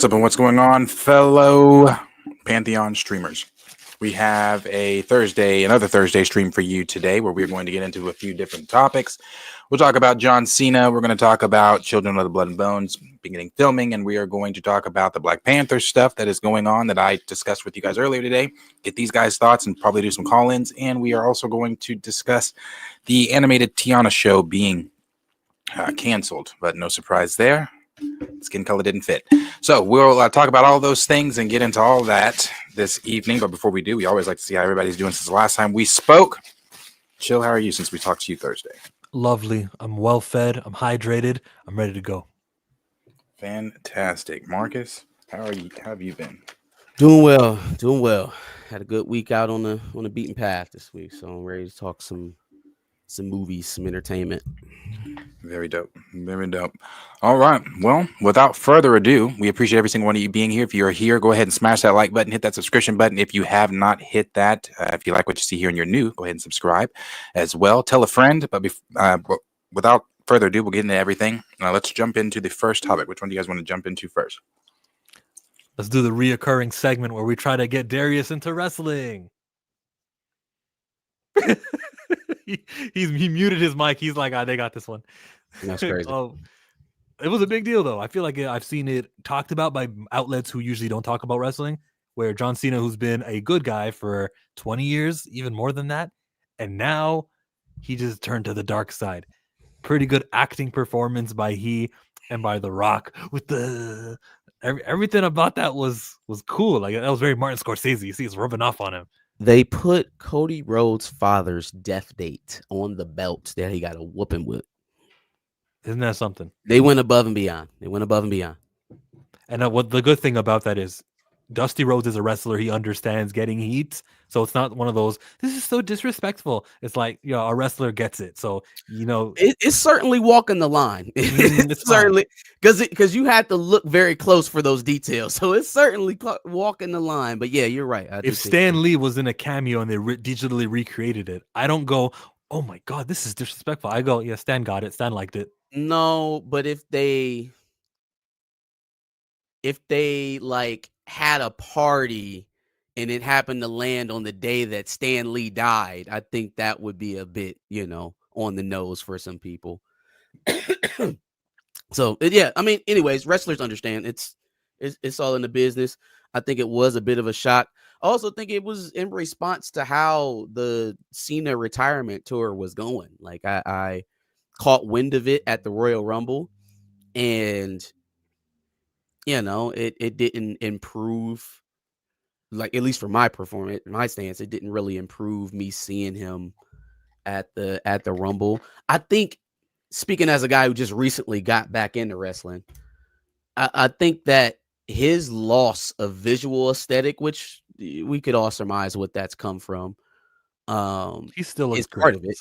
What's up and what's going on, fellow Pantheon streamers? We have another Thursday stream for you today where we're going to get into a few different topics. We'll talk about John Cena. We're going to talk about Children of the Blood and Bones beginning filming, and we are going to talk about the Black Panther stuff that is going on that I discussed with you guys earlier today. Get these guys' thoughts and probably do some call-ins, and we are also going to discuss the animated Tiana show being canceled, but no surprise there. Skin color didn't fit. So we'll talk about all those things and get into all that this evening. But before we do, we always like to see how everybody's doing since the last time we spoke. Chill, how are you since we talked to you Thursday? Lovely. I'm well fed. I'm hydrated. I'm ready to go. Fantastic. Marcus, how are you? How have you been? Doing well. Had a good week out on the beaten path this week, so I'm ready to talk some movies, some entertainment. Very dope. Very dope. All right. Well, without further ado, we appreciate every single one of you being here. If you're here, go ahead and smash that like button, hit that subscription button. If you have not hit that, if you like what you see here and you're new, go ahead and subscribe as well. Tell a friend. But without further ado, we'll get into everything. Let's jump into the first topic. Which one do you guys want to jump into first? Let's do the reoccurring segment where we try to get Darius into wrestling. he muted his mic. He's like, they got this one. That's crazy. It was a big deal, though. I feel like I've seen it talked about by outlets who usually don't talk about wrestling, where John Cena, who's been a good guy for 20 years, even more than that, and now he just turned to the dark side. Pretty good acting performance by he and by The Rock. With the everything about that was cool. Like, that was very Martin Scorsese. You see, it's rubbing off on him. They put Cody Rhodes' father's death date on the belt that he got a whooping with. Isn't that something? They went above and beyond. And what the good thing about that is, Dusty Rhodes is a wrestler. He understands getting heat, so it's not one of those, this is so disrespectful. It's like, a wrestler gets it. So, it's certainly walking the line. It's certainly because you had to look very close for those details. So it's certainly walking the line. But yeah, you're right. If Stan Lee was in a cameo and they digitally recreated it, I don't go, oh my God, this is disrespectful. I go, yeah, Stan got it. Stan liked it. No, but if they like had a party and it happened to land on the day that Stan Lee died, I think that would be a bit, on the nose for some people. So yeah, I mean, anyways, wrestlers understand it's all in the business. I think it was a bit of a shock. I also think it was in response to how the Cena retirement tour was going. Like I caught wind of it at the Royal Rumble, and it didn't improve, like, at least for my performance, my stance, it didn't really improve me seeing him at the Rumble. I think, speaking as a guy who just recently got back into wrestling, I think that his loss of visual aesthetic, which we could all surmise what that's come from, he still looks is part of it.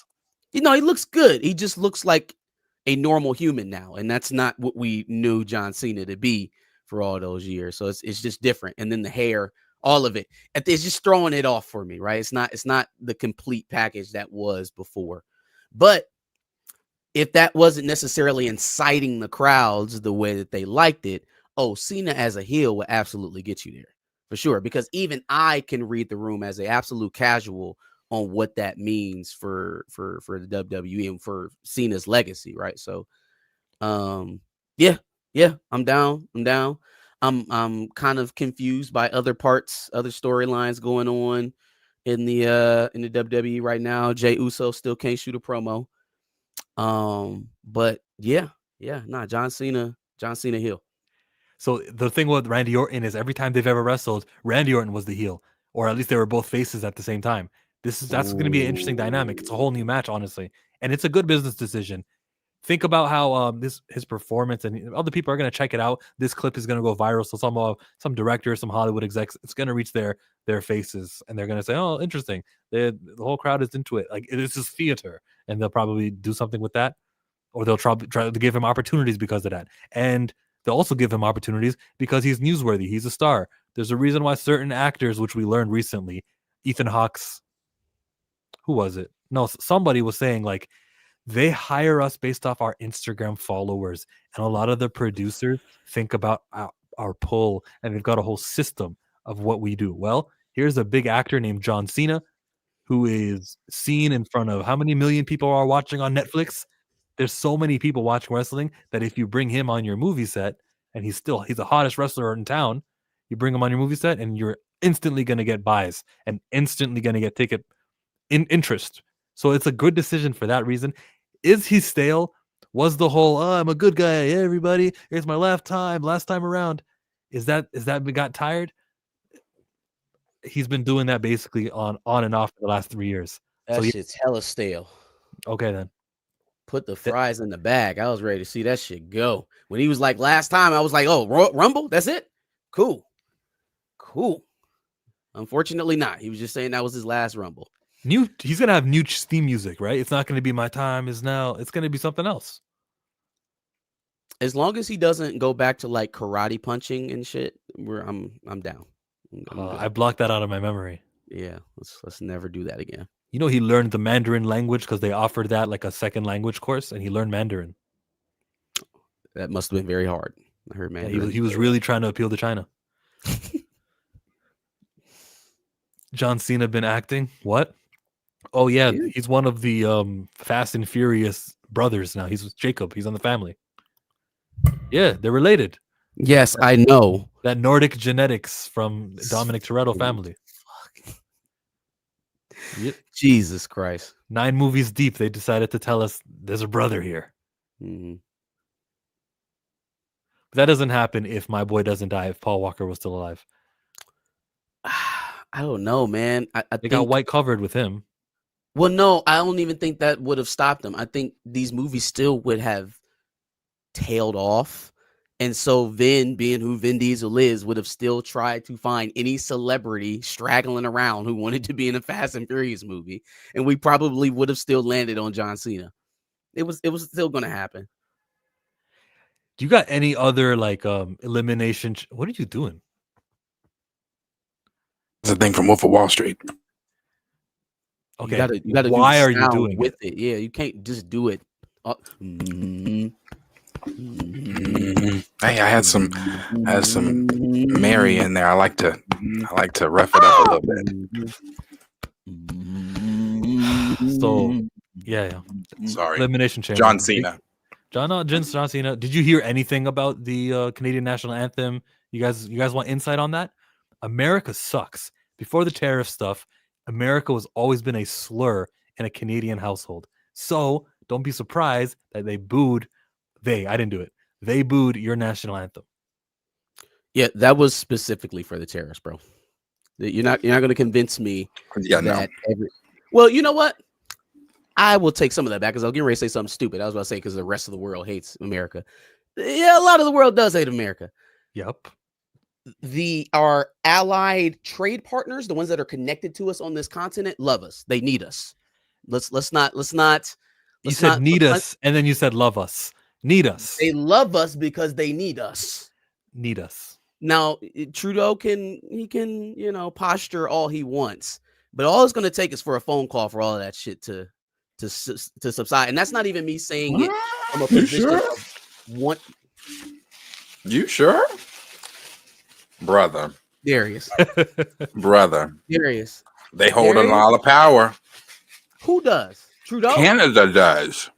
He looks good. He just looks like a normal human now, and that's not what we knew John Cena to be for all those years. So it's just different. And then the hair, all of it, it's just throwing it off for me, right? It's not the complete package that was before. But if that wasn't necessarily inciting the crowds the way that they liked it, Cena as a heel would absolutely get you there for sure. Because even I can read the room as an absolute casual on what that means for the WWE and for Cena's legacy, right? So, yeah, I'm down. I'm kind of confused by other storylines going on in the WWE right now. Jey Uso still can't shoot a promo. But John Cena heel. So the thing with Randy Orton is every time they've ever wrestled, Randy Orton was the heel, or at least they were both faces at the same time. That's going to be an interesting dynamic. It's a whole new match, honestly, and it's a good business decision. Think about how his performance, and other people are going to check it out. This clip is going to go viral, so some directors, some Hollywood execs, it's going to reach their faces, and they're going to say, "Oh, interesting." The whole crowd is into it. Like, it is just theater, and they'll probably do something with that, or they'll try to give him opportunities because of that, and they'll also give him opportunities because he's newsworthy. He's a star. There's a reason why certain actors, which we learned recently, Ethan Hawke's. Who was it? No, somebody was saying, like, they hire us based off our Instagram followers. And a lot of the producers think about our pull, and they've got a whole system of what we do. Well, here's a big actor named John Cena, who is seen in front of how many million people are watching on Netflix? There's so many people watching wrestling that if you bring him on your movie set, and he's the hottest wrestler in town, you bring him on your movie set, and you're instantly going to get buys and instantly going to get ticket interest. So it's a good decision for that reason. Is he stale? Was the whole I'm a good guy, hey, everybody, here's my last time around? Is that we got tired? He's been doing that basically on and off for the last 3 years. That shit's hella stale. Okay, then. Put the fries in the bag. I was ready to see that shit go. When he was like last time, I was like, oh, Rumble? That's it? Cool. Unfortunately not. He was just saying that was his last Rumble. He's going to have new theme music, right? It's not going to be My Time Is Now. It's going to be something else. As long as he doesn't go back to like karate punching and shit, I'm down. I blocked that out of my memory. Yeah, let's never do that again. You know, he learned the Mandarin language because they offered that like a second language course, and he learned Mandarin. That must have been very hard. I heard Mandarin. Yeah, he was really trying to appeal to China. John Cena been acting? What? Oh yeah, he's one of the Fast and Furious brothers now. He's with Jacob. He's on the family. Yeah, they're related. Yes, I know. That Nordic genetics from Dominic Toretto family. Yep. Jesus Christ. 9 movies deep, they decided to tell us there's a brother here. Mm-hmm. But that doesn't happen if my boy doesn't die, if Paul Walker was still alive. I don't know, man. I they think, got white covered with him. Well, no, I don't even think that would have stopped them. I think these movies still would have tailed off. And so Vin, being who Vin Diesel is, would have still tried to find any celebrity straggling around who wanted to be in a Fast and Furious movie. And we probably would have still landed on John Cena. It was still going to happen. Do you got any other like elimination? What are you doing? It's a thing from Wolf of Wall Street. Okay. You gotta Why are you doing with it? Yeah, you can't just do it. Hey, I had some Mary in there. I like to rough it up a little bit. So yeah. Sorry. Elimination Chamber. John Cena. John Cena. Did you hear anything about the Canadian national anthem? You guys want insight on that? America sucks. Before the tariff stuff, America was always been a slur in a Canadian household. So don't be surprised that they booed. I didn't do it. They booed your national anthem. Yeah, that was specifically for the terrorists, bro. You're not going to convince me that. Well, you know what? I will take some of that back because I was getting ready to say something stupid. I was about to say because the rest of the world hates America. Yeah, a lot of the world does hate America. Yep. Our allied trade partners, the ones that are connected to us on this continent, love us. They need us. Let's not. You said need us, and then you said love us. Need us. They love us because they need us. Need us. Now, Trudeau can posture all he wants, but all it's going to take is for a phone call for all of that shit to subside. And that's not even me saying it from a position of what. You sure? Brother. Darius. Brother. Darius. They hold a lot of power. Who does? Trudeau? Canada does.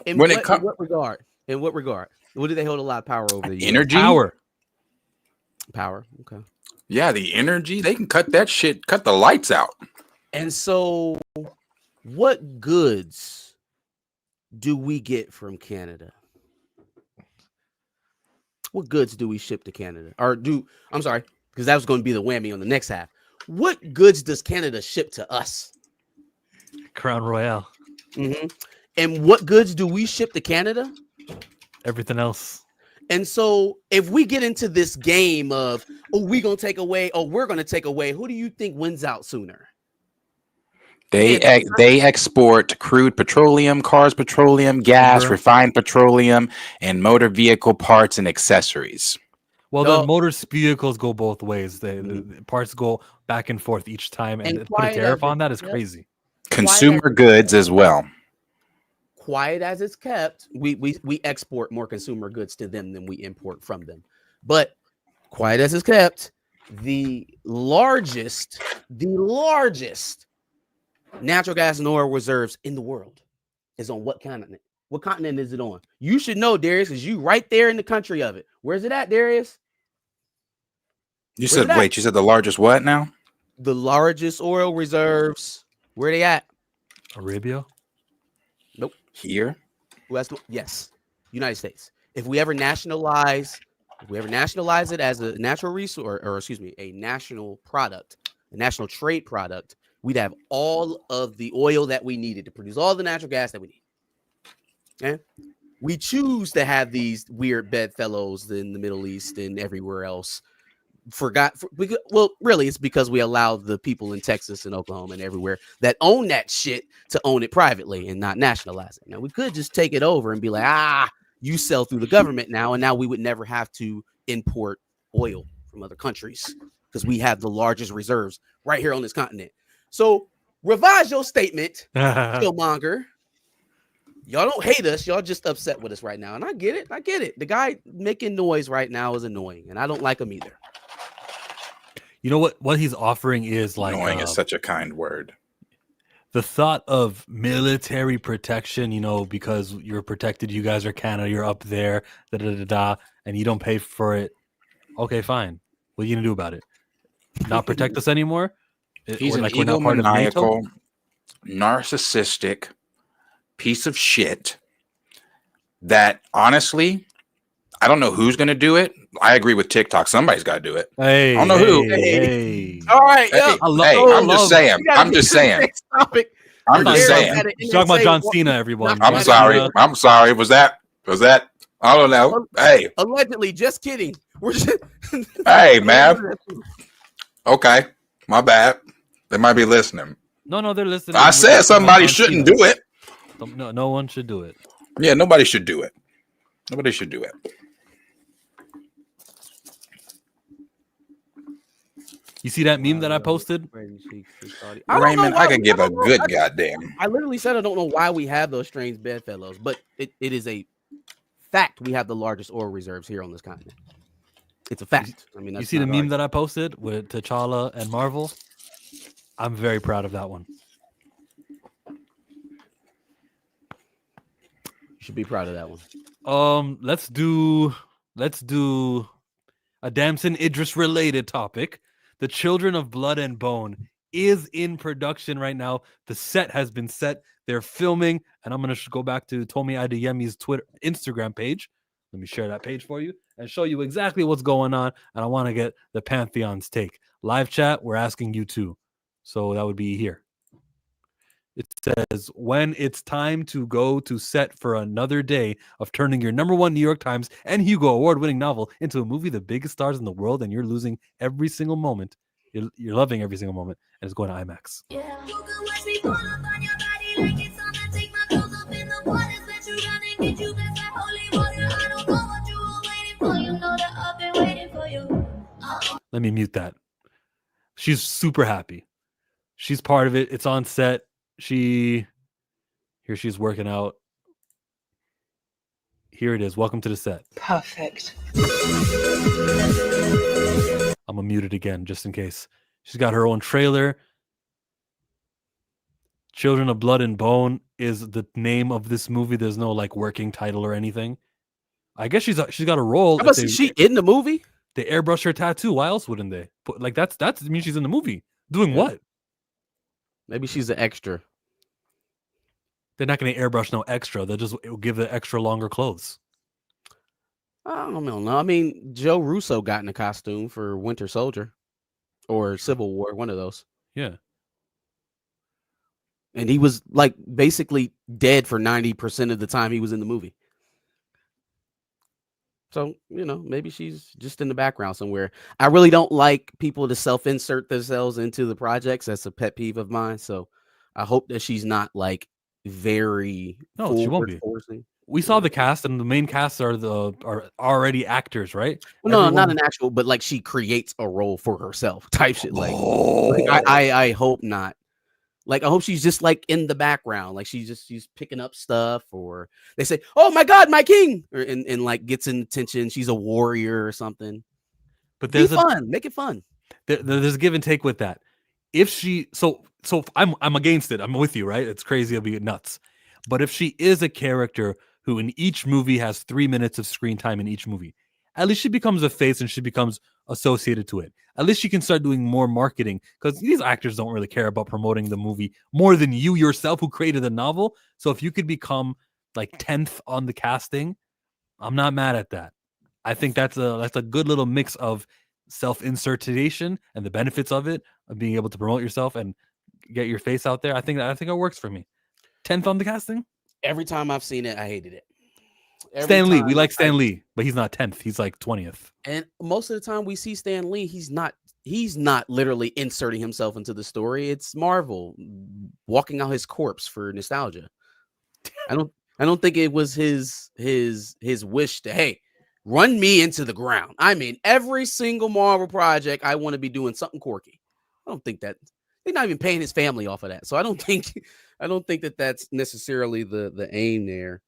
In what regard? In what regard? What do they hold a lot of power over? The energy? Power. Okay. Yeah, the energy. They can cut the lights out. And so what goods do we get from Canada? What goods do we ship to Canada? I'm sorry, because that was going to be the whammy on the next half. What goods does Canada ship to us? Crown Royale. Mm-hmm. And what goods do we ship to Canada? Everything else. And so if we get into this game of, we're going to take away, who do you think wins out sooner? They export crude petroleum, cars petroleum, gas, refined petroleum, and motor vehicle parts and accessories. Well, the motor vehicles go both ways. The parts go back and forth each time, and put a tariff on that is crazy. Consumer goods as well. Quiet as it's kept, we export more consumer goods to them than we import from them. But quiet as it's kept, the largest natural gas and oil reserves in the world is on what continent? What continent is it on? You should know, Darius, because you right there in the country of it. Where's it at, Darius? You said, wait, you said the largest what now? The largest oil reserves. Where they at? Arabia? Nope. Here? Yes. United States. If we ever nationalize it as a natural resource, or excuse me, a national product, a national trade product, we'd have all of the oil that we needed to produce all the natural gas that we need. Okay? We choose to have these weird bedfellows in the Middle East and everywhere else. Really, it's because we allow the people in Texas and Oklahoma and everywhere that own that shit to own it privately and not nationalize it. Now, we could just take it over and be like, you sell through the government now, and now we would never have to import oil from other countries because we have the largest reserves right here on this continent. So revise your statement, Killmonger. Y'all don't hate us. Y'all just upset with us right now. And I get it. The guy making noise right now is annoying, and I don't like him either. You know what he's offering is like annoying is such a kind word. The thought of military protection, because you're protected, you guys are Canada, you're up there, and you don't pay for it. Okay, fine. What are you gonna do about it? Not protect us anymore? He's an egomaniacal, narcissistic piece of shit that honestly, I don't know who's gonna do it. I agree with TikTok. Somebody's got to do it. Hey, I don't know who. All right. I'm just saying. I'm just saying. Talking about John Cena, everyone. I'm sorry. Was that? I don't know. Hey. Allegedly. Just kidding. Hey, man. Okay. My bad. They might be listening. No, they're listening. I said somebody shouldn't do it. No one should do it. Yeah, nobody should do it. Nobody should do it. You see that meme that I posted? Raymond, I could give a good goddamn. I literally said I don't know why we have those strange bedfellows, but it is a fact we have the largest oil reserves here on this continent. It's a fact. I mean, you see the meme that I posted with T'Challa and Marvel? I'm very proud of that one. You should be proud of that one. Let's do a Damson Idris related topic. The Children of Blood and Bone is in production right now. The set has been set. They're filming, and I'm going to go back to Tomi Adeyemi's Instagram page. Let me share that page for you and show you exactly what's going on. And I want to get the Pantheon's take. Live chat, we're asking you too. So that would be here. It says, when it's time to go to set for another day of turning your #1 New York Times and Hugo Award-winning novel into a movie the biggest stars in the world, and you're losing every single moment. You're loving every single moment, and it's going to IMAX. Yeah. Let me mute that. She's super happy. She's part of it. It's on set. She's working out. Here it is. Welcome to the set. Perfect. I'm gonna mute it again just in case. She's got her own trailer. Children of Blood and Bone is the name of this movie. There's no working title or anything. I guess she's got a role. Is she in the movie? They airbrush her tattoo. Why else wouldn't they? That's means she's in the movie. Doing what? Maybe she's an extra. They're not going to airbrush no extra. They'll just give the extra longer clothes. I don't know. I mean, Joe Russo got in a costume for Winter Soldier or Civil War, one of those. Yeah. And he was basically dead for 90% of the time he was in the movie. So, maybe she's just in the background somewhere. I really don't like people to self-insert themselves into the projects. That's a pet peeve of mine. So I hope that she's not very. No, she won't be. Forcing. We saw the cast, and the main cast are already actors, right? Well, no, not an actual, but she creates a role for herself type shit. I hope not. I hope she's just in the background, she's picking up stuff, or they say, "Oh my God, my king," and gets in attention. She's a warrior or something. But Be fun. Make it fun. There's a give and take with that. If she so I'm against it. I'm with you, right? It's crazy. It'll be nuts. But if she is a character who in each movie has 3 minutes of screen time in each movie, at least she becomes a face and she becomes associated to it. At least she can start doing more marketing, because these actors don't really care about promoting the movie more than you yourself who created the novel. So if you could become like 10th on the casting, I'm not mad at that. I think that's a good little mix of self-insertion and the benefits of it, of being able to promote yourself and get your face out there. I think it works for me. 10th on the casting. Every time I've seen it, I hated it. Stan Lee, we like Stan Lee, but he's not 10th. He's like 20th. And most of the time we see Stan Lee, he's not literally inserting himself into the story. It's Marvel walking out his corpse for nostalgia. I don't think it was his wish to, hey, run me into the ground. I mean, every single Marvel project, I want to be doing something quirky. I don't think that they're not even paying his family off of that. So I don't think that that's necessarily the aim there.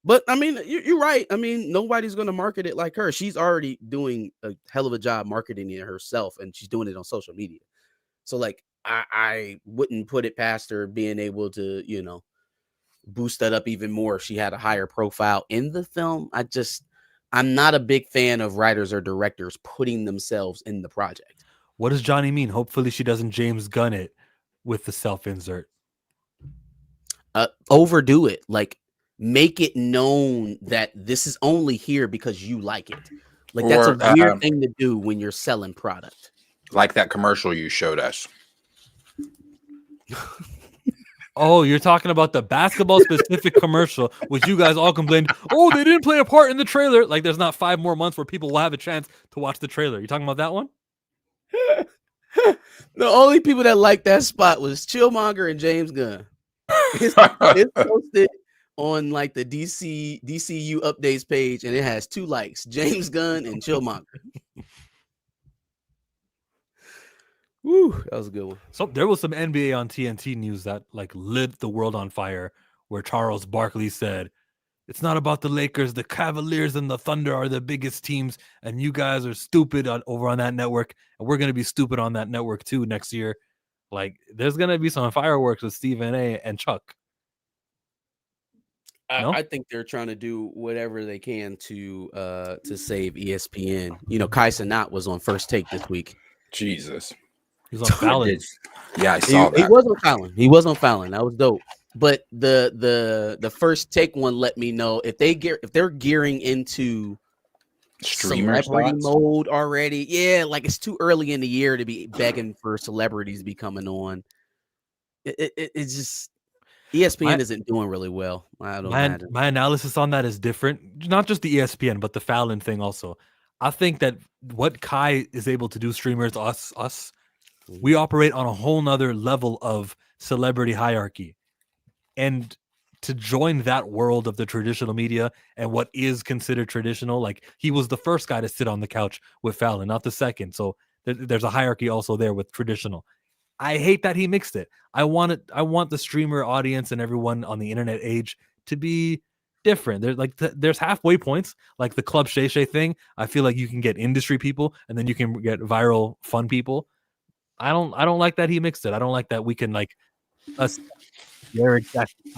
But I mean, you're right. I mean, nobody's going to market it like her. She's already doing a hell of a job marketing it herself, and she's doing it on social media. So like, I wouldn't put it past her being able to, boost that up even more if she had a higher profile in the film. I'm not a big fan of writers or directors putting themselves in the project. What does Johnny mean? Hopefully she doesn't James Gunn it with the self-insert. Overdo it. Like, make it known that this is only here because you like it. Like, that's a weird thing to do when you're selling product. Like that commercial you showed us. Oh, you're talking about the basketball specific commercial, which you guys all complained, oh, they didn't play a part in the trailer. Like, there's not 5 more months where people will have a chance to watch the trailer. You talking about that one? The only people that liked that spot was Chillmonger and James Gunn. It's posted on like the DCU updates page, and it has 2 likes: James Gunn and Chillmonger. Woo, that was a good one. So there was some NBA on TNT news that like lit the world on fire, where Charles Barkley said, "It's not about the Lakers. The Cavaliers and the Thunder are the biggest teams, and you guys are stupid over on that network, and we're gonna be stupid on that network too next year." Like, there's gonna be some fireworks with Stephen A. and Chuck. No? I think they're trying to do whatever they can to save ESPN. Kai Cenat was on First Take this week. Jesus. He's on Fallon. Yeah, I saw that. He was on Fallon. That was dope. But the First Take one let me know if they're gearing into streamer celebrity mode already. Yeah, like it's too early in the year to be begging for celebrities to be coming on. It's just ESPN isn't doing really well. I don't imagine. My analysis on that is different. Not just the ESPN, but the Fallon thing also. I think that what Kai is able to do, streamers, us, we operate on a whole nother level of celebrity hierarchy. And to join that world of the traditional media and what is considered traditional, like he was the first guy to sit on the couch with Fallon, not the second. So there's a hierarchy also there with traditional. I hate that he mixed it. I want the streamer audience and everyone on the internet age to be different. There's halfway points, like the Club Shay Shay thing. I feel like you can get industry people and then you can get viral fun people. I don't like that he mixed it. I don't like that we can like us where exactly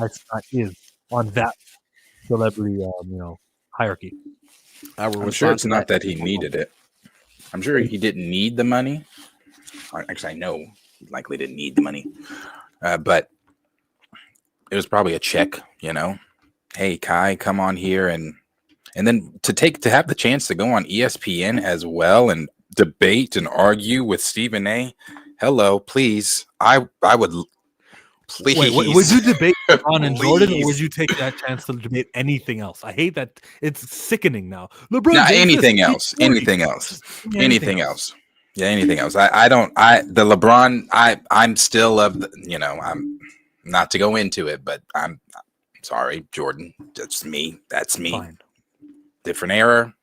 is on that celebrity hierarchy. I'm sure it's not that he needed it. I'm sure he didn't need the money. Actually, I know he likely didn't need the money, but it was probably a check. Hey Kai, come on here, and then to have the chance to go on ESPN as well and debate and argue with Stephen A. Hello, please. I would please. Wait, would you debate LeBron and Jordan, or would you take that chance to debate anything else? I hate that. It's sickening now. LeBron. Nah, anything else. Anything else. Anything else. Yeah, anything else. The LeBron. I'm still of the, I'm not to go into it, but I'm sorry, Jordan. That's me. Fine. Different era.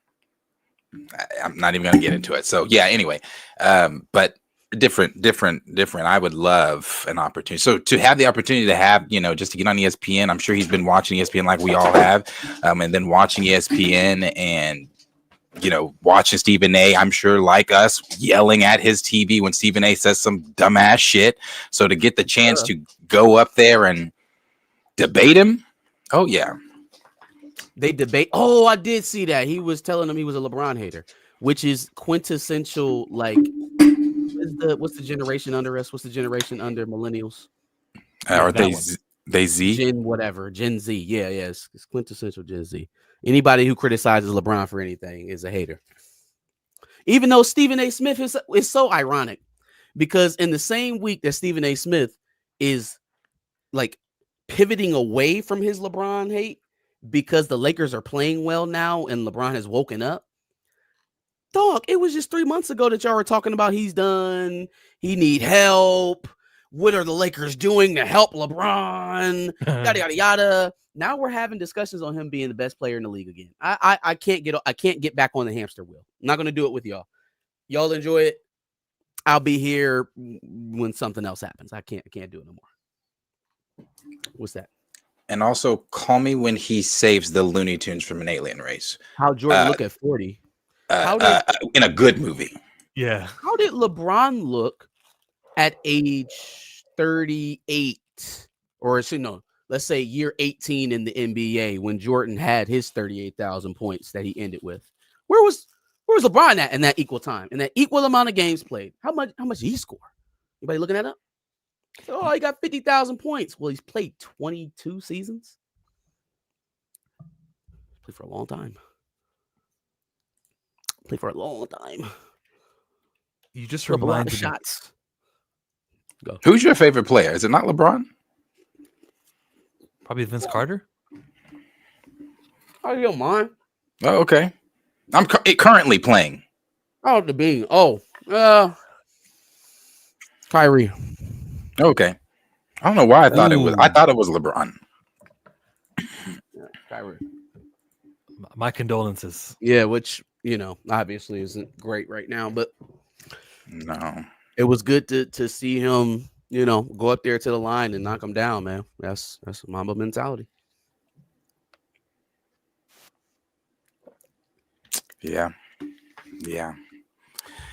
I'm not even going to get into it. So yeah, anyway, but different. I would love an opportunity. So to have the opportunity to have, just to get on ESPN, I'm sure he's been watching ESPN like we all have, and then watching ESPN and watching Stephen A, I'm sure like us, yelling at his TV when Stephen A says some dumbass shit. So to get the chance to go up there and debate him, oh yeah. They debate. Oh, I did see that. He was telling him he was a LeBron hater, which is quintessential. Like, what's the generation under us? What's the generation under millennials? Are they Z? Gen Z. Yeah, it's quintessential Gen Z. Anybody who criticizes LeBron for anything is a hater. Even though Stephen A. Smith is so ironic, because in the same week that Stephen A. Smith is like pivoting away from his LeBron hate because the Lakers are playing well now and LeBron has woken up. Dog, it was just 3 months ago that y'all were talking about he's done. He need help. What are the Lakers doing to help LeBron? Yada yada yada. Now we're having discussions on him being the best player in the league again. I can't get back on the hamster wheel. I'm not gonna do it with y'all. Y'all enjoy it. I'll be here when something else happens. I can't do it no more. What's that? And also call me when he saves the Looney Tunes from an alien race. How Jordan look at 40? In a good movie. Yeah. How did LeBron look at age 38, or let's say year 18 in the NBA when Jordan had his 38,000 points that he ended with? Where was LeBron at in that equal time, in that equal amount of games played? How much did he score? Anybody looking that up? Oh, he got 50,000 points. Well, he's played 22 seasons. Played for a long time. You just reminded reminded me. shots. Go. Who's your favorite player? Is it not LeBron? Probably Vince Carter. Oh, you don't mind? Oh, okay. I'm currently playing. Oh, the bean. Oh, Kyrie. Okay. I don't know why I thought it was. I thought it was LeBron. Yeah, Kyrie. My condolences. Yeah, which obviously isn't great right now, but no, it was good to see him, go up there to the line and knock him down, man. That's Mamba mentality. Yeah.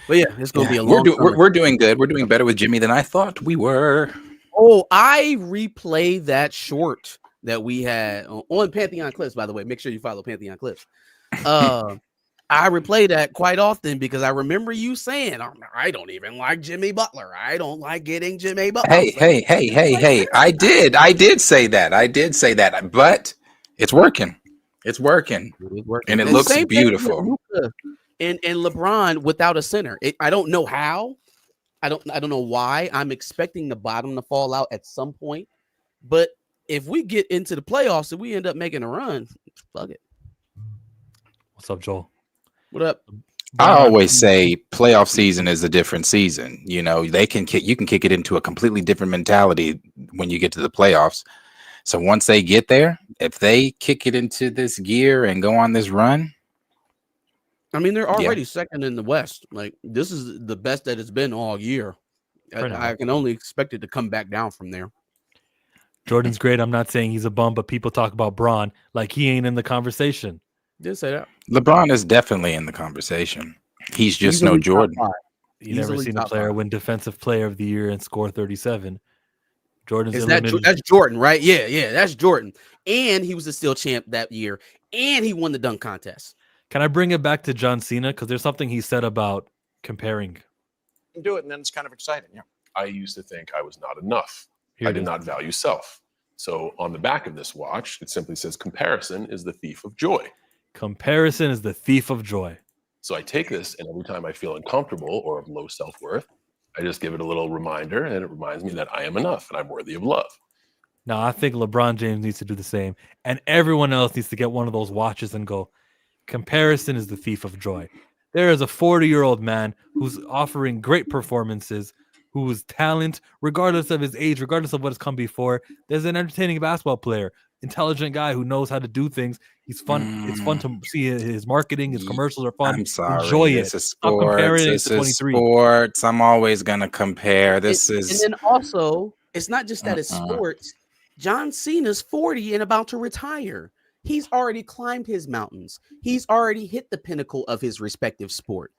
But yeah, it's gonna be a long. We're doing good. We're doing better with Jimmy than I thought we were. Oh, I replay that short that we had on Pantheon Clips. By the way, make sure you follow Pantheon Clips. I replay that quite often because I remember you saying, I don't even like Jimmy Butler. I don't like getting Jimmy Butler. Hey. I did say that. But it's working. It's working. And it looks beautiful. And LeBron without a center. I don't know how. I don't know why. I'm expecting the bottom to fall out at some point. But if we get into the playoffs and we end up making a run, fuck it. What's up, Joel? What up? I always say playoff season is a different season. You can kick it into a completely different mentality when you get to the playoffs. So once they get there, if they kick it into this gear and go on this run, I mean, they're already second in the West. Like, this is the best that it's been all year. I can only expect it to come back down from there. Jordan's great. I'm not saying he's a bum, but people talk about Bron like he ain't in the conversation. Did say that. LeBron is definitely in the conversation. He's just no Jordan. You never seen a player win Defensive Player of the Year and score 37. That's Jordan, right? Yeah, that's Jordan. And he was a steel champ that year, and he won the dunk contest. Can I bring it back to John Cena? Because there's something he said about comparing. Do it, and then it's kind of exciting. Yeah. I used to think I was not enough. I did not value self. So on the back of this watch, it simply says comparison is the thief of joy. Comparison is the thief of joy. So I take this, and every time I feel uncomfortable or of low self-worth, I just give it a little reminder, and it reminds me that I am enough and I'm worthy of love. Now, I think LeBron James needs to do the same, and everyone else needs to get one of those watches and go, comparison is the thief of joy. There is a 40-year-old man who's offering great performances, whose talent, regardless of his age, regardless of what has come before, there's an entertaining basketball player, intelligent guy who knows how to do things. He's fun. It's fun to see his marketing. His commercials are fun. I'm sorry. Enjoy it's it. A sports. This is sports. I'm always going to compare. And then also, it's not just that it's sports. John Cena's 40 and about to retire. He's already climbed his mountains. He's already hit the pinnacle of his respective sport,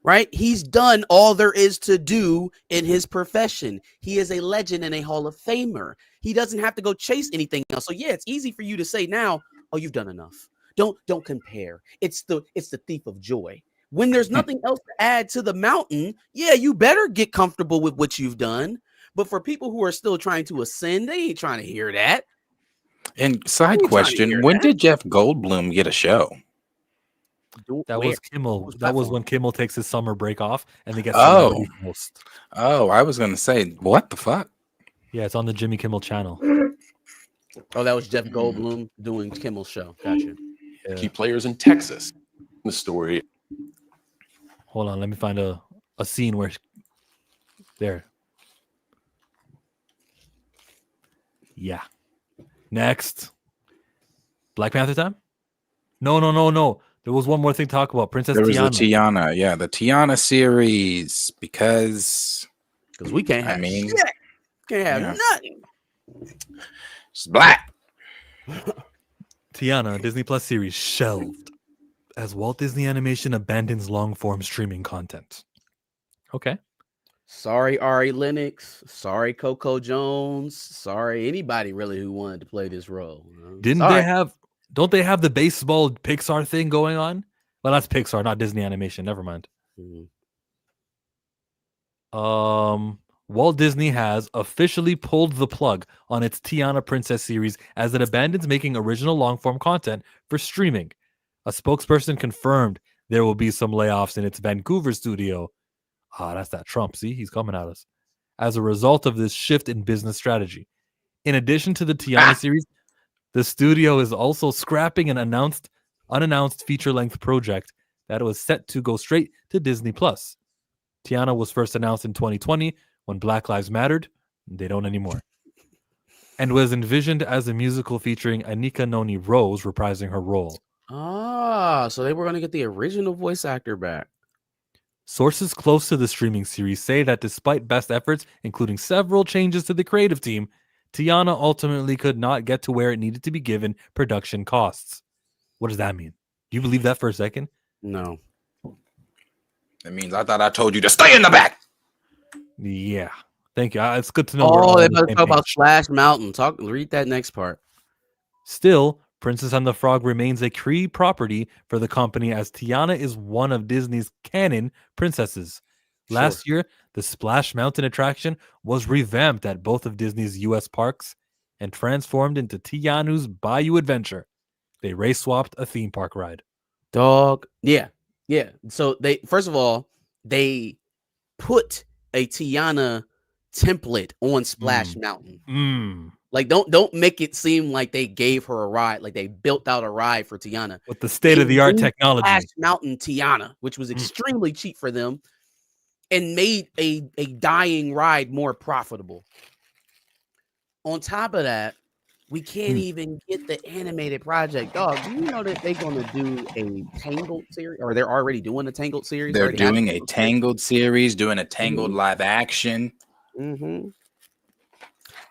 right? He's done all there is to do in his profession. He is a legend and a Hall of Famer. He doesn't have to go chase anything else. So yeah, it's easy for you to say now, oh, you've done enough. Don't compare. It's the thief of joy. When there's nothing else to add to the mountain, yeah, you better get comfortable with what you've done. But for people who are still trying to ascend, they ain't trying to hear that. And side question, when did Jeff Goldblum get a show? That was Kimmel. That was when Kimmel takes his summer break off and they get Oh. host. Oh, I was going to say, what the fuck? Yeah, it's on the Jimmy Kimmel channel. Oh, that was Jeff Goldblum doing Kimmel's show. Gotcha. Yeah. Key players in Texas. The story. Hold on, let me find a scene where there. Yeah. Next. Black Panther time? No. There was one more thing to talk about. Princess There was Tiana. the Tiana. Yeah, the Tiana series. Because we can't have shit. Can't have nothing. She's black. Tiana, Disney Plus series shelved as Walt Disney Animation abandons long-form streaming content. Okay. Sorry, Ari Lennox. Sorry, Coco Jones. Sorry, anybody really who wanted to play this role. Don't they have the baseball Pixar thing going on? Well, that's Pixar, not Disney Animation. Never mind. Walt Disney has officially pulled the plug on its Tiana Princess series as it abandons making original long-form content for streaming. A spokesperson confirmed there will be some layoffs in its Vancouver studio. That's that Trump. See, he's coming at us. As a result of this shift in business strategy. In addition to the Tiana series, the studio is also scrapping an unannounced feature-length project that was set to go straight to Disney Plus. Tiana was first announced in 2020 when Black Lives Mattered. They don't anymore. And was envisioned as a musical featuring Anika Noni Rose reprising her role. So they were going to get the original voice actor back. Sources close to the streaming series say that despite best efforts, including several changes to the creative team, Tiana ultimately could not get to where it needed to be given production costs. What does that mean? Do you believe that for a second? No. That means I thought I told you to stay in the back. Yeah. Thank you. It's good to know. Oh, they better talk about Splash Mountain. Read that next part. Still, Princess and the Frog remains a key property for the company as Tiana is one of Disney's canon princesses. Last year, the Splash Mountain attraction was revamped at both of Disney's U.S. parks and transformed into Tiana's Bayou Adventure. They race swapped a theme park ride. Dog. Yeah. So first of all, they put a Tiana template on Splash Mountain. Like, don't make it seem like they gave her a ride, like they built out a ride for Tiana with the state-of-the-art technology. Splash Mountain Tiana, which was extremely cheap for them, and made a dying ride more profitable. On top of that, we can't even get the animated project. Dog, do you know that they're going to do a Tangled series, or they're already doing a Tangled series? They're doing a Tangled series, doing a Tangled live action.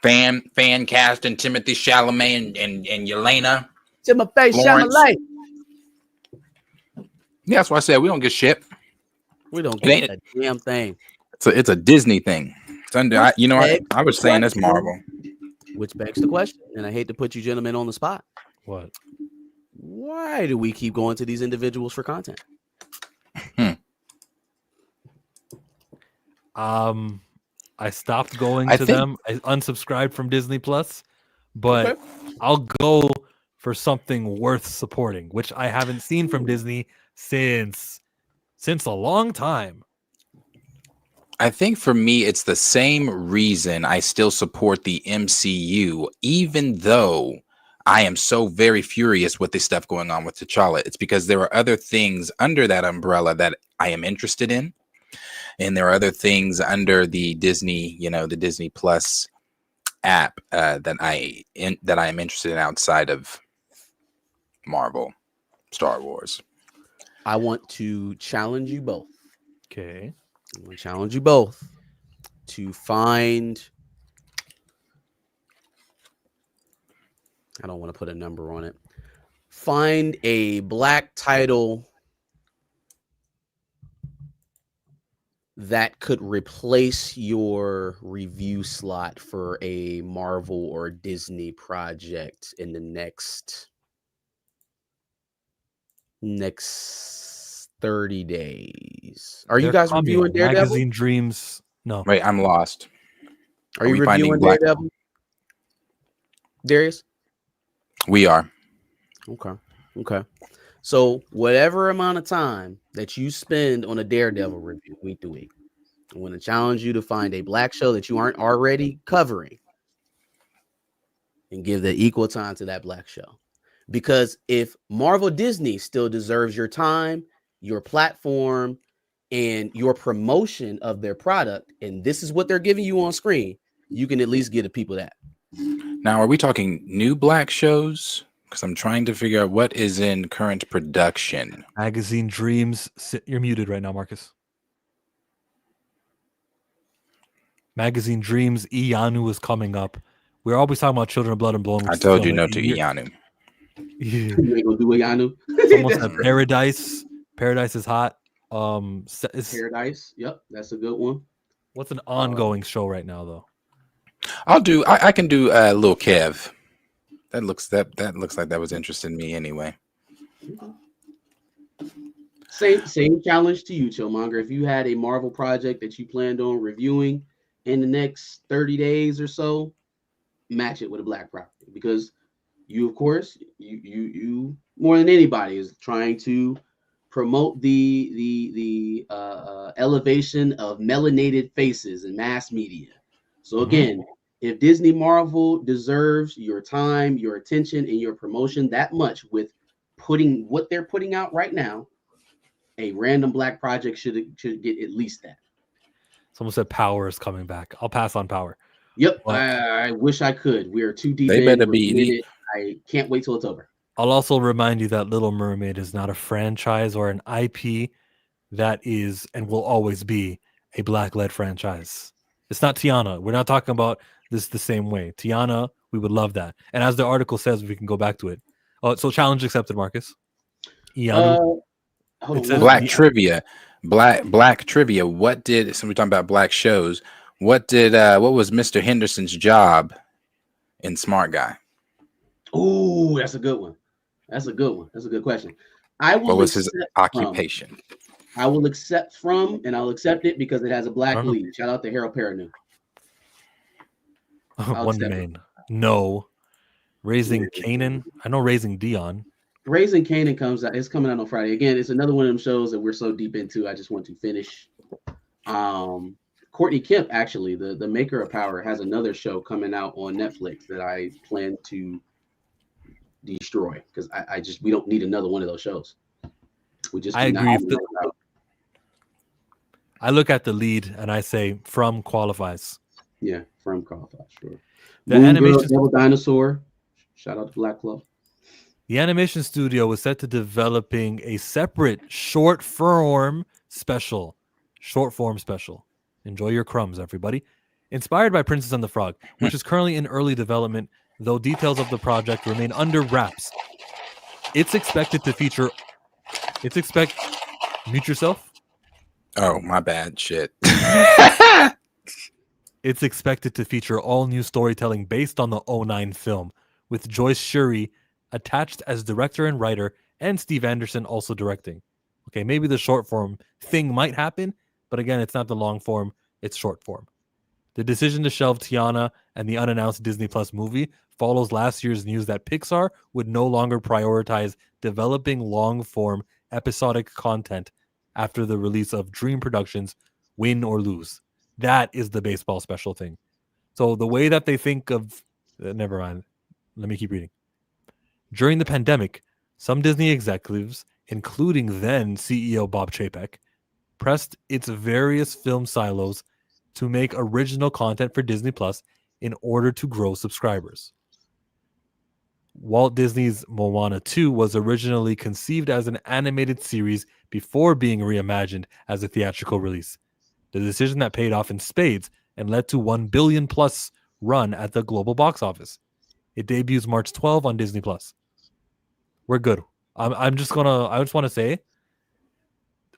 Fan casting Timothy Chalamet and Yelena. Timothy Chalamet. Yeah, that's why I said we don't get shit. We don't get a damn thing. It's a Disney thing. It's under. I was saying that's Marvel. Which begs the question, and I hate to put you gentlemen on the spot. What? Why do we keep going to these individuals for content? I stopped going to them. I unsubscribed from Disney Plus, but I'll go for something worth supporting, which I haven't seen from Disney since a long time. I think for me, it's the same reason I still support the MCU, even though I am so very furious with the stuff going on with T'Challa. It's because there are other things under that umbrella that I am interested in. And there are other things under the Disney, the Disney Plus app that I am interested in outside of Marvel, Star Wars. I want to challenge you both. Okay. I'm going to challenge you both to find. I don't want to put a number on it, find a black title that could replace your review slot for a Marvel or Disney project in the next 30 days. Are you guys reviewing Daredevil? Magazine Dreams. No. Wait, I'm lost. Are you we finding reviewing Black- Daredevil? Darius? We are. Okay. So whatever amount of time that you spend on a Daredevil review week to week, I want to challenge you to find a black show that you aren't already covering and give the equal time to that black show. Because if Marvel Disney still deserves your time, your platform, and your promotion of their product, and this is what they're giving you on screen, you can at least give the people that. Now, are we talking new black shows? Because I'm trying to figure out what is in current production. Magazine Dreams. You're muted right now, Marcus. Magazine Dreams. Ianu is coming up. We're always talking about Children of Blood and Bone. I told you no to Ianu. You ain't gonna do Ianu. Someone said Paradise. Paradise is hot. Paradise. Yep, that's a good one. What's an ongoing show right now, though? I can do Lil Kev. That looks like that was interesting me anyway. Same challenge to you, Chillmonger. If you had a Marvel project that you planned on reviewing in the next 30 days or so, match it with a black property, because you, of course, you more than anybody is trying to promote the elevation of melanated faces in mass media. So again, if Disney Marvel deserves your time, your attention, and your promotion that much with putting what they're putting out right now, a random black project should get at least that. Someone said Power is coming back. I'll pass on Power. Yep, I wish I could. We are too deep. They better be deep. I can't wait till it's over. I'll also remind you that Little Mermaid is not a franchise or an IP. That is and will always be a black-led franchise. It's not Tiana. We're not talking about this the same way. Tiana, we would love that. And as the article says, we can go back to it. So challenge accepted, Marcus. Ianu. Black trivia. Black trivia. What did, so we're talking about black shows. What was Mr. Henderson's job in Smart Guy? Oh, that's a good one. That's a good question. What was his occupation? I will accept from, and I'll accept it because it has a black lead. Shout out to Harold Perrineau. Wonder Man. No. Raising Canaan. I know Raising Dion. Raising Canaan comes out. It's coming out on Friday. Again, it's another one of them shows that we're so deep into. I just want to finish. Courtney Kemp, actually, the maker of Power, has another show coming out on Netflix that I plan to destroy because we don't need another one of those shows. I agree. I look at the lead and I say From qualifies. Yeah, From qualifies, sure. The animation Devil Dinosaur. Shout out to Black Club. The animation studio was set to developing a separate short form special. Enjoy your crumbs, everybody. Inspired by Princess and the Frog, which is currently in early development, though details of the project remain under wraps. It's expected to feature. Mute yourself. Oh, my bad. Shit. It's expected to feature all new storytelling based on the 2009 film, with Joyce Shuri attached as director and writer, and Steve Anderson also directing. Okay, maybe the short form thing might happen, but again, it's not the long form, it's short form. The decision to shelve Tiana and the unannounced Disney Plus movie follows last year's news that Pixar would no longer prioritize developing long-form episodic content after the release of Dream Productions' Win or Lose. That is the baseball special thing. So the way that they think of... never mind. Let me keep reading. During the pandemic, some Disney executives, including then CEO Bob Chapek, pressed its various film silos to make original content for Disney Plus in order to grow subscribers. Walt Disney's Moana 2 was originally conceived as an animated series before being reimagined as a theatrical release. The decision that paid off in spades and led to $1 billion plus run at the global box office. It debuts March 12 on Disney Plus. We're good. I just want to say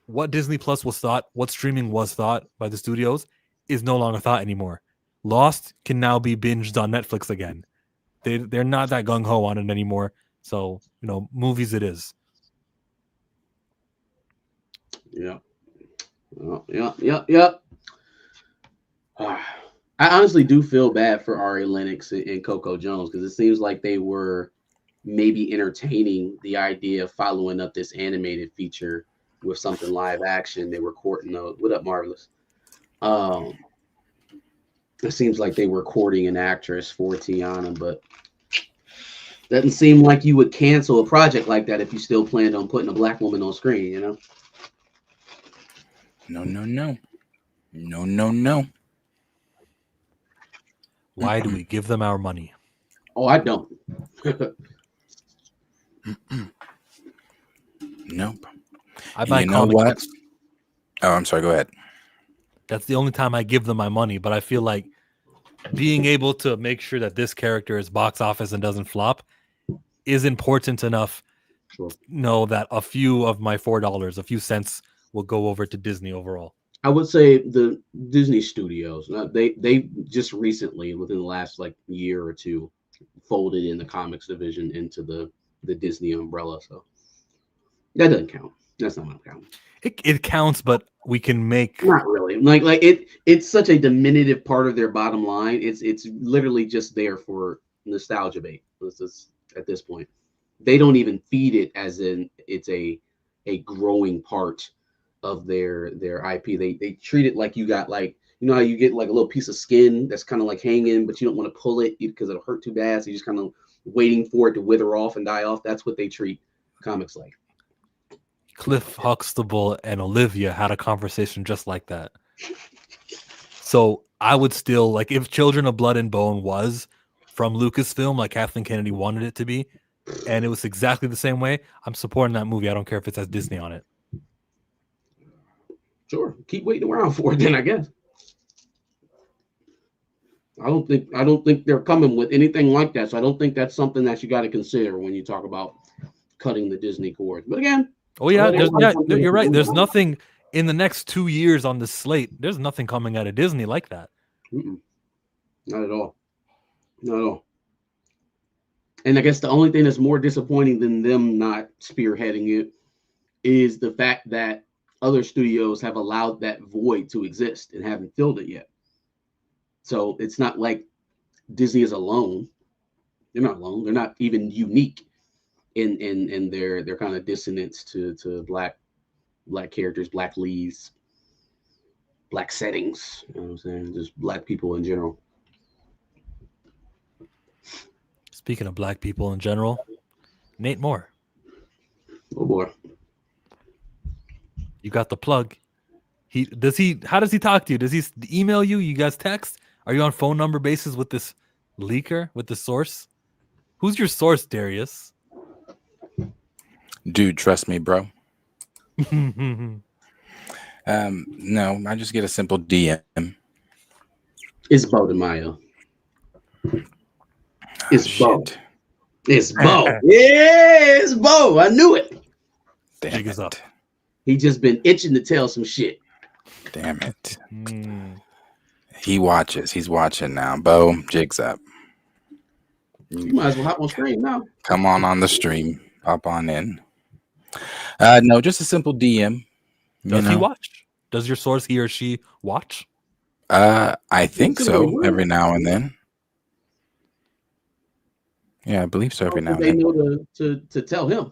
what Disney Plus was thought, what streaming was thought by the studios is no longer thought anymore. Lost can now be binged on Netflix again. They're not that gung ho on it anymore. So, movies it is. Yeah. Yeah. I honestly do feel bad for Ari Lennox and Coco Jones because it seems like they were maybe entertaining the idea of following up this animated feature with something live action. They were courting those. What up, Marvelous? It seems like they were courting an actress for Tiana, but doesn't seem like you would cancel a project like that if you still planned on putting a black woman on screen, No. Why do we give them our money? Oh, I don't. Nope. I buy you know comic what? books. Oh, I'm sorry. Go ahead. That's the only time I give them my money. But I feel like being able to make sure that this character is box office and doesn't flop is important enough Sure. to know that a few of my $4, a few cents, will go over to Disney overall. I would say the Disney studios, they just recently, within the last year or two, folded in the comics division into the Disney umbrella. So that doesn't count. That's not what counts. It counts, but we can make Not really. It's such a diminutive part of their bottom line. It's literally just there for nostalgia bait. At this point, they don't even feed it as in it's a growing part of their IP. They treat it like you got how you get a little piece of skin that's kind of hanging, but you don't want to pull it because it'll hurt too bad. So you're just kind of waiting for it to wither off and die off. That's what they treat comics like. Cliff Huxtable and Olivia had a conversation just like that. So I would still if Children of Blood and Bone was from Lucasfilm, like Kathleen Kennedy wanted it to be, and it was exactly the same way, I'm supporting that movie. I don't care if it has Disney on it. Sure, keep waiting around for it then, I guess. I don't think they're coming with anything like that. So I don't think that's something that you got to consider when you talk about cutting the Disney cord. But again, you're right. There's nothing in the next 2 years on the slate. There's nothing coming out of Disney like that. Not at all. Not at all. And I guess the only thing that's more disappointing than them not spearheading it is the fact that other studios have allowed that void to exist and haven't filled it yet. So it's not like Disney is alone. They're not alone. They're not even unique in their kind of dissonance to black characters, black leads, black settings. You know what I'm saying? Just black people in general. Speaking of black people in general, Nate Moore. Oh boy. You got the plug. How does he talk to you? Does he email you? You guys text? Are you on phone number basis with this leaker, with the source? Who's your source, Darius? Dude, trust me, bro. No, I just get a simple DM. It's Bo DeMaio. It's Bo. Shit. It's Bo. Yeah, it's Bo. I knew it. Damn Jig is it. up. He just been itching to tell some shit. Damn it. He watches. He's watching now. Bo, jig's up. You might as well hop on screen now. Come on the stream. Hop on in. No, just a simple DM. Does he watch? Does your source, he or she, watch? I think so. Every now and then. Yeah, I believe so. Every now and then. They know to tell him.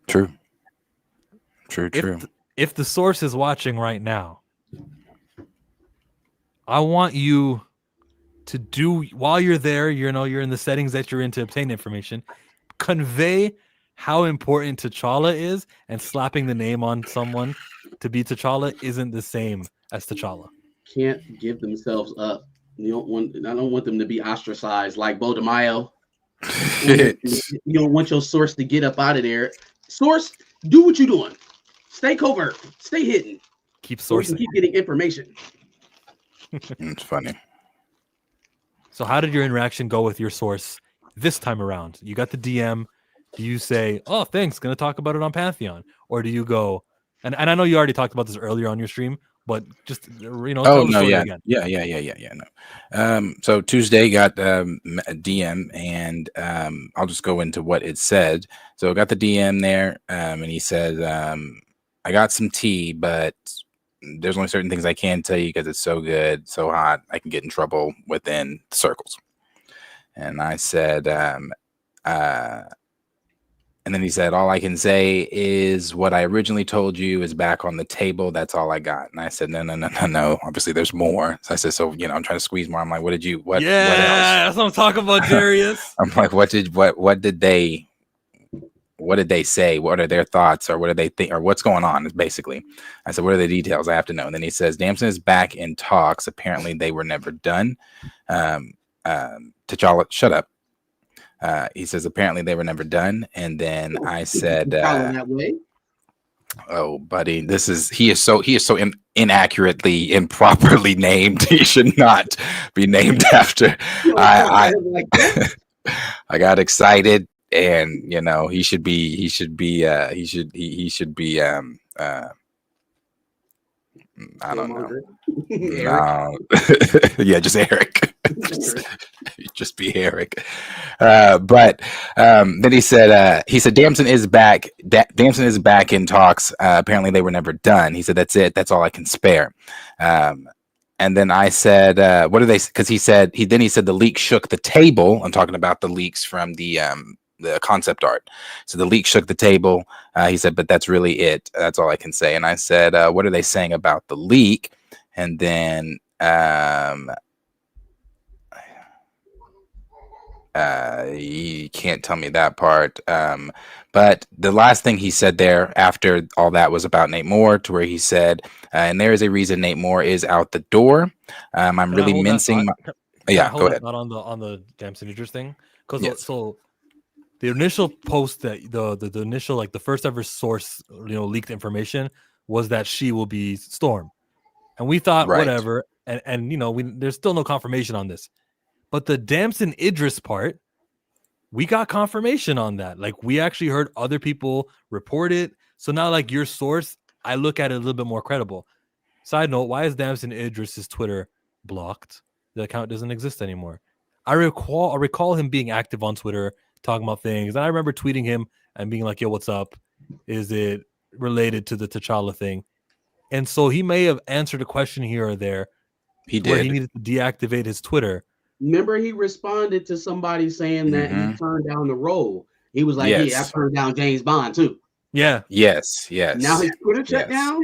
True. If the source is watching right now, I want you to do, while you're there, you're in the settings that you're in to obtain information, convey how important T'Challa is, and slapping the name on someone to be T'Challa isn't the same as T'Challa. Can't give themselves up. I don't want them to be ostracized like Bo DeMaio. You don't want your source to get up out of there. Source, do what you're doing. Stay covert. Stay hidden. Keep So we sourcing. can keep getting information. It's funny. So how did your interaction go with your source this time around? You got the DM. Do you say, "Oh, thanks, gonna talk about it on Pantheon," or do you go? And I know you already talked about this earlier on your stream, but just Oh tell the no, story yeah, again. No. So Tuesday got a DM, and I'll just go into what it said. So I got the DM there, and he said, "I got some tea, but there's only certain things I can tell you because it's so good, so hot, I can get in trouble within the circles." And I said, and then he said, "All I can say is what I originally told you is back on the table. That's all I got." And I said, No. Obviously, there's more. So I said, "So, I'm trying to squeeze more." I'm like, "What did you, what else?" That's what I'm talking about, Darius. I'm like, what did they say? What are their thoughts, or what do they think, or what's going on? Is basically, I said, "What are the details? I have to know." And then he says, "Damson is back in talks. Apparently, they were never done." T'Challa, shut up. He says, "Apparently they were never done." And then I said, that way. "Oh, buddy, he is so inaccurately, improperly named. He should not be named after." I got excited, and he should be I don't know. No. Yeah, just Eric. just be Eric. But then he said Damson is back. Damson is back in talks. Apparently they were never done. He said, "That's it. That's all I can spare." And then I said, "What are they?" Because he said the leak shook the table. I'm talking about the leaks from the concept art. So the leak shook the table. He said, "But that's really it. That's all I can say." And I said, "What are they saying about the leak?" And then you can't tell me that part. But the last thing he said there after all that was about Nate Moore, to where he said, "And there is a reason Nate Moore is out the door." I'm really mincing. Yeah, go ahead. Not on the Damson Idris thing, because Yes. so the initial post that the initial, like, the first ever source leaked information was that she will be Storm, and we thought whatever, and there's still no confirmation on this, but the Damson Idris part, we got confirmation on that. Like, we actually heard other people report it, so now, like, your source, I look at it a little bit more credible. Side note: why is Damson Idris's Twitter blocked? The account doesn't exist anymore. I recall him being active on Twitter, talking about things, and I remember tweeting him and being like, "Yo, what's up? Is it related to the T'Challa thing?" And so he may have answered a question here or there. He where did. he needed to deactivate his Twitter. Remember, he responded to somebody saying that he turned down the role. He was like, "Yeah, I turned down James Bond too." Yeah. Yes. Now his Twitter shut down.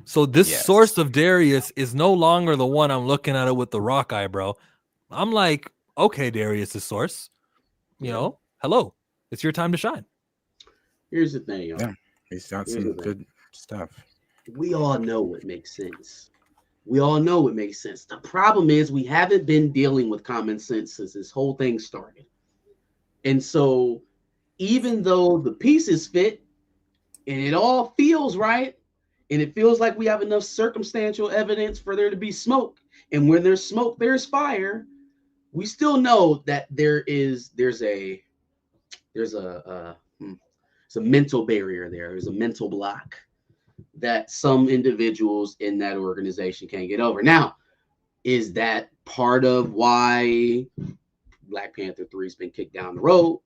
So this source of Darius is no longer the one I'm looking at it with the rock eyebrow. I'm like, okay, Darius's source, hello, it's your time to shine. Here's the thing, y'all. Yeah, he's got some good stuff. We all know it makes sense. The problem is we haven't been dealing with common sense since this whole thing started. And so even though the pieces fit and it all feels right, and it feels like we have enough circumstantial evidence for there to be smoke, and when there's smoke, there's fire, we still know that there's a mental barrier there. There's a mental block that some individuals in that organization can't get over. Now, is that part of why Black Panther 3 has been kicked down the road?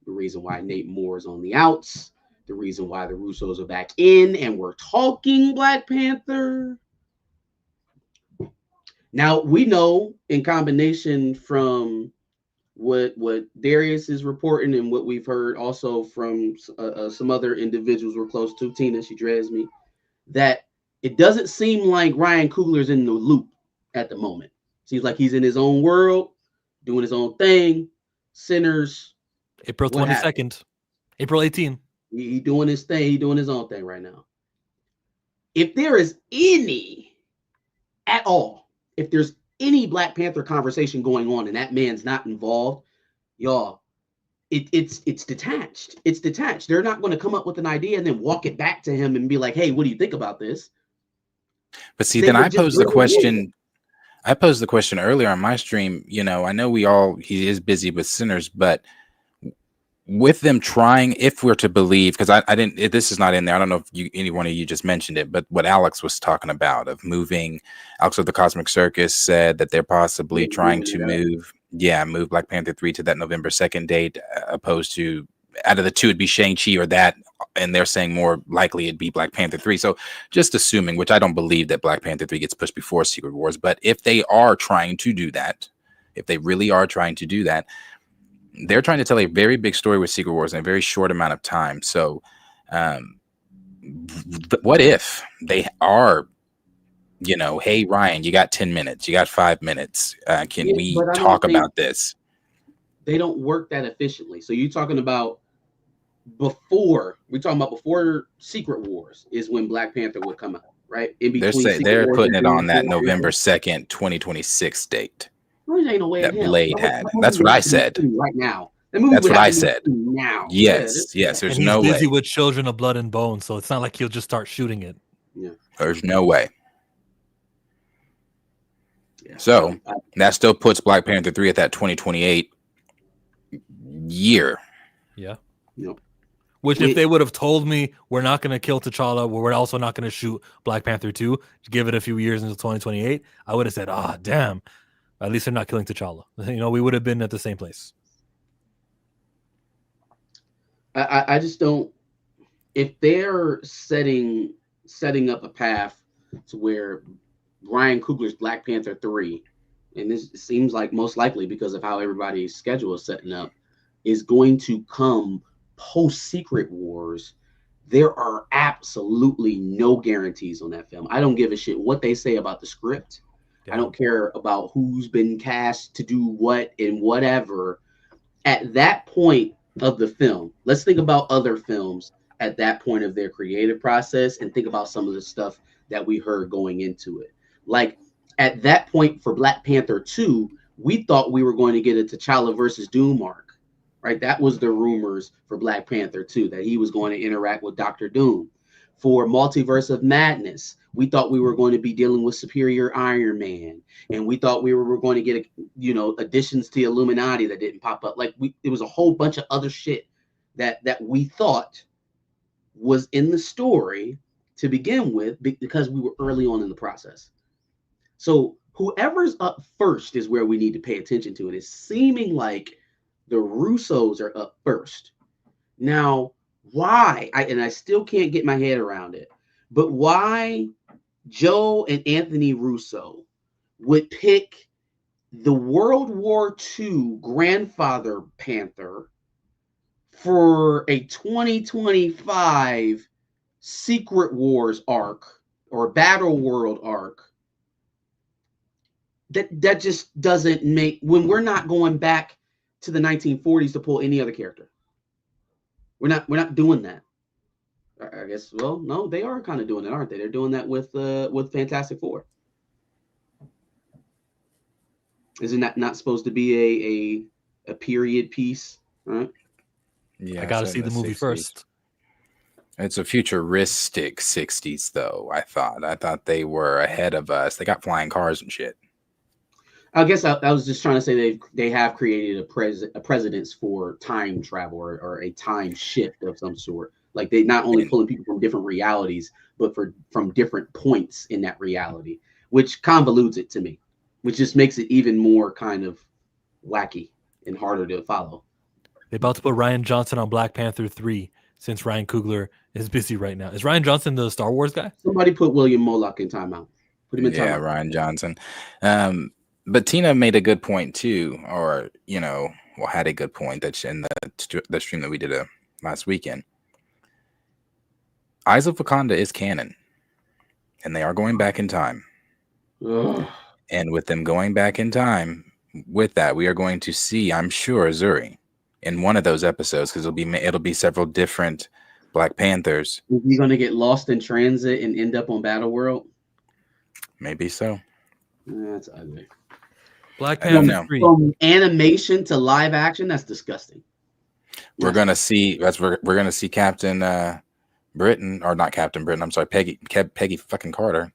The reason why Nate Moore is on the outs? The reason why the Russos are back in and we're talking Black Panther? Now, we know, in combination from what Darius is reporting and what we've heard also from some other individuals we're close to, Tina, she dreads me, that it doesn't seem like Ryan Coogler's in the loop at the moment. Seems like he's in his own world, doing his own thing. Sinners. April 22nd. April 18th. He doing his thing. He doing his own thing right now. If there is any at all, if there's any Black Panther conversation going on and that man's not involved, y'all, it's detached. It's detached. They're not going to come up with an idea and then walk it back to him and be like, "Hey, what do you think about this?" But see, then I pose the question. I posed the question earlier on my stream. You know, I know he is busy with Sinners, but with them trying, if we're to believe, because I didn't, this is not in there. I don't know if any one of you just mentioned it, but what Alex was talking about of moving, Alex of the Cosmic Circus said that they're possibly trying to move Black Panther 3 to that November 2nd date, opposed to out of the two, it'd be Shang-Chi or that. And they're saying more likely it'd be Black Panther 3. So just assuming, which I don't believe that Black Panther 3 gets pushed before Secret Wars, but if they are trying to do that, if they really are trying to do that, they're trying to tell a very big story with Secret Wars in a very short amount of time. So what if they are, you know, hey, Ryan, you got 10 minutes, you got 5 minutes. Can we talk about this? They don't work that efficiently. So you're talking about before Secret Wars is when Black Panther would come out, right? In between they're putting it on that November 2nd, 2026 date. There ain't no way that Blade had. That's what I said. Right now. That's what I said. Now. Yes. There's and no way. He's busy with Children of Blood and Bone, so it's not like he'll just start shooting it. Yeah. There's no way. Yeah. So that still puts Black Panther 3 at that 2028 year. Yeah. Yep. Which, if they would have told me we're not going to kill T'Challa, we're also not going to shoot Black Panther 2, give it a few years until 2028, I would have said, damn. At least they're not killing T'Challa. You know, we would have been at the same place. I just don't. If they're setting up a path to where Ryan Coogler's Black Panther 3, and this seems like most likely because of how everybody's schedule is setting up, is going to come post Secret Wars, there are absolutely no guarantees on that film. I don't give a shit what they say about the script. I don't care about who's been cast to do what and whatever. At that point of the film, let's think about other films at that point of their creative process and think about some of the stuff that we heard going into it. Like at that point for Black Panther 2, we thought we were going to get a T'Challa versus Doom arc, right? That was the rumors for Black Panther 2, that he was going to interact with Dr. Doom. For Multiverse of Madness, we thought we were going to be dealing with Superior Iron Man, and we thought we were going to get, additions to the Illuminati that didn't pop up. Like it was a whole bunch of other shit that we thought was in the story to begin with because we were early on in the process. So whoever's up first is where we need to pay attention to. It is seeming like the Russos are up first. Now, why? I still can't get my head around it, but why Joe and Anthony Russo would pick the World War II grandfather Panther for a 2025 Secret Wars arc or Battle World arc, that just doesn't make, when we're not going back to the 1940s to pull any other character. We're not doing that. I guess, well, no, they are kind of doing it, aren't they? They're doing that with Fantastic Four. Isn't that not supposed to be a period piece, right? Yeah, I got to see the movie 60s. First. It's a futuristic 60s, though. I thought they were ahead of us. They got flying cars and shit. I guess I was just trying to say they have created a precedence for time travel or a time shift of some sort. Like they not only pulling people from different realities, but from different points in that reality, which convolutes it to me, which just makes it even more kind of wacky and harder to follow. They're about to put Ryan Johnson on Black Panther 3 since Ryan Coogler is busy right now. Is Ryan Johnson the Star Wars guy? Somebody put William Moloch in timeout. Put him in timeout. Yeah, Ryan Johnson. But Tina made a good point too, or had a good point that in the stream that we did last weekend. Eyes of Wakanda is canon, and they are going back in time. Ugh. And with them going back in time, with that, we are going to see, I'm sure, Zuri in one of those episodes because it'll be several different Black Panthers. Is he going to get lost in transit and end up on Battle World? Maybe so. That's ugly. Black Panther 3. From animation to live action, that's disgusting. We're gonna see. We're gonna see Captain Britain, or not Captain Britain. I'm sorry, Peggy fucking Carter.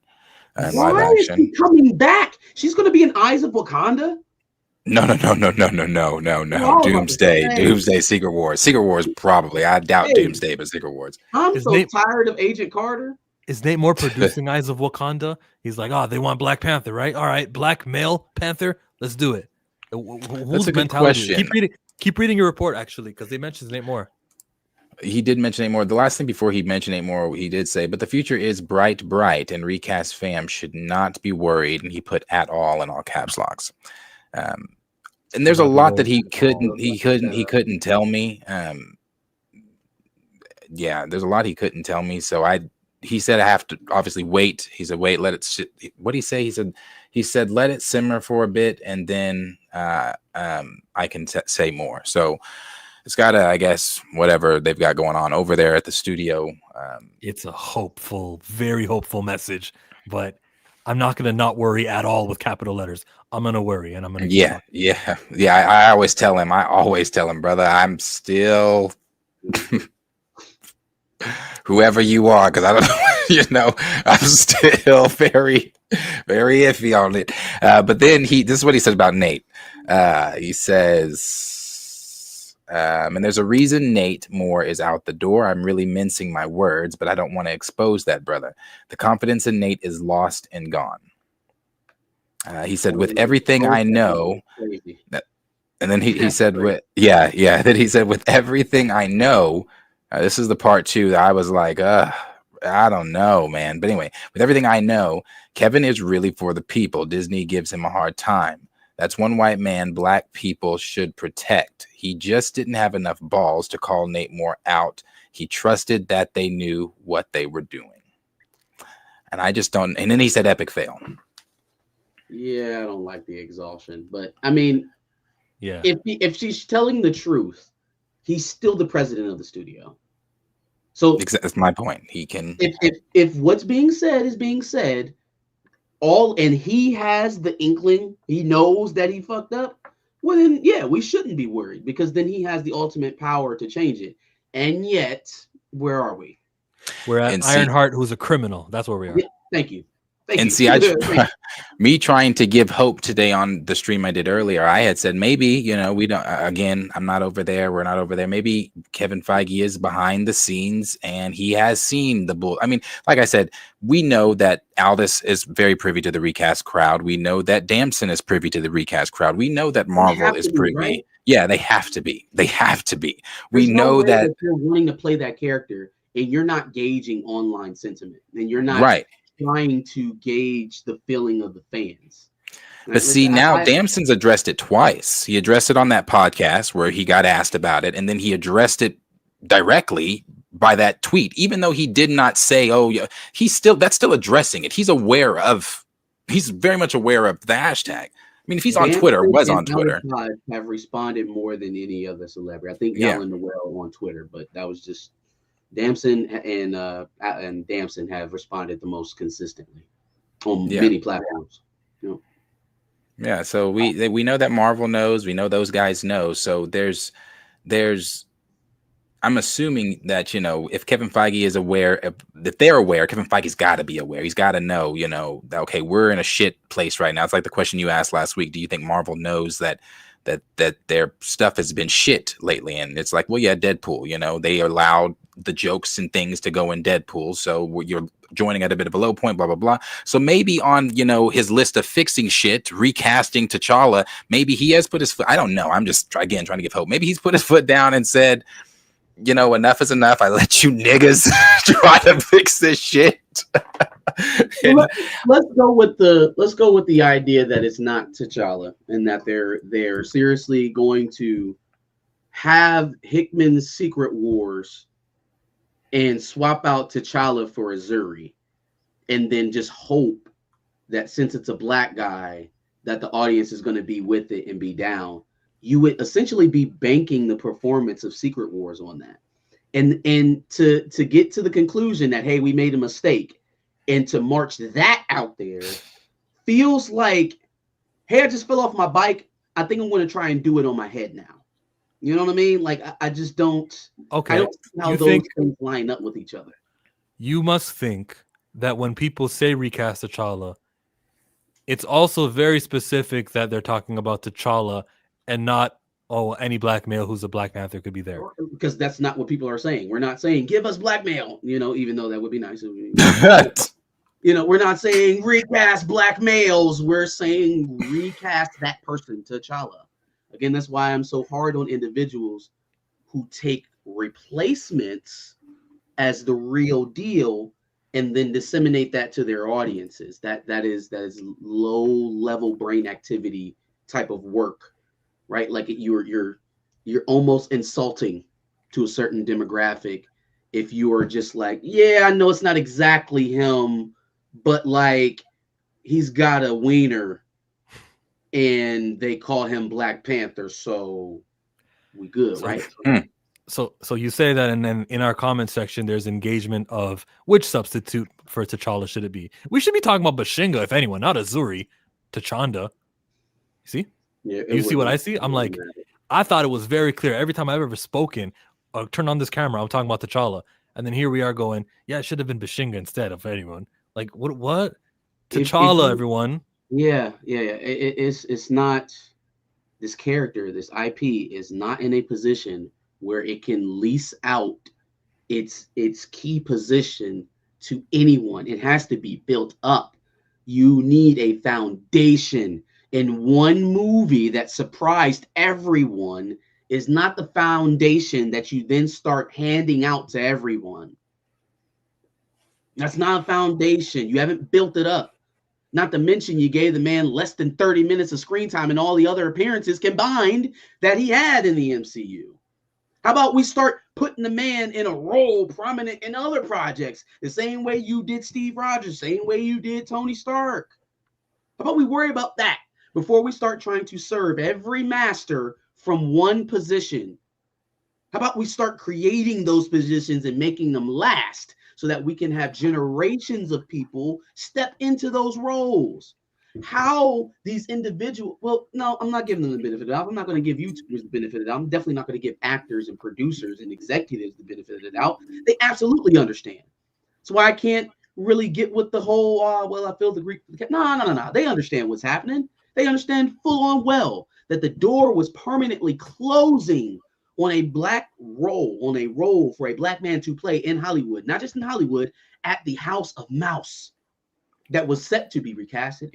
in Why live is she action. coming back? She's going to be in Eyes of Wakanda? No. Oh, Doomsday. hey. Doomsday, Secret Wars. Secret Wars, probably. I doubt Hey. Doomsday, but Secret Wars. I'm His so name- tired of Agent Carter. Is Nate Moore producing Eyes of Wakanda? He's like, oh, they want Black Panther, right? All right, Black male Panther, let's do it. Whose a good mentality? question. Keep reading your report actually, because they mentioned Nate Moore. He did mention Nate Moore. The last thing before he mentioned Nate Moore, he did say, but the future is bright, and recast fam should not be worried. And he put at all in all caps locks. And there's a lot that he couldn't tell me. Yeah, there's a lot he couldn't tell me. So he said I have to obviously wait. He said, wait, let it sit. What did he say? He said, let it simmer for a bit, and then I can say more. So it's got to, I guess, whatever they've got going on over there at the studio. It's a hopeful, very hopeful message, but I'm not going to not worry at all with capital letters. I'm going to worry, and I'm going to I always tell him, brother, I'm still whoever you are, because I don't know, I'm still very, very iffy on it. But then this is what he said about Nate. He says, and there's a reason Nate Moore is out the door. I'm really mincing my words, but I don't want to expose that, brother. The confidence in Nate is lost and gone. He said, with everything I know, and then he said, then he said, with everything I know, this is the part too that I was like, I don't know, man. But anyway, with everything I know, Kevin is really for the people. Disney gives him a hard time. That's one white man Black people should protect. He just didn't have enough balls to call Nate Moore out. He trusted that they knew what they were doing. And I just don't. And then he said epic fail. Yeah, I don't like the exhaustion. But I mean, yeah. If she's telling the truth, he's still the president of the studio. So that's my point. He can. If what's being said is being said, and he has the inkling, he knows that he fucked up. Well, then yeah, we shouldn't be worried, because then he has the ultimate power to change it. And yet, where are we? We're at Ironheart, who's a criminal. That's where we are. Yeah, thank you. See, me trying to give hope today on the stream I did earlier, I had said maybe, we don't, again, I'm not over there. We're not over there. Maybe Kevin Feige is behind the scenes and he has seen the bull. I mean, like I said, we know that Aldis is very privy to the recast crowd. We know that Damson is privy to the recast crowd. We know that Marvel is privy. Right? Yeah, they have to be. They have to be. We know that you're wanting to play that character and you're not gauging online sentiment, and you're not right. trying to gauge the feeling of the fans. But see, now Damson's addressed it twice. He addressed it on that podcast where he got asked about it, and then he addressed it directly by that tweet, even though he did not say, oh, yeah, that's still addressing it. He's very much aware of the hashtag. I mean, if he's on Twitter, on Twitter, have responded more than any other celebrity. I think Alan Noel on Twitter, but that was just Damson and Damson have responded the most consistently on many platforms. Yeah, so we know that Marvel knows, we know those guys know. So there's I'm assuming that, if Kevin Feige is aware, if they're aware, Kevin Feige's got to be aware. He's got to know, that, okay, we're in a shit place right now. It's like the question you asked last week. Do you think Marvel knows that their stuff has been shit lately? And it's like, well, yeah, Deadpool, they allowed the jokes and things to go in Deadpool. So you're joining at a bit of a low point, blah, blah, blah. So maybe on, his list of fixing shit, recasting T'Challa, maybe he has put his foot, I don't know. I'm just, trying to give hope. Maybe he's put his foot down and said, enough is enough. I let you niggas try to fix this shit. Let's go with the idea that it's not T'Challa and that they're seriously going to have Hickman's Secret Wars and swap out T'Challa for Azuri, and then just hope that since it's a Black guy that the audience is going to be with it and be down. You would essentially be banking the performance of Secret Wars on that. And to get to the conclusion that, hey, we made a mistake, and to march that out there feels like, hey, I just fell off my bike. I think I'm going to try and do it on my head now. You know what I mean? Like, I just don't. Okay. I don't see how those things line up with each other. You must think that when people say recast T'Challa, it's also very specific that they're talking about T'Challa and not any black male who's a Black Panther could be there. Because that's not what people are saying. We're not saying give us black male, even though that would be nice. We're not saying recast black males. We're saying recast that person, T'Challa. Again, that's why I'm so hard on individuals who take replacements as the real deal and then disseminate that to their audiences. That is low level brain activity type of work, right? Like you're almost insulting to a certain demographic if you are just like, yeah, I know it's not exactly him, but like he's got a wiener and they call him Black Panther, so we good, right? So you say that, and then in our comment section, there's engagement of which substitute for T'Challa should it be? We should be talking about Bashinga, if anyone, not Azuri, T'Chanda. See? Yeah, you see what I see? I'm like, I thought it was very clear. Every time I've ever spoken, I'll turn on this camera, I'm talking about T'Challa. And then here we are going, yeah, it should have been Bashinga instead of anyone. Like, what? T'Challa, everyone. Yeah. It's not, this character, this IP is not in a position where it can lease out its key position to anyone. It has to be built up. You need a foundation. And one movie that surprised everyone is not the foundation that you then start handing out to everyone. That's not a foundation. You haven't built it up. Not to mention you gave the man less than 30 minutes of screen time and all the other appearances combined that he had in the MCU. How about we start putting the man in a role prominent in other projects, the same way you did Steve Rogers, same way you did Tony Stark? How about we worry about that before we start trying to serve every master from one position? How about we start creating those positions and making them last so that we can have generations of people step into those roles? How these individuals, well, no, I'm not giving them the benefit of the doubt. I'm not going to give YouTubers the benefit of the doubt. I'm definitely not going to give actors and producers and executives the benefit of the doubt. They absolutely understand. That's why I can't really get with the whole, well, I feel the Greek. No. They understand what's happening. They understand full on well that the door was permanently closing on a role for a black man to play in Hollywood, not just in Hollywood, at the House of Mouse. That was set to be recasted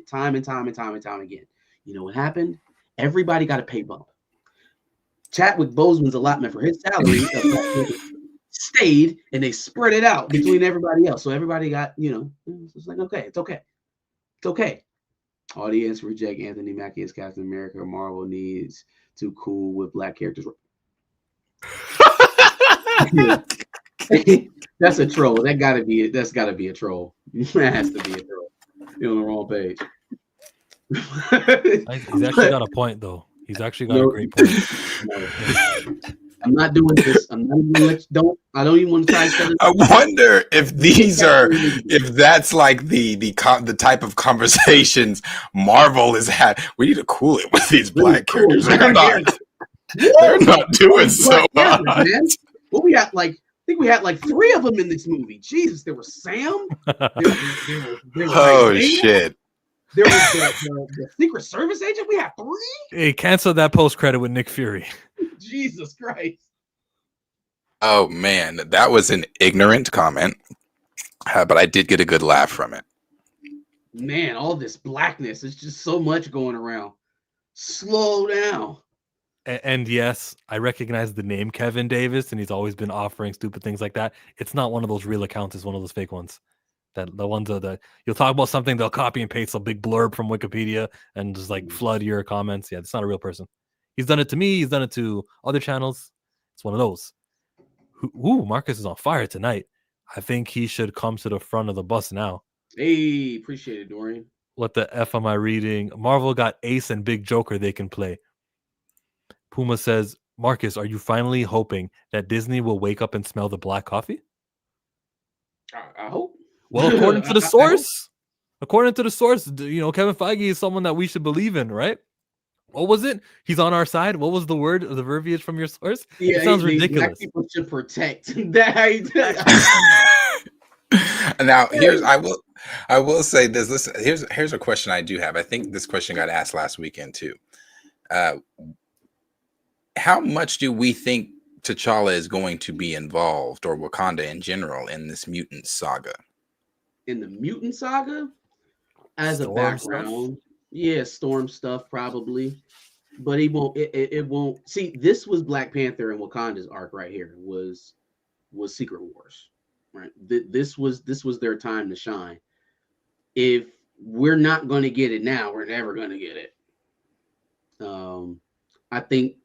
time and time again. You know what happened? Everybody got a pay bump. Chadwick Boseman's allotment for his salary stayed, and they spread it out between everybody else. So everybody got, it's like, it's okay. Audience reject Anthony Mackie as Captain America. Marvel needs to cool with black characters. That's a troll. That's gotta be a troll. That has to be a troll. You're on the wrong page. He's actually got a point, though. He's actually got a great point. I'm not doing this. I don't even want to try to set it I wonder if that's like the type of conversations Marvel has had. We need to cool it with these black characters. They're not doing so hot. What we got, like, I think we had like 3 of them in this movie. Jesus, there was Sam. Shit. There was the Secret Service agent. We had 3. Hey, cancel that post credit with Nick Fury. Jesus Christ. Oh man, that was an ignorant comment, but I did get a good laugh from it. Man, all this blackness. It's just so much going around. Slow down. And yes, I recognize the name Kevin Davis, and he's always been offering stupid things like that. It's not one of those real accounts; it's one of those fake ones. That the ones that you'll talk about something, they'll copy and paste a big blurb from Wikipedia and just like flood your comments. Yeah, it's not a real person. He's done it to me. He's done it to other channels. It's one of those. Ooh, Marcus is on fire tonight. I think he should come to the front of the bus now. Hey, appreciate it, Dorian. What the F am I reading? Marvel got Ace and Big Joker they can play. Puma says, Marcus, are you finally hoping that Disney will wake up and smell the black coffee? I hope. Well, according to the source, Kevin Feige is someone that we should believe in, right? What was it? He's on our side. What was the verbiage from your source? Yeah, it sounds ridiculous. People should protect. Now, I will say this. Listen, here's a question I do have. I think this question got asked last weekend too. How much do we think T'Challa is going to be involved, or Wakanda in general, in this mutant saga? In the mutant saga, as Storm a background, yeah, Storm stuff probably, but it won't. See, this was Black Panther and Wakanda's arc right here. Was Secret Wars, right? This was their time to shine. If we're not going to get it now, we're never going to get it. I think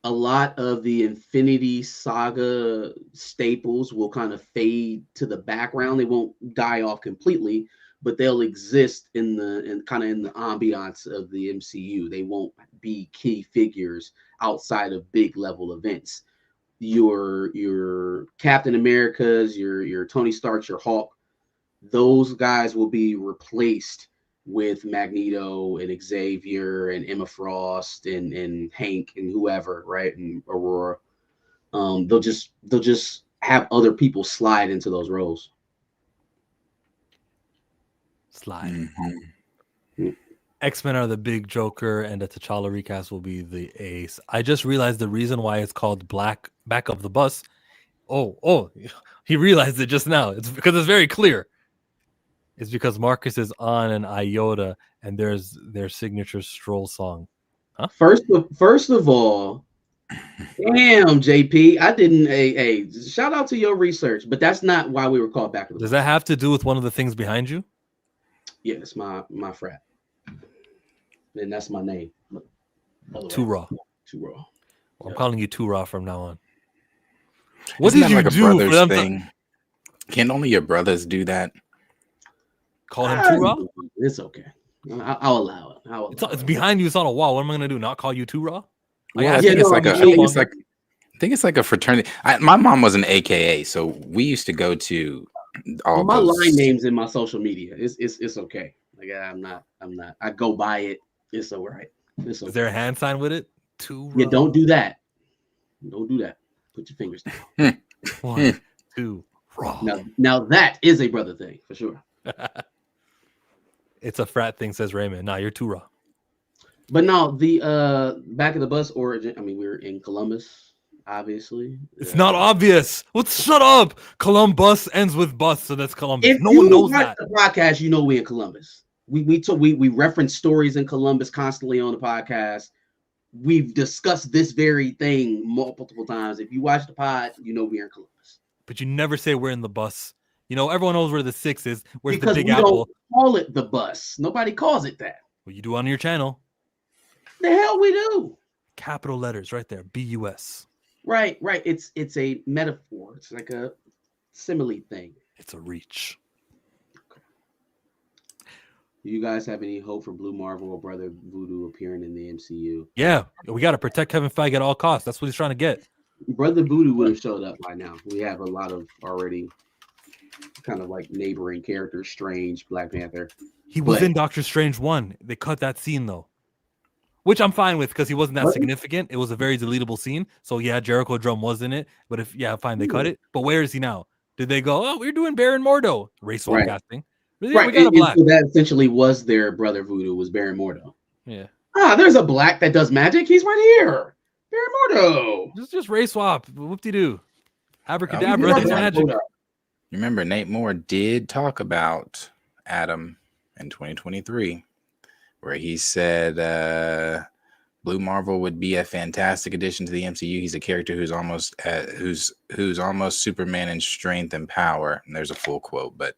a lot of the Infinity Saga staples will kind of fade to the background. They won't die off completely, but they'll exist in the ambiance of the MCU. They won't be key figures outside of big level events. Your Captain Americas, your Tony Starks, your Hulk, those guys will be replaced with Magneto and Xavier and Emma Frost and Hank and whoever, right? And Aurora. They'll just have other people slide into those roles. Slide. Mm-hmm. X-Men are the big Joker, and the T'Challa recast will be the Ace. I just realized the reason why it's called Back of the Bus. Oh, he realized it just now. It's because it's very clear. It's because Marcus is on an Iota, and there's their signature Stroll song. Huh? First of all, damn, JP, I didn't. Hey, shout out to your research, but that's not why we were called Back of the Bus. Does that have to do with one of the things behind you? Yeah, it's my frat, and that's my name. Too Raw. Too Raw. I'm calling you Too Raw from now on. What Isn't did that you like a do for brother's them thing? Can only your brothers do that? Call him Too Raw? It's okay. I'll allow it. It's behind you. It's on a wall. What am I gonna do? Not call you Too Raw? Well, I think it's like a fraternity. My mom was an AKA, so we used to go to all my those... line names in my social media. It's okay. Like I'm not. I go by it. It's all right. It's okay. Is there a hand sign with it? Too Raw. Yeah, don't do that. Don't do that. Put your fingers down. 1, 2, Raw. Now that is a brother thing for sure. It's a frat thing, says Raymond. Nah, you're Too Raw. But no, the Back of the Bus origin. I mean, we're in Columbus, obviously. It's not obvious. Shut up. Columbus ends with bus, so that's Columbus. No one knows that. The podcast, you know, we in Columbus. We reference stories in Columbus constantly on the podcast. We've discussed this very thing multiple times. If you watch the pod, you know we're in Columbus. But you never say we're in the bus. You know, everyone knows where the 6 is. Where's because the Big we Apple? Don't call it the bus. Nobody calls it that. Well, you do on your channel. The hell we do. Capital letters right there. BUS. Right. It's a metaphor. It's like a simile thing. It's a reach. Do you guys have any hope for Blue Marvel or Brother Voodoo appearing in the MCU? Yeah, we got to protect Kevin Feige at all costs. That's what he's trying to get. Brother Voodoo would have showed up by now. We have a lot of already kind of like neighboring characters. Strange, Black Panther. He was in Doctor Strange 1. They cut that scene though, which I'm fine with because he wasn't that significant. It was a very deletable scene. So yeah, Jericho Drum was in it, but fine, they cut it. But where is he now? Did they go, oh, we're doing Baron Mordo race swap casting? Right, we got a black. So that essentially was their Brother Voodoo, was Baron Mordo. Yeah. There's a black that does magic. He's right here. Baron Mordo. Just race swap. Whoop-de-doo. Abracadabra. That's magic. Remember, Nate Moore did talk about Adam in 2023, where he said Blue Marvel would be a fantastic addition to the MCU. He's a character who's almost Superman in strength and power. And there's a full quote, but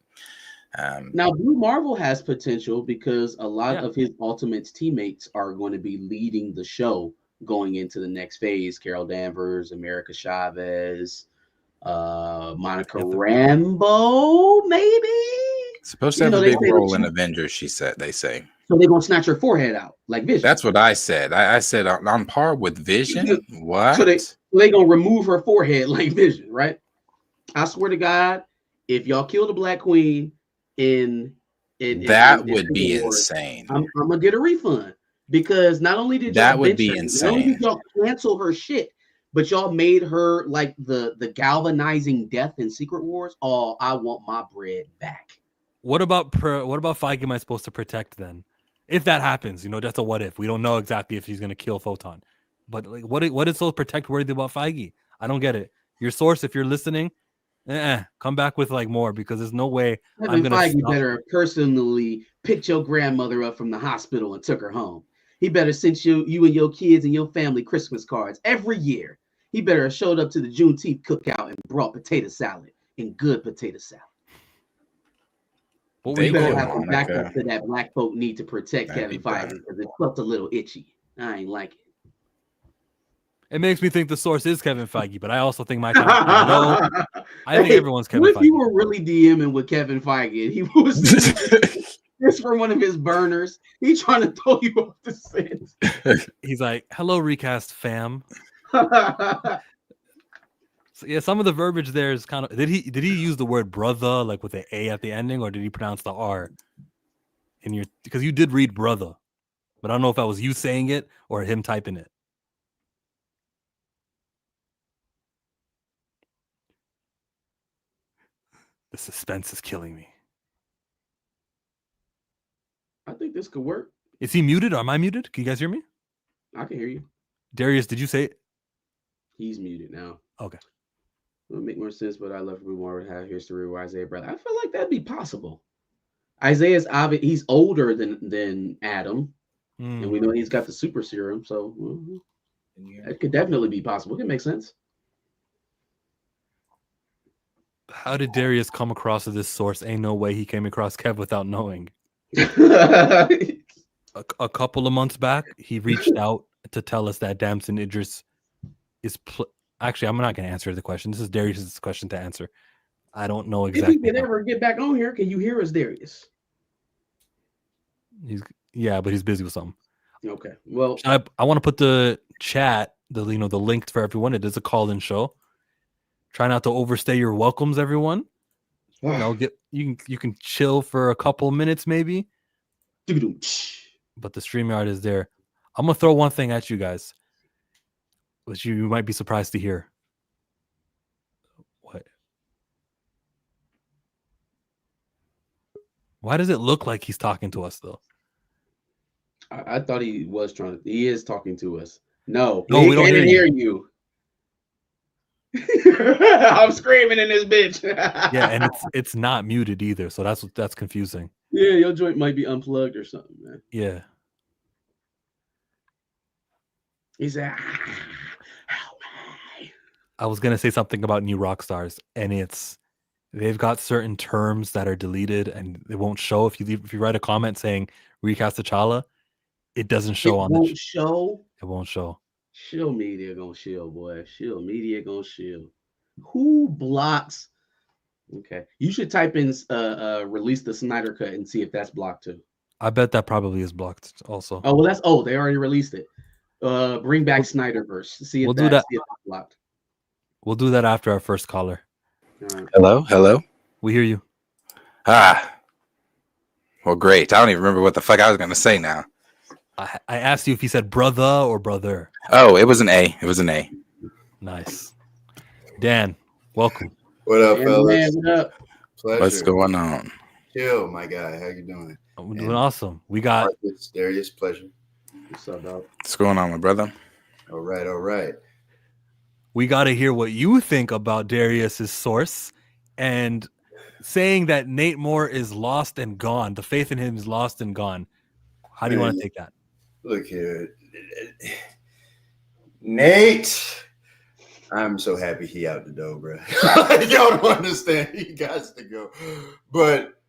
now Blue Marvel has potential because a lot of his Ultimates teammates are going to be leading the show going into the next phase. Carol Danvers, America Chavez, Monica Rambeau, maybe supposed to have a big role in Avengers. They say. So they're gonna snatch her forehead out like Vision. That's what I said. I said on par with Vision. What? So they gonna remove her forehead like Vision, right? I swear to God, if y'all kill the Black Queen that would be insane. I'm gonna get a refund because not only did that would be insane. Not only did y'all cancel her shit, but y'all made her like the galvanizing death in Secret Wars. Oh, I want my bread back. What about Feige am I supposed to protect then? If that happens, that's a what if. We don't know exactly if he's gonna kill Photon. But like what is so protect worthy about Feige? I don't get it. Your source, if you're listening, come back with like more, because there's no way I'm gonna Feige stop. better personally picked your grandmother up from the hospital and took her home. He better sent you and your kids and your family Christmas cards every year. He better have showed up to the Juneteenth cookout and brought potato salad and good potato salad. What were you better quoting? have some backup to that black folk need to protect Kevin Feige, because it felt a little itchy. I ain't like it. It makes me think the source is Kevin Feige, but I also think my Kevin Feige. No, I think everyone's Kevin What if Feige. you were really DMing with Kevin Feige and he was this for one of his burners? He trying to throw you off the set. He's like, "Hello, recast fam." So, yeah, some of the verbiage there is kind of. Did he use the word brother like with the A at the ending, or did he pronounce the R? Because you did read brother, but I don't know if that was you saying it or him typing it. The suspense is killing me. I think this could work. Is he muted? Or am I muted? Can you guys hear me? I can hear you. Darius, did you say it? He's muted now. Okay. It would make more sense, but I love we more would have history with Isaiah Bradley. I feel like that'd be possible. Isaiah's obvious. He's older than Adam, and we know he's got the super serum, so it could definitely be possible. It can make sense. How did Darius come across this source? Ain't no way he came across Kev without knowing. A couple of months back, he reached out to tell us that Damson Idris is. Actually, I'm not going to answer the question. This is Darius's question to answer. I don't know exactly. If he can ever get back on here, can you hear us, Darius? But he's busy with something. Okay. Well, I want to put the chat, the link for everyone. It is a call-in show. Try not to overstay your welcomes, everyone. You can chill for a couple of minutes, maybe. But the StreamYard is there. I'm gonna throw one thing at you guys, which you might be surprised to hear. What? Why does it look like he's talking to us though? I thought he was trying to. He is talking to us. No, we don't hear you. I'm screaming in this bitch. Yeah, and it's not muted either, so that's confusing. Yeah, your joint might be unplugged or something, man. Yeah. He said, help me. I was gonna say something about new rock stars, and they've got certain terms that are deleted and it won't show. If you write a comment saying recast T'Challa, it doesn't show on the show. It won't show. Shill media gonna shill, boy. Shill media gonna shill. Who blocks? Okay, you should type in release the Snyder cut and see if that's blocked too. I bet that probably is blocked also. Oh well, they already released it. Bring back Snyderverse. See if that's blocked. We'll do that after our first caller. Right. Hello. We hear you. Well, great. I don't even remember what the fuck I was gonna say now. I asked you if he said brother or brother. Oh, it was an A. It was an A. Nice. Dan, welcome. What up, fellas? Man, what up? Pleasure. What's going on? Chill, my guy. How you doing? I'm doing awesome. We got Darius. Pleasure. What's up, dog? What's going on, my brother? All right. We got to hear what you think about Darius's source and saying that Nate Moore is lost and gone. The faith in him is lost and gone. How do you want to take that? Look here, Nate. I'm so happy he out the door, bro. Y'all don't understand. He got to go. But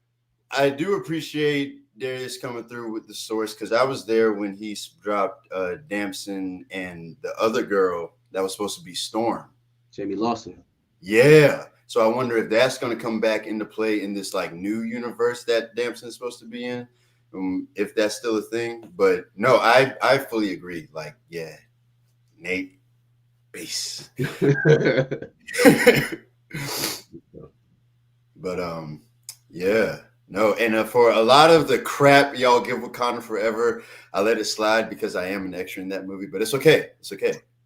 I do appreciate Darius coming through with the source, because I was there when he dropped Damson and the other girl that was supposed to be Storm. Jamie Lawson. Yeah. So I wonder if that's going to come back into play in this like new universe that Damson's supposed to be in. If that's still a thing. But no, I fully agree. Like, yeah, Nate, base. But yeah, no, and for a lot of the crap y'all give Wakanda Forever, I let it slide because I am an extra in that movie. But it's okay.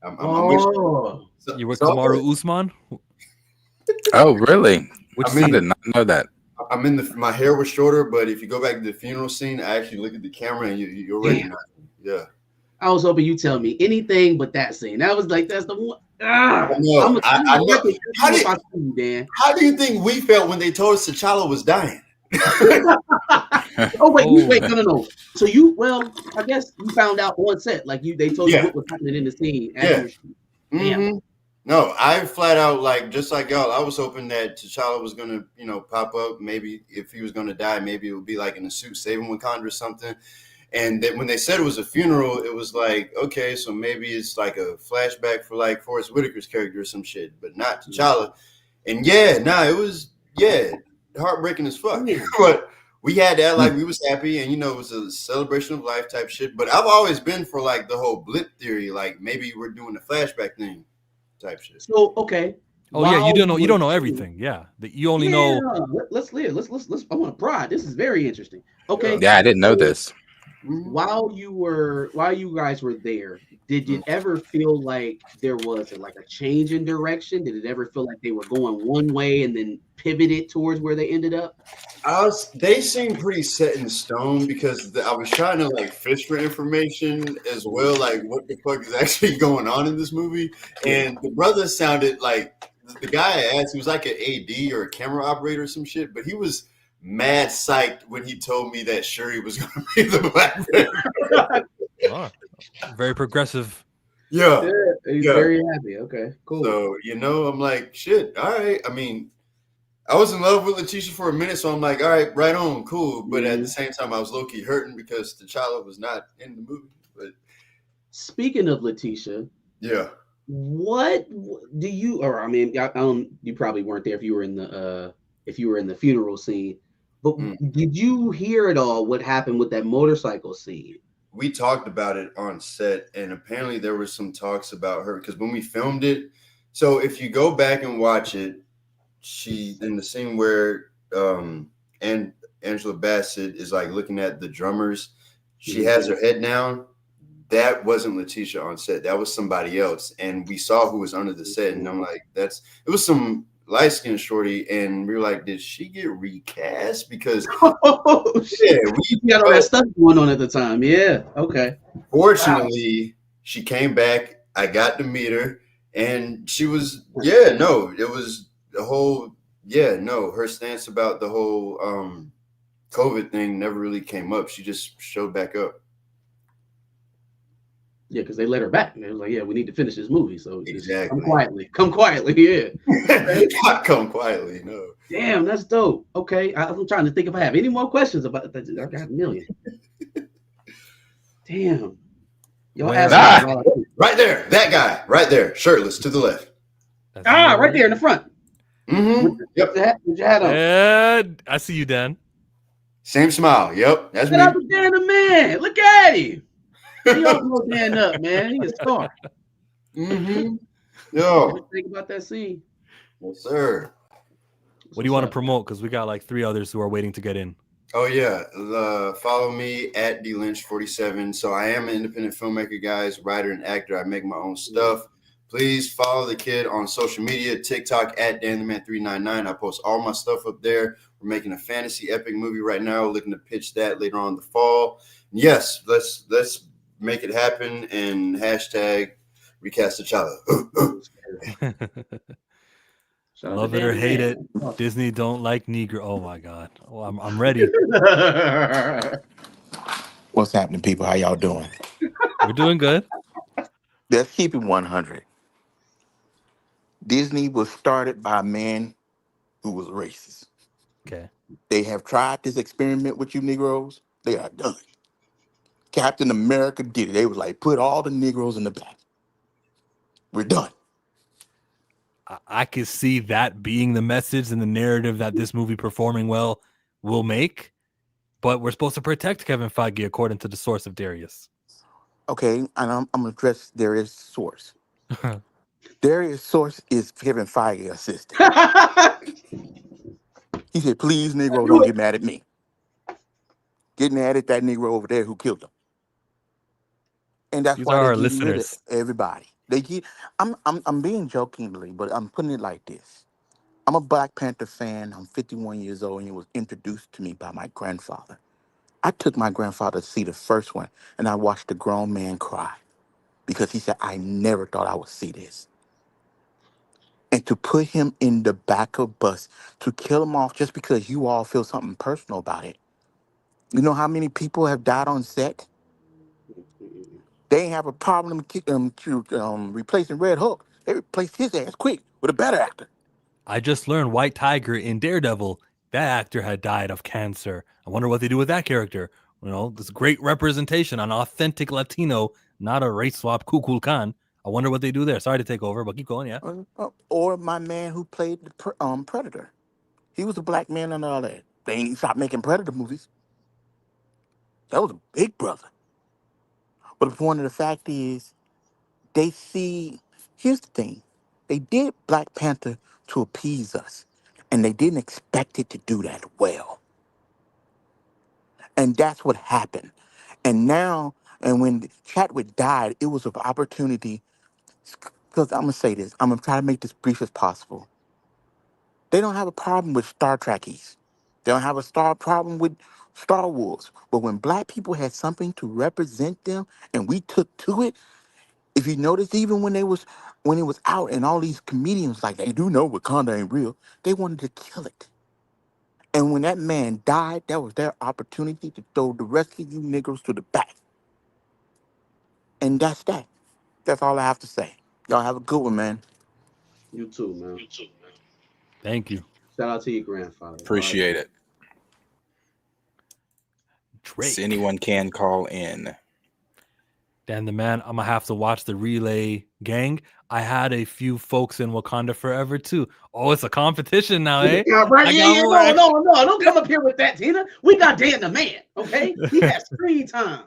I'm with you. You were So- Kamaru Usman? Oh, really? Which I mean- I scene? did not know that. I'm in the. My hair was shorter, but if you go back to the funeral scene, I actually look at the camera and you'll Damn. recognize me. Yeah. I was hoping you tell me anything but that scene. That was like that's the one. I know. I know. How did- Dan. How do you think we felt when they told us T'Challa was dying? Oh wait, Oh. wait, no. So I guess you found out on set, like they told you Yeah. what was happening in the scene. As Yeah. you were shooting. Damn. Mhm. No, I flat out just like y'all. I was hoping that T'Challa was gonna, pop up. Maybe if he was gonna die, maybe it would be like in a suit saving Wakanda or something. And then when they said it was a funeral, it was like, okay, so maybe it's like a flashback for like Forrest Whitaker's character or some shit, but not T'Challa. And it was heartbreaking as fuck. Yeah. But we had that like we was happy, and it was a celebration of life type shit. But I've always been for like the whole blip theory, like maybe we're doing the flashback thing type shit. So okay. Oh yeah, you While don't know. You don't know were everything. Yeah, you only Yeah, know. Let's live. Let's. I want to prod. This is very interesting. Okay. Yeah, I didn't know this. While you guys were there, did it ever feel like there was a change in direction? Did it ever feel like they were going one way and then pivoted towards where they ended up? They seem pretty set in stone because I was trying to fish for information as well, like what the fuck is actually going on in this movie. And the brother sounded like the guy I asked, he was like an AD or a camera operator or some shit, but he was mad psyched when he told me that Shuri was going to be the Black Panther. Oh, very progressive. Yeah. He's Yeah. very happy. Okay, cool. So, I'm like, shit, all right. I mean, I was in love with Letitia for a minute, so I'm like, all right, right on, cool. But at the same time, I was low-key hurting because T'Challa was not in the movie. But Speaking of Letitia, yeah. what do you? Or I mean, you probably weren't there if you were in the funeral scene. But did you hear at all what happened with that motorcycle scene? We talked about it on set, and apparently there was some talks about her because when we filmed it, so if you go back and watch it, she in the scene where and Angela Bassett is looking at the drummers, she has her head down. That wasn't Letitia on set. That was somebody else, and we saw who was under the set, and I'm like, it was some light-skinned shorty, and we were like, did she get recast? Because We got all that stuff going on at the time. Yeah. Okay. Fortunately, she came back. I got to meet her, and she was it was the whole her stance about the whole COVID thing never really came up. She just showed back up. Yeah, because they let her back. And they was like, yeah, we need to finish this movie. So Exactly. Come quietly. Yeah. Not come quietly, no. Damn, that's dope. Okay. I'm trying to think if I have any more questions about that. I got a million. Damn. Y'all asked me about it. Right there, that guy, right there, shirtless to the left. Right there in the front. Mm-hmm. Yep. With your hat on. And I see you, Dan. Same smile. Yep. That's Shout out me. to Dan the man. Look at him. He all blow Dan up, man. He a star. Mm-hmm. What Yo. you think about that scene? Yes, sir. What do you want to promote? Because we got 3 others who are waiting to get in. Oh yeah, follow me at dlynch47. So I am an independent filmmaker, guys, writer and actor. I make my own stuff. Please follow the kid on social media, TikTok at DanTheMan399. I post all my stuff up there. We're making a fantasy epic movie right now. Looking to pitch that later on in the fall. Yes, let's make it happen and hashtag recast T'Challa. Love it or hate it, Disney don't like Negro. Oh my God, I'm ready. What's happening, people? How y'all doing? We're doing good. Let's keep it 100. Disney was started by a man who was racist. Okay. They have tried this experiment with you Negroes. They are done. Captain America did it. They was like, put all the Negroes in the back. We're done. I could see that being the message and the narrative that this movie performing well will make, but we're supposed to protect Kevin Feige according to the source of Darius. Okay, and I'm going to address Darius' source. Darius' source is Kevin Feige assistant. He said, please, Negro, don't get mad at me. Get mad at that Negro over there who killed him. And that's These why are they're our getting rid of listeners. everybody. They get. I'm being jokingly, but I'm putting it like this. I'm a Black Panther fan. I'm 51 years old, and it was introduced to me by my grandfather. I took my grandfather to see the first one, and I watched a grown man cry because he said, "I never thought I would see this." And to put him in the back of a bus, to kill him off just because you all feel something personal about it. You know how many people have died on set? They ain't have a problem replacing Red Hulk. They replaced his ass quick with a better actor. I just learned White Tiger in Daredevil. That actor had died of cancer. I wonder what they do with that character. You know, this great representation on authentic Latino, not a race swap Kukul Khan. I wonder what they do there. Sorry to take over, but keep going, yeah. Or my man who played the Predator. He was a black man and all that. They ain't stopped making Predator movies. That was a big brother. But the point of the fact is, they see, here's the thing. They did Black Panther to appease us, and they didn't expect it to do that well. And that's what happened. And now, and when Chadwick died, it was an opportunity, because I'm going to say this, I'm going to try to make this brief as possible. They don't have a problem with Star Trekkies. They don't have a problem with Star Wars. But when black people had something to represent them and we took to it, if you notice, even when it was out and all these comedians like they do know Wakanda ain't real, they wanted to kill it. And when that man died, that was their opportunity to throw the rest of you niggas to the back. And that's that. That's all I have to say. Y'all have a good one, man. You too, man. Thank you. Shout out to your grandfather. Appreciate it. Drake. Anyone can call in. Dan the man, I'm gonna have to watch the Relay Gang. I had a few folks in Wakanda Forever too. Oh, it's a competition now, eh? Yeah, right. No, don't come up here with that, Tina. We got Dan the man, okay? He has screen time.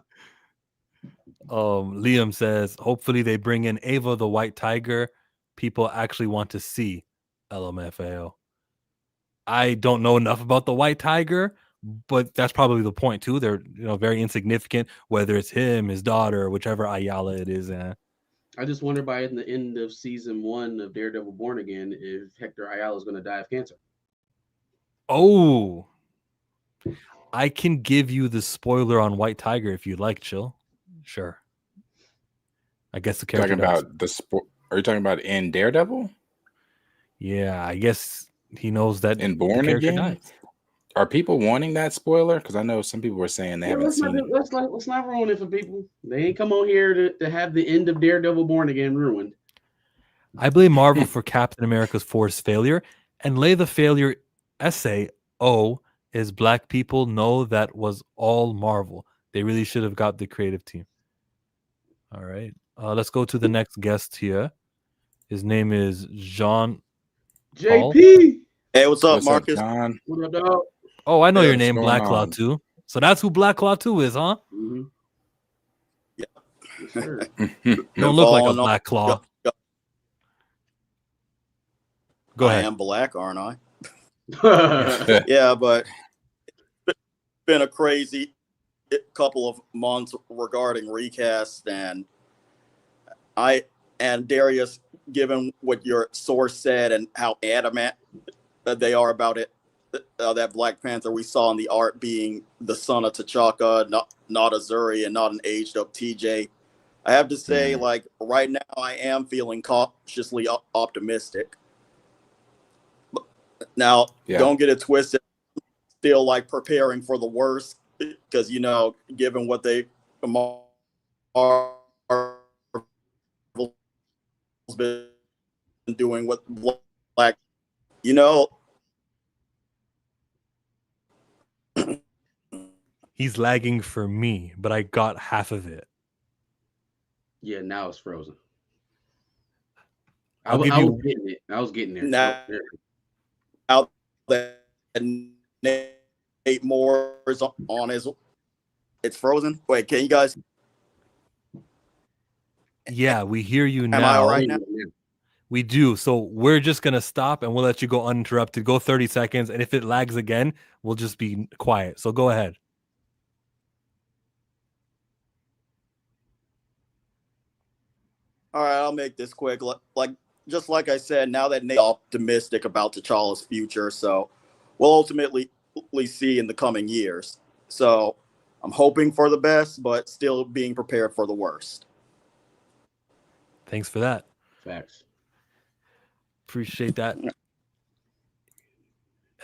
Liam says, hopefully they bring in Ava the White Tiger. People actually want to see LMFAO. I don't know enough about the White Tiger, but that's probably the point too. They're very insignificant, whether it's him, his daughter, whichever Ayala it is. I just wonder by the end of season 1 of Daredevil Born Again if Hector Ayala is going to die of cancer. Oh, I can give you the spoiler on White Tiger if you'd like, Chill. Sure. I guess the character Talking about the sport. Are you talking about in Daredevil? Yeah, I guess he knows that in Born Again. Dies. Are people wanting that spoiler? Because I know some people were saying they haven't seen it. Let's not ruin it for people. They ain't come on here to have the end of Daredevil Born Again ruined. I blame Marvel for Captain America's forced failure and lay the failure essay. Is black people know that was all Marvel. They really should have got the creative team. All right. Let's go to the next guest here. His name is Jean Paul. JP. Hey, what's up, Marcus? John? What up, dog? Oh, I know your What's name, going Black Claw on? 2. So that's who Black Claw 2 is, huh? Mm-hmm. Yeah. Yes, sir. Don't look like a Black Claw. Go ahead. I am black, aren't I? Yeah, but it's been a crazy couple of months regarding recast, and Darius, given what your source said and how adamant that they are about it, that Black Panther we saw in the art being the son of T'Chaka, not a Zuri and not an aged up TJ. I have to say, like, right now I am feeling cautiously optimistic. Now, don't get it twisted. Still, like, preparing for the worst because, given what they are been doing with Black, He's lagging for me, but I got half of it. Yeah, now it's frozen. I was getting it. I was getting there. Now that Nate Moore is on his, it's frozen. Wait, can you guys? Yeah, we hear you now. Am I all right now? We do. So we're just going to stop and we'll let you go uninterrupted. Go 30 seconds. And if it lags again, we'll just be quiet. So go ahead. All right, I'll make this quick. Just like I said, now that Nate's optimistic about T'Challa's future, so we'll ultimately see in the coming years. So I'm hoping for the best, but still being prepared for the worst. Thanks for that. Facts. Appreciate that.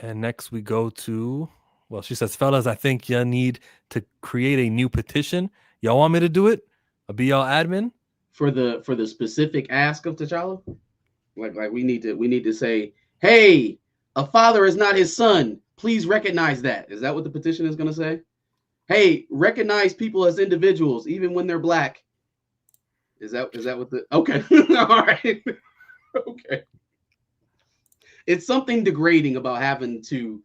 And next we go to, well, she says, fellas, I think you need to create a new petition. Y'all want me to do it? I'll be y'all admin. For the specific ask of T'Challa, like we need to say, hey, a father is not his son. Please recognize that. Is that what the petition is going to say? Hey, recognize people as individuals, even when they're black. Is that what the okay? All right. Okay. It's something degrading about having to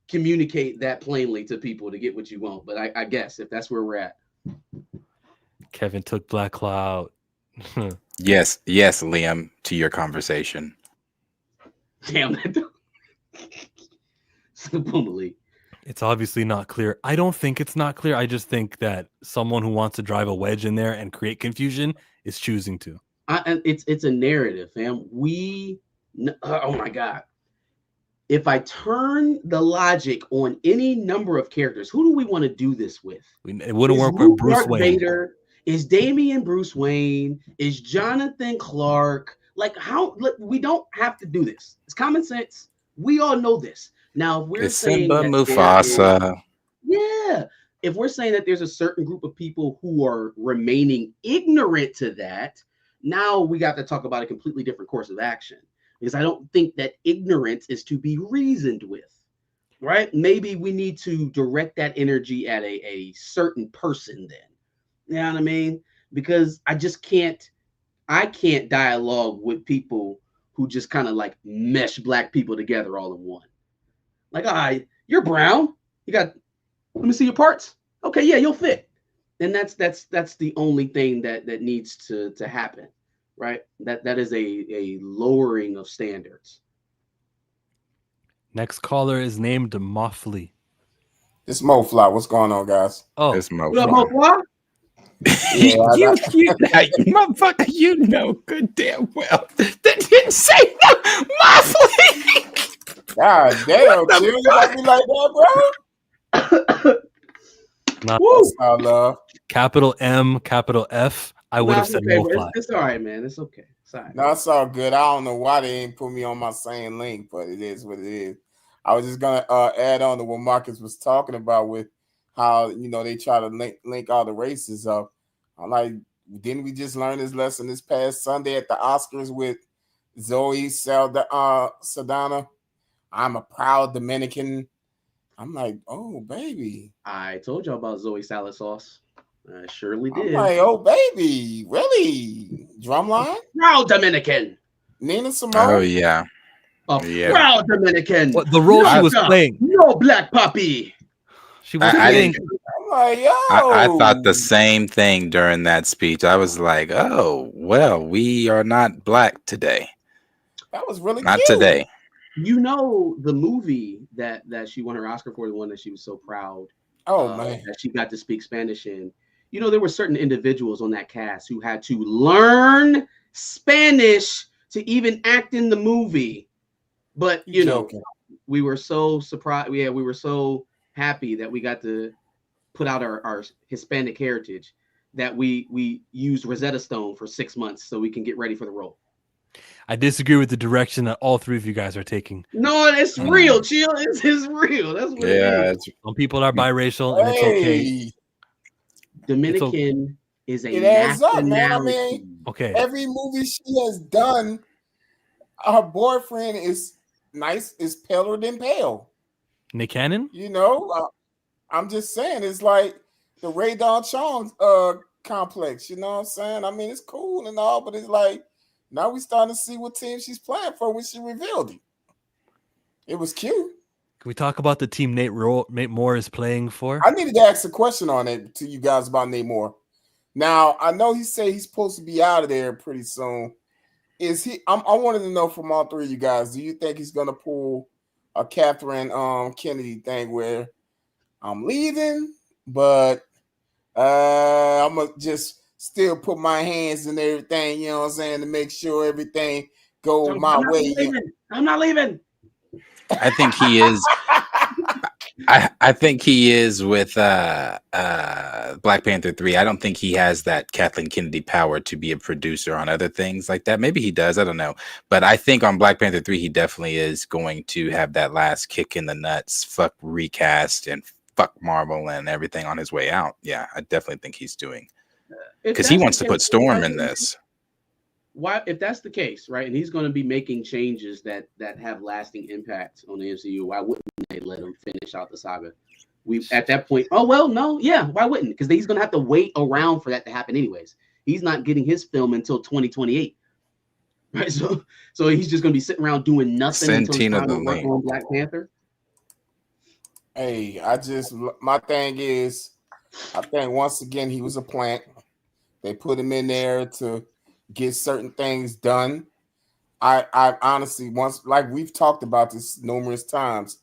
communicate that plainly to people to get what you want. But I guess if that's where we're at. Kevin took Black Cloud. Yes, Liam, to your conversation. Damn it. Boomily. It's obviously not clear. I don't think it's not clear. I just think that someone who wants to drive a wedge in there and create confusion is choosing to. It's a narrative, fam. Oh my God. If I turn the logic on any number of characters, who do we want to do this with? It wouldn't work with Bruce Darth Wayne. Vader? Is Damian Bruce Wayne? Is Jonathan Clark? Like, how? Look, we don't have to do this. It's common sense. We all know this. Now, if we're It's saying Simba, that Mufasa. yeah, if we're saying that there's a certain group of people who are remaining ignorant to that, now we got to talk about a completely different course of action. Because I don't think that ignorance is to be reasoned with, right? Maybe we need to direct that energy at a certain person then. You know what I mean? Because I can't dialogue with people who just kind of like mesh black people together all in one. Like, all right, you're brown. Let me see your parts. Okay, yeah, you'll fit. And that's the only thing that needs to happen. Right, that is a lowering of standards. Next caller is named Moffley. It's Mo Fly. What's going on, guys? Oh, It's Mo. What up, Mo Fly? Yeah, you motherfucker, you know good damn well that didn't say no, Moffley. God damn, chill. You got me like that, bro? not What's up, love? capital M, capital F. I would have said okay, Mo Fly. it's all right, man. It's okay. It's all right. No, it's all good. I don't know why they ain't put me on my same link, but it is what it is. I was just gonna add on to what Marcus was talking about with how they try to link all the races up. I'm like, didn't we just learn this lesson this past Sunday at the Oscars with Zoe Saldana? I'm a proud Dominican. I'm like, oh baby. I told y'all about Zoe salad sauce. I surely did. I'm like, oh baby, really? Drumline? Proud Dominican. Nina Simone? Oh yeah. Proud Dominican. What the role she was playing? No black puppy. She was I playing. I'm like, yo. I thought the same thing during that speech. I was like, oh well, we are not black today. That was really not cute. Today. You know the movie that she won her Oscar for, the one that she was so proud. Oh man, that she got to speak Spanish in. There were certain individuals on that cast who had to learn Spanish to even act in the movie. But we were so surprised. Yeah, we were so happy that we got to put out our Hispanic heritage that we used Rosetta Stone for 6 months so we can get ready for the role. I disagree with the direction that all three of you guys are taking. No, it's real. Chill. It's real. That's what it is. Some people are biracial, and it's okay. Dominican is a it adds up, man. I nationality. mean, okay. Every movie she has done, her boyfriend is paler than pale. Nick Cannon? I'm just saying, it's like the Ray Don Chong complex. You know what I'm saying? I mean, it's cool and all, but it's like now we starting to see what team she's playing for when she revealed it. It was cute. Can we talk about the team Nate Moore is playing for? I needed to ask a question on it to you guys about Nate Moore. Now, I know he said he's supposed to be out of there pretty soon. Is he? I wanted to know from all three of you guys, do you think he's going to pull a Catherine Kennedy thing where I'm leaving, but I'm going to just still put my hands in everything, you know what I'm saying, to make sure everything go I'm my not way. leaving. I'm not leaving. I think he is. I think he is with Black Panther 3. I don't think he has that Kathleen Kennedy power to be a producer on other things like that. Maybe he does. I don't know. But I think on Black Panther 3, he definitely is going to have that last kick in the nuts, fuck recast and fuck Marvel and everything on his way out. Yeah, I definitely think he's doing. Because he wants to put Storm in this. Why, if that's the case, right, and he's going to be making changes that have lasting impact on the MCU, why wouldn't they let him finish out the saga? We at that point, oh well, no, yeah, why wouldn't? Because he's going to have to wait around for that to happen anyways. He's not getting his film until 2028, right? So he's just going to be sitting around doing nothing until it's time to work on Black Panther. Hey, my thing is, I think once again he was a plant. They put him in there to get certain things done. I honestly, once, like we've talked about this numerous times,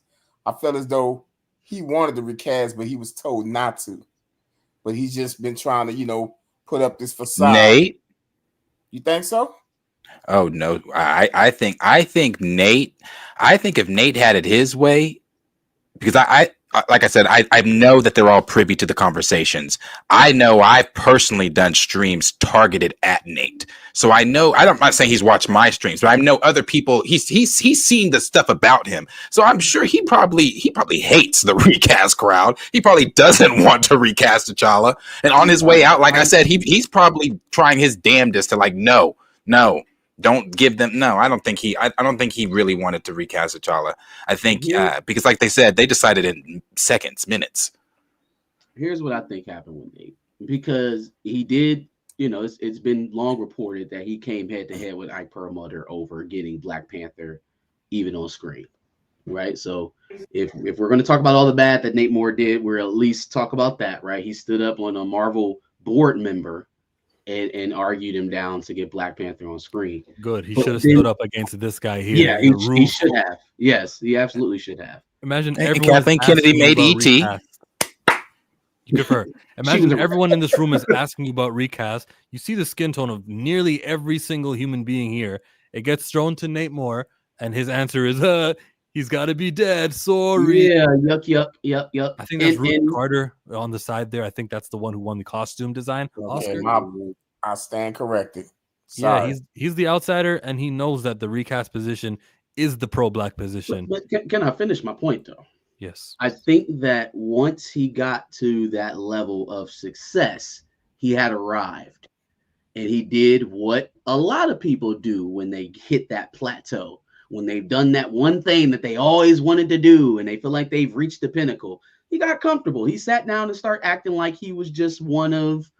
I felt as though he wanted to recast, but he was told not to. But he's just been trying to, put up this facade. Nate, you think so? Oh no, I think Nate. I think if Nate had it his way, because I like I said, I know that they're all privy to the conversations. I know I've personally done streams targeted at Nate. So I know, I'm not saying he's watched my streams, but I know other people, he's seen the stuff about him. So I'm sure he probably hates the recast crowd. He probably doesn't want to recast T'Challa. And on his way out, like I said, he's probably trying his damnedest to like, no. Don't give them. No, I don't think he really wanted to recast T'Challa. I think because, like they said, they decided in minutes. Here's what I think happened with Nate, because he did. It's been long reported that he came head to head with Ike Perlmutter over getting Black Panther even on screen, right? So if we're going to talk about all the bad that Nate Moore did, we're at least talk about that, right? He stood up on a Marvel board member and argued him down to get Black Panther on screen. Good. He should have stood up against this guy here. Yeah, he should have. Yes, he absolutely should have. Imagine everyone. Kathleen Kennedy made E.T. You prefer. Imagine everyone in this room is asking you about recast. You see the skin tone of nearly every single human being here. It gets thrown to Nate Moore, and his answer is, he's got to be dead. Sorry. Yeah, yuck. I think that's Ruth Carter on the side there. I think that's the one who won the costume design Oscar. I stand corrected. Sorry. Yeah, he's the outsider, and he knows that the recast position is the pro-Black position. But can I finish my point, though? Yes. I think that once he got to that level of success, he had arrived. And he did what a lot of people do when they hit that plateau, when they've done that one thing that they always wanted to do and they feel like they've reached the pinnacle. He got comfortable. He sat down and started acting like he was just one of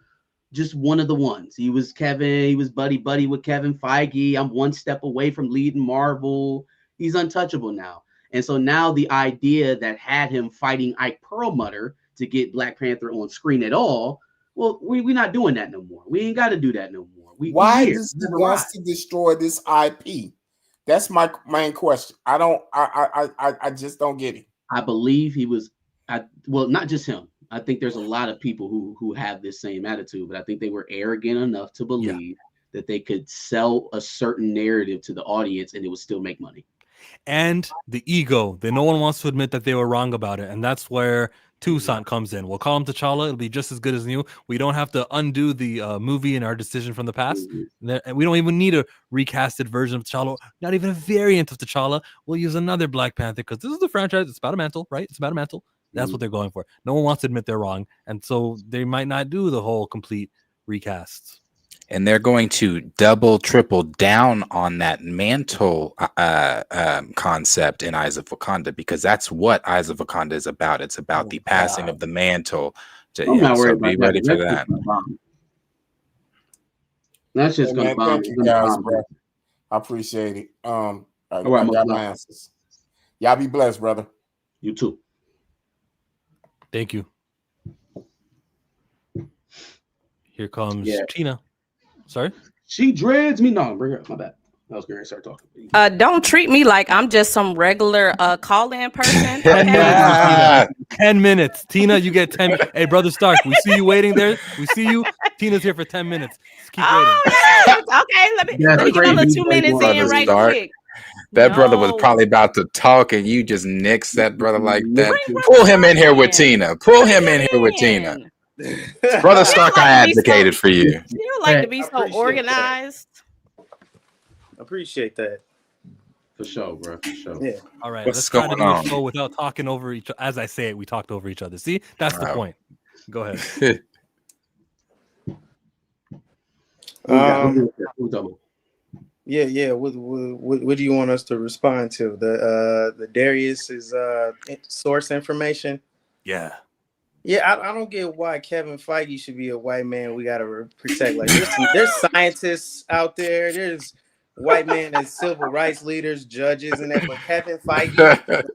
the ones. He was Kevin. He was buddy with Kevin Feige. I'm one step away from leading Marvel. He's untouchable now. And so now the idea that had him fighting Ike Perlmutter to get Black Panther on screen at all, well, we're not doing that no more. We ain't got to do that no more. Why does he wants to destroy this IP? That's my main question. I just don't get it. I believe he was, not just him. I think there's a lot of people who have this same attitude, but I think they were arrogant enough to believe that they could sell a certain narrative to the audience and it would still make money. And the ego that no one wants to admit that they were wrong about it. And that's where Toussaint comes in. We'll call him T'Challa. It'll be just as good as new. We don't have to undo the movie and our decision from the past. And we don't even need a recasted version of T'Challa, not even a variant of T'Challa. We'll use another Black Panther because this is the franchise. It's about a mantle, right? It's about a mantle. That's what they're going for. No one wants to admit they're wrong. And so they might not do the whole complete recasts. And they're going to double, triple down on that mantle concept in Eyes of Wakanda, because that's what Eyes of Wakanda is about. It's about the passing of the mantle. So be ready for that. That's just going to bomb. Thank you guys, bro. I appreciate it. I got my answers. Y'all be blessed, brother. You too. Thank you. Here comes Tina. Sorry? She dreads me. No, bring her up. My bad. I was going to start talking. Don't treat me like I'm just some regular call-in person. 10 minutes, Okay? Tina. 10 minutes. Tina, you get 10 minutes. Hey, Brother Stark, we see you waiting there. We see you. Tina's here for 10 minutes. Just keep waiting. Yes. Okay, let me get another 2 minutes in right Stark. quick. That brother was No. probably about to talk, and you just nixed that brother like that. Bring Pull him in here with Stark in. Tina. Pull him in here with Tina. Man, Brother Stark, like I to be so- advocated for you. you like to be I so appreciate that. organized. Appreciate that. For sure, bro. For sure. Yeah. All right, What's let's try to going do on? a show without talking over each other. As I say it, we talked over each other. See, that's the Wow. point. Go ahead. Um, Who's talking? yeah. What do you want us to respond to? The Darius's source information. Yeah. Yeah, I don't get why Kevin Feige should be a white man. We gotta protect. Like there's scientists out there. There's white men as civil rights leaders, judges, and that. But Kevin Feige,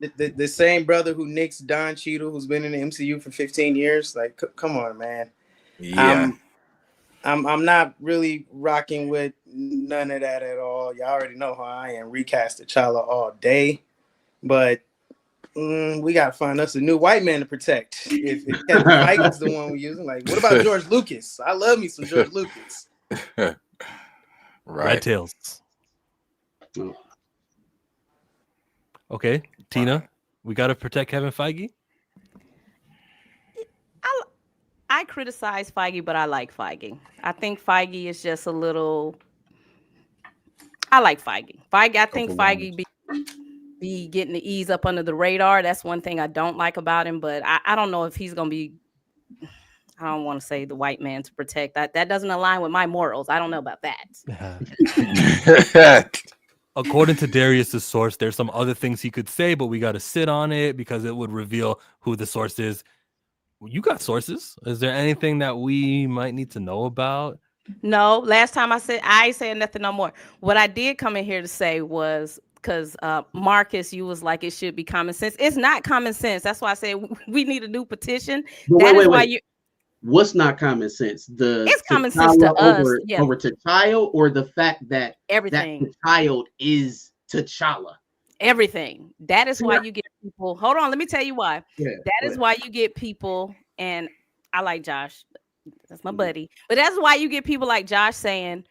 the same brother who nixed Don Cheadle, who's been in the MCU for 15 years. Like, come on, man. Yeah. I'm not really rocking with none of that at all. Y'all already know how I am. Recast T'Challa all day, but we gotta find us a new white man to protect. If Kevin Feige's the one we're using, like, what about George Lucas? I love me some George Lucas. Red Right. Tails. Oh. Okay, Tina, we got to protect Kevin Feige. I criticize Feige, but I like Feige. I think Feige is just a little. I like Feige. I think Feige be getting to ease up under the radar. That's one thing I don't like about him. But I don't know if he's gonna be. I don't want to say the white man to protect. That doesn't align with my morals. I don't know about that. According to Darius's source, there's some other things he could say, but we got to sit on it because it would reveal who the source is. You got sources. Is there anything that we might need to know about? No, last time I ain't saying nothing no more. What I did come in here to say was because Marcus, you was like it should be common sense. It's not common sense. That's why I said we need a new petition. But why you. What's not common sense? It's common sense to us. Yeah. Over T'Challa, or the fact that Everything. that child is T'Challa. Everything. That is why you get people. Hold on, let me tell you why. Yeah, that is why you get people, and I like Josh. That's my buddy. But that's why you get people like Josh saying,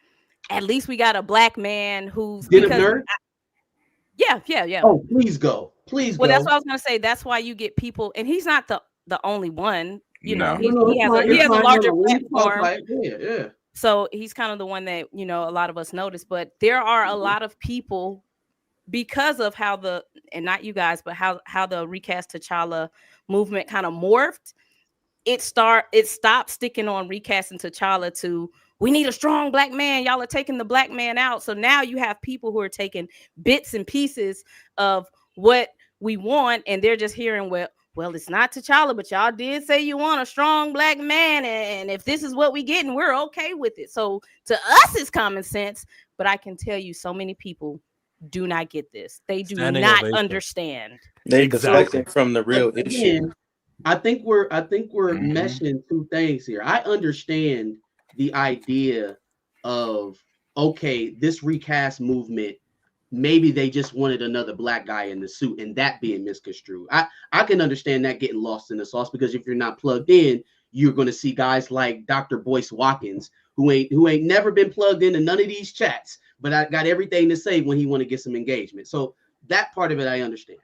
at least we got a black man who's nerd. Yeah. Oh, please go. Please go. Well, that's what I was gonna say. That's why you get people, and he's not the only one. You know, he has a larger platform. Yeah. So he's kind of the one that, a lot of us notice. But there are a lot of people, because of how and not you guys, but how the recast T'Challa movement kind of morphed. It stopped sticking on recasting T'Challa to, we need a strong black man. Y'all are taking the black man out. So now you have people who are taking bits and pieces of what we want, and they're just hearing, well, it's not T'Challa, but y'all did say you want a strong black man, and if this is what we get, and we're okay with it. So to us, it's common sense, but I can tell you, so many people do not get this. They do not understand. They deflecting from the real issue. I think we're meshing two things here. I understand the idea of, okay, this recast movement, maybe they just wanted another black guy in the suit and that being misconstrued. I can understand that getting lost in the sauce, because if you're not plugged in, you're going to see guys like Dr. Boyce Watkins, who ain't never been plugged into none of these chats, but I got everything to say when he want to get some engagement. So that part of it, I understand.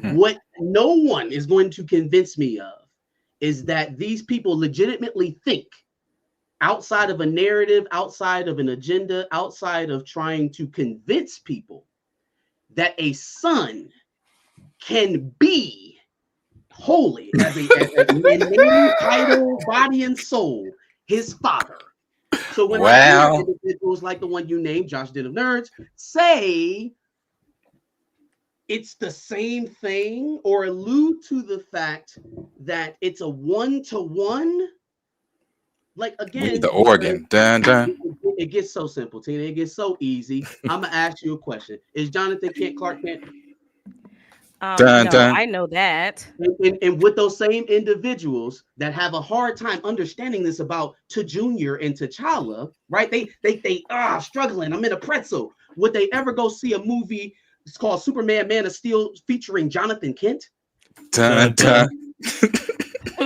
What no one is going to convince me of is that these people legitimately think, outside of a narrative, outside of an agenda, outside of trying to convince people, that a son can be holy as a name, title, body, and soul, his father. So when I hear individuals like the one you named, Josh Den of Nerds, say it's the same thing, or allude to the fact that it's a one-to-one, like, again, the organ. Dun, dun. It gets so simple, Tina. It gets so easy. I'm gonna ask you a question. Is Jonathan Kent Clark Kent? Dun, No, dun. I know that. And with those same individuals that have a hard time understanding this about Junior and T'Challa, right? They struggling. I'm in a pretzel. Would they ever go see a movie? It's called Superman: Man of Steel, featuring Jonathan Kent. Dun, dun.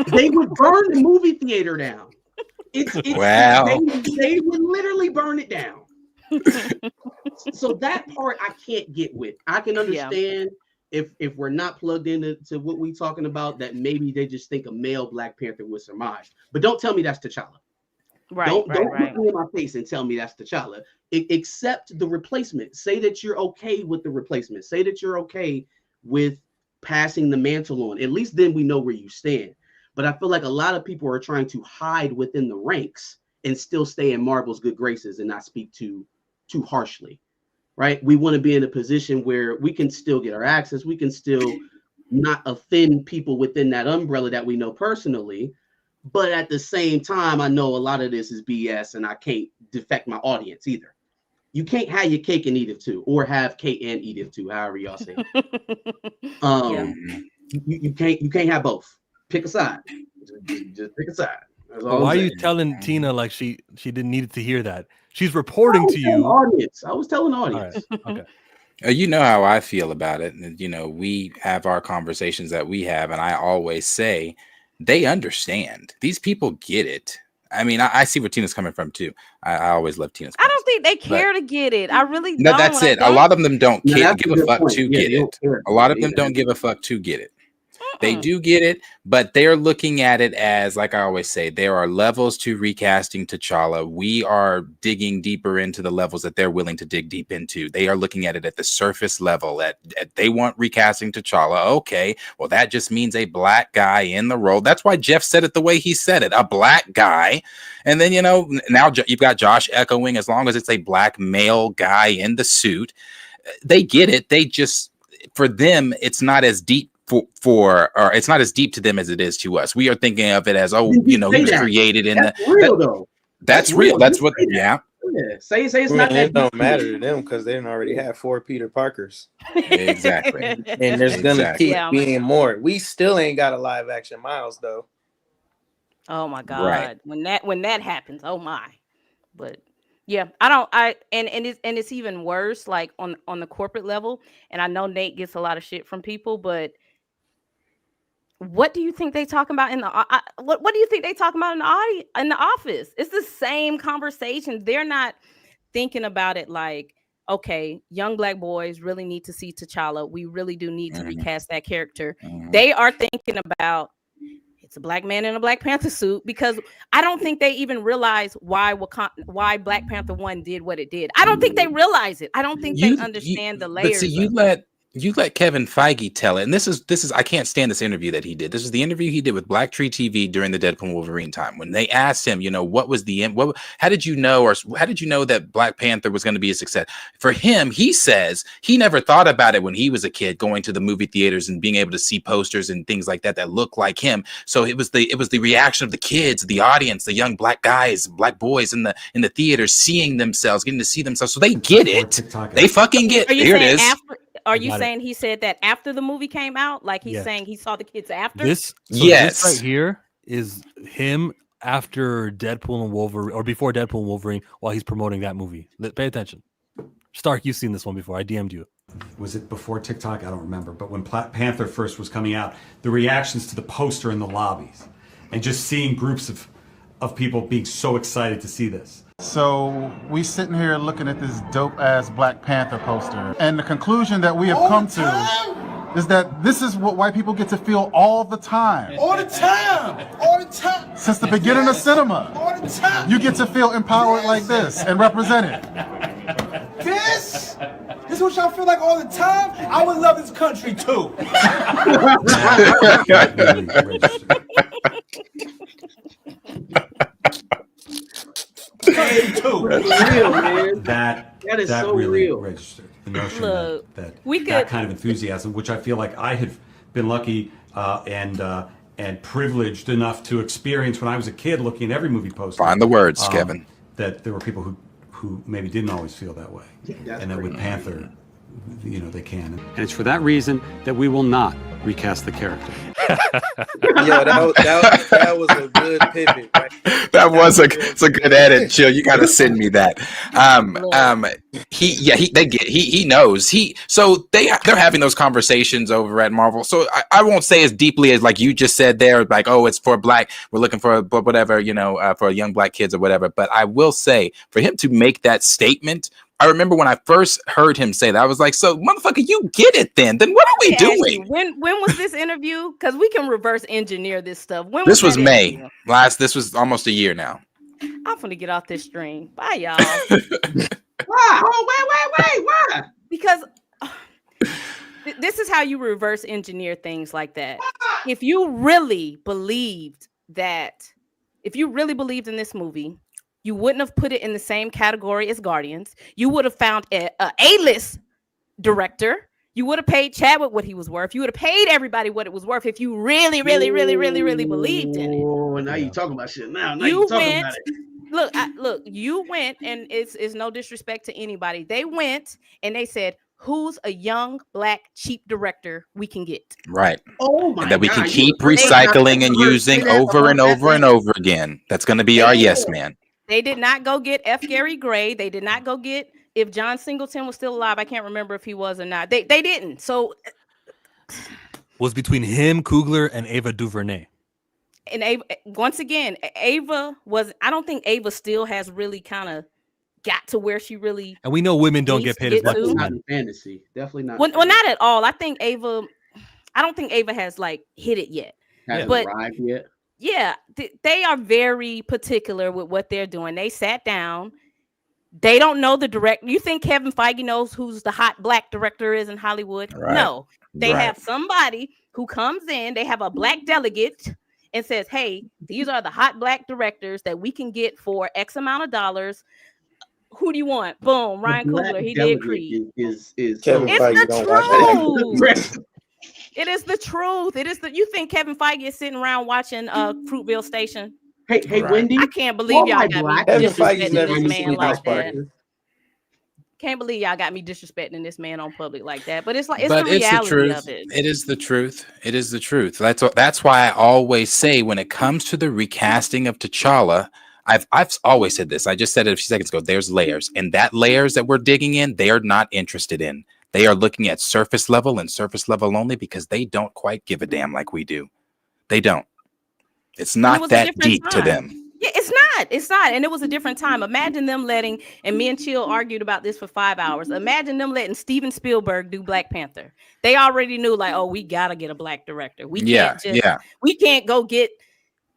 They would burn the movie theater down. Wow. They would literally burn it down. So that part I can't get with. I can understand if we're not plugged into what we're talking about, that maybe they just think a male Black Panther was surmised. But don't tell me that's T'Challa. Don't look me in my face and tell me that's T'Challa. Accept the replacement. Say that you're okay with the replacement. Say that you're okay with passing the mantle on. At least then we know where you stand. But I feel like a lot of people are trying to hide within the ranks and still stay in Marvel's good graces and not speak too harshly, right? We want to be in a position where we can still get our access. We can still not offend people within that umbrella that we know personally. But at the same time, I know a lot of this is BS and I can't defect my audience either. You can't have your cake and eat it too, or have cake and eat it too, however y'all say it. You can't have both. Pick a side. Just pick a side. Why are you telling Tina like she didn't need to hear that? She's reporting to you. I was telling the audience. Right. Okay. You know how I feel about it. You know, we have our conversations that we have, and I always say they understand. These people get it. I mean, I see where Tina's coming from too. I always love Tina's. I don't think they care to get it. I really don't. No, that's it. A lot of them don't give a fuck to get it. A lot of them Yeah. don't give a fuck to get it. They do get it, but they're looking at it as, like I always say, there are levels to recasting T'Challa. We are digging deeper into the levels that they're willing to dig deep into. They are looking at it at the surface level. At they want recasting T'Challa. Okay, well, that just means a Black guy in the role. That's why Jeff said it the way he said it, a Black guy. And then, you know, now you've got Josh echoing, as long as it's a Black male guy in the suit. They get it. They just, for them, it's not as deep. Or it's not as deep to them as it is to us. We are thinking of it as, oh, you know, he was created in that's real though. That's real. That's what. Yeah. Say it's not that. It don't matter to them because they didn't already have 4 Peter Parkers. Exactly. And there's gonna keep being more. We still ain't got a live action Miles though. Oh my God. Right. When that happens, oh my. But yeah, and it's even worse, like on the corporate level. And I know Nate gets a lot of shit from people, but what do you think they talking about in the what do you think they talking about in the office? It's the same conversation. They're not thinking about it like, okay, young Black boys really need to see T'Challa. We really do need to recast that character. They are thinking about it's a Black man in a Black Panther suit, because I don't think they even realize why Black Panther 1 did what it did. I don't think they realize it. I don't think they understand the layers. But see, you let Kevin Feige tell it. And this is I can't stand this interview that he did. This is the interview he did with Black Tree TV during the Deadpool Wolverine time, when they asked him, you know, how did you know that Black Panther was going to be a success? For him, he says he never thought about it when he was a kid, going to the movie theaters and being able to see posters and things like that look like him. So it was the reaction of the kids, the audience, the young Black guys, Black boys in the theater, seeing themselves, getting to see themselves. So they get it. They fucking get it. Here it is. Are you saying he said that after the movie came out? Like he's saying he saw the kids after? This right here is him after Deadpool and Wolverine, or before Deadpool and Wolverine, while he's promoting that movie. Pay attention. Stark, you've seen this one before. I DM'd you. Was it before TikTok? I don't remember. But when Panther first was coming out, the reactions to the poster in the lobbies, and just seeing groups of people being so excited to see this. So we sitting here looking at this dope ass Black Panther poster, and the conclusion that we have come to is that this is what white people get to feel all the time. All the time. Since the beginning of cinema. All the time. You get to feel empowered like this and represented. This is what y'all feel like all the time? I would love this country too. That is so really real. Registered the notion that kind of enthusiasm, which I feel like I have been lucky and privileged enough to experience when I was a kid, looking at every movie poster. Find the words, Kevin. That there were people who maybe didn't always feel that way, and that with Panther, they can. And it's for that reason that we will not recast the character. Yo, that was a good pivot. Right? It's a good edit. Chill, you got to send me that. He knows. They're having those conversations over at Marvel. So I won't say as deeply as like you just said there, like, oh, it's for black. We're looking for whatever, for young black kids or whatever. But I will say, for him to make that statement, I remember when I first heard him say that, I was like, so motherfucker, you get it then. Then what are we doing? When was this interview? Because we can reverse engineer this stuff. When This was May. interview? This was almost a year now. I'm gonna get off this stream. Bye, y'all. Why? Oh, wait. Why? Because this is how you reverse engineer things like that. If you really believed in this movie, you wouldn't have put it in the same category as Guardians. You would have found a A-list director. You would have paid Chadwick what he was worth. You would have paid everybody what it was worth if you really believed in it. Oh, now you talking about shit. Now you talking about it. Look, you went, and it's no disrespect to anybody. They went and they said, who's a young black cheap director we can get? Right. Oh my And that we God, can keep recycling and using over and over and over again. That's going to be our yes man. They did not go get F. Gary Gray. They did not go get, if John Singleton was still alive. I can't remember if he was or not. They didn't. So was between him, Coogler, and Ava DuVernay. And Ava, once again, Ava was. I don't think Ava still has really kind of got to where she really. And we know women don't get paid as much as Not men. in fantasy. Definitely not. Well, not at all. I think Ava. I don't think Ava has like hit it yet. Hasn't But arrived yet. yeah, they are very particular with what they're doing. They sat down. They don't know the director. You think Kevin Feige knows who's the hot black director is in Hollywood? Right. No. They Right. have somebody who comes in. They have a black delegate and says, hey, these are the hot black directors that we can get for X amount of dollars. Who do you want? Boom. Ryan Coogler. He did Creed. Is Kevin It's Feige the don't watch that. truth. It is the truth. You think Kevin Feige is sitting around watching Fruitville Station? Hey, Right. Wendy. I can't believe y'all got me Kevin Feige's disrespecting never this seen man House like that. Party. Can't believe y'all got me disrespecting this man on public like that. But it's like, it's But the reality truth. of it. It is the truth. It is the truth. That's why I always say when it comes to the recasting of T'Challa, I've always said this. I just said it a few seconds ago. There's layers, and that layers that we're digging in, they are not interested in. They are looking at surface level and surface level only because they don't quite give a damn like we do. They don't. It's not was a that different deep to time. them. Yeah, it's not. And it was a different time. Imagine them letting, and me and Chill argued about this for 5 hours. Imagine them letting Steven Spielberg do Black Panther. They already knew, like, oh, we gotta get a black director. We can't go get,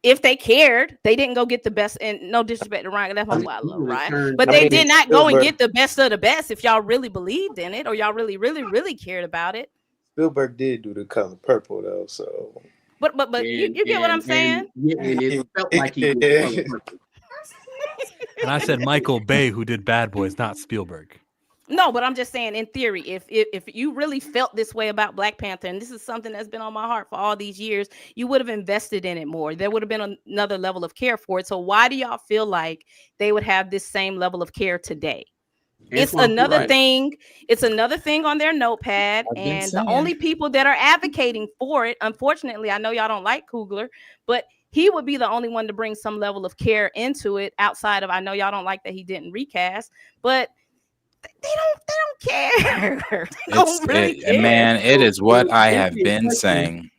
if they cared, they didn't go get the best. And no disrespect to Ryan, that's why I love Ryan. But they did not go and get the best of the best if y'all really believed in it or y'all really cared about it. Spielberg did do The Color Purple though, so. But you get what I'm saying? And it felt like he did. And I said Michael Bay, who did Bad Boys, not Spielberg. No, but I'm just saying, in theory, if you really felt this way about Black Panther, and this is something that's been on my heart for all these years, you would have invested in it more. There would have been another level of care for it. So why do y'all feel like they would have this same level of care today? It's another thing. It's another thing on their notepad, and the only people that are advocating for it, unfortunately, I know y'all don't like Coogler, but he would be the only one to bring some level of care into it. Outside of, I know y'all don't like that he didn't recast, but they don't care. They don't really care. Man, it is what I have been saying.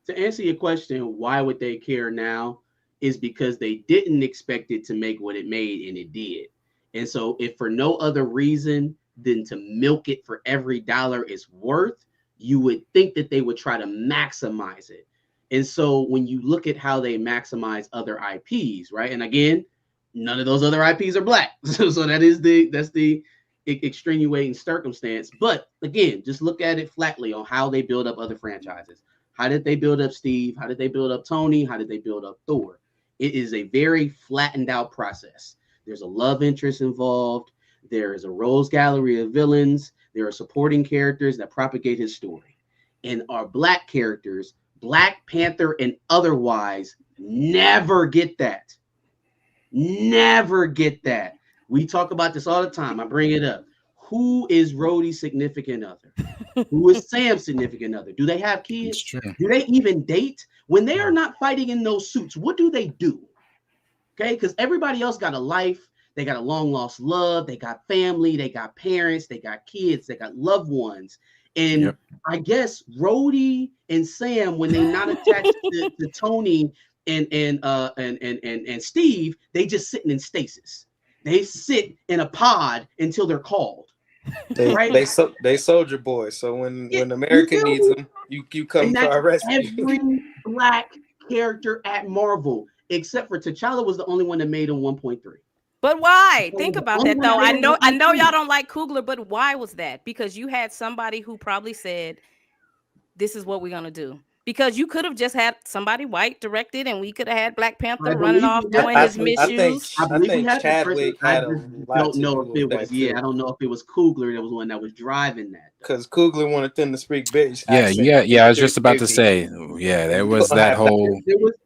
To answer your question, why would they care now? Is because they didn't expect it to make what it made, and it did. And so if for no other reason than to milk it for every dollar it's worth, you would think that they would try to maximize it. And so when you look at how they maximize other IPs, right? And again, none of those other IPs are black. So that's the extenuating circumstance. But again, just look at it flatly on how they build up other franchises. How did they build up Steve? How did they build up Tony? How did they build up Thor? It is a very flattened out process. There's a love interest involved. There is a rogues gallery of villains. There are supporting characters that propagate his story. And our black characters, Black Panther and otherwise, never get that. Never get that. We talk about this all the time. I bring it up. who is Rhodey's significant other? Who is Sam's significant other? Do they have kids? Do they even date? When they are not fighting in those suits, what do they do? Okay, because everybody else got a life. They got a long lost love. They got family. They got parents. They got kids. They got loved ones. And I guess Rhodey and Sam, when they're not attached to Tony and Steve, they just sitting in stasis. They sit in a pod until they're called. They soldier boys. So when America needs them, you come to our rescue. Every black character at Marvel, except for T'Challa, was the only one that made him 1.3. But why? Think about that though. I know y'all don't like Coogler, but why was that? Because you had somebody who probably said, "This is what we're gonna do." Because you could have just had somebody white directed, and we could have had Black Panther running off doing his misuse. I think Chadwick had a lot. I don't know if it was. I don't know if it was Coogler that was one that was driving that. Because Coogler wanted them to speak British. Yeah. I was just about to say, there was that whole.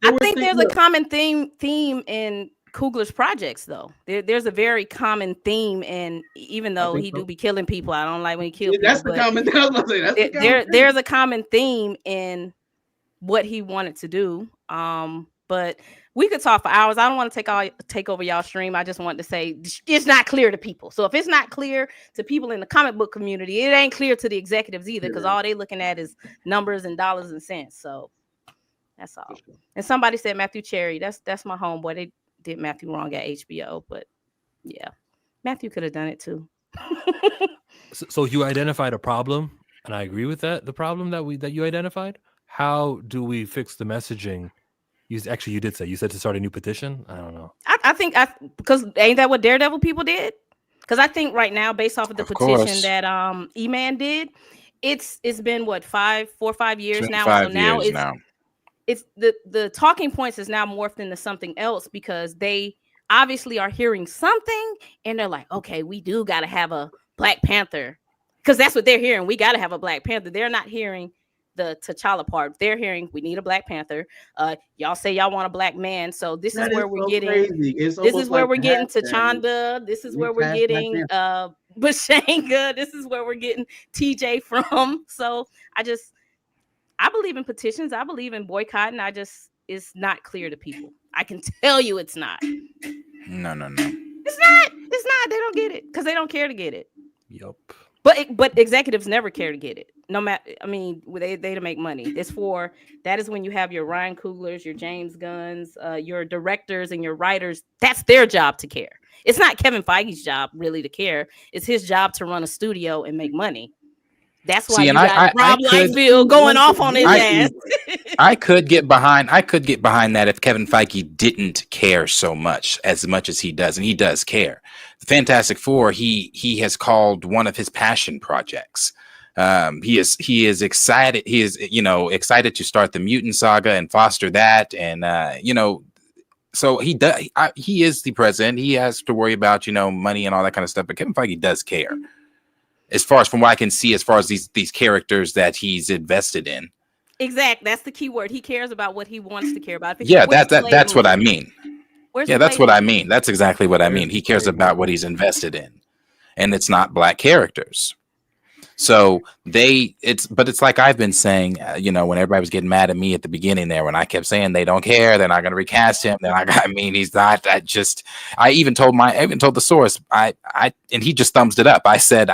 I think there's a common theme in Coogler's projects, though. There's a very common theme, and even though he do be killing people, I don't like when he kills people. That's the common. There's a common theme in what he wanted to do. But we could talk for hours. I don't want to take over y'all stream. I just wanted to say it's not clear to people. So if it's not clear to people in the comic book community, it ain't clear to the executives either, because all they looking at is numbers and dollars and cents. So that's all. And somebody said Matthew Cherry. That's my homeboy. They did Matthew wrong at HBO, but yeah, Matthew could have done it too. So you identified a problem, and I agree with that. The problem that you identified. How do we fix the messaging? You did say you said to start a new petition. I don't know. I think because ain't that what Daredevil people did? Because I think right now, based off of the petition that E-Man did, it's been what 4 or 5 years now. So now it's the talking points is now morphed into something else, because they obviously are hearing something and they're like, okay, we do got to have a Black Panther, because that's what they're hearing. We got to have a Black Panther. They're not hearing the T'Challa part. They're hearing we need a Black Panther. Y'all say y'all want a black man, so this is where we're getting. This is where we're getting T'Chanda. This is where we're getting Bashanga. This is where we're getting TJ from. So I believe in petitions. I believe in boycotting. It's not clear to people. I can tell you it's not. No. It's not. They don't get it because they don't care to get it. Yup. But executives never care to get it. No matter, I mean, they to make money. That is when you have your Ryan Cooglers, your James Gunns, your directors and your writers. That's their job to care. It's not Kevin Feige's job really to care. It's his job to run a studio and make money. That's why you got Rob Liefeld going off on his ass. I could get behind that if Kevin Feige didn't care so much as he does, and he does care. The Fantastic Four, he has called one of his passion projects. He is excited. He is excited to start the mutant saga and foster that, and so he does. He is the president. He has to worry about money and all that kind of stuff. But Kevin Feige does care. As far as from what I can see, as far as these characters that he's invested in. Exactly. That's the key word. He cares about what he wants to care about. That's what I mean. That's what I mean. That's exactly what I mean. He cares about what he's invested in. And it's not black characters. So it's like I've been saying, when everybody was getting mad at me at the beginning there, when I kept saying they don't care, they're not going to recast him. Then he's not. I even told the source, and he just thumbs it up. I said,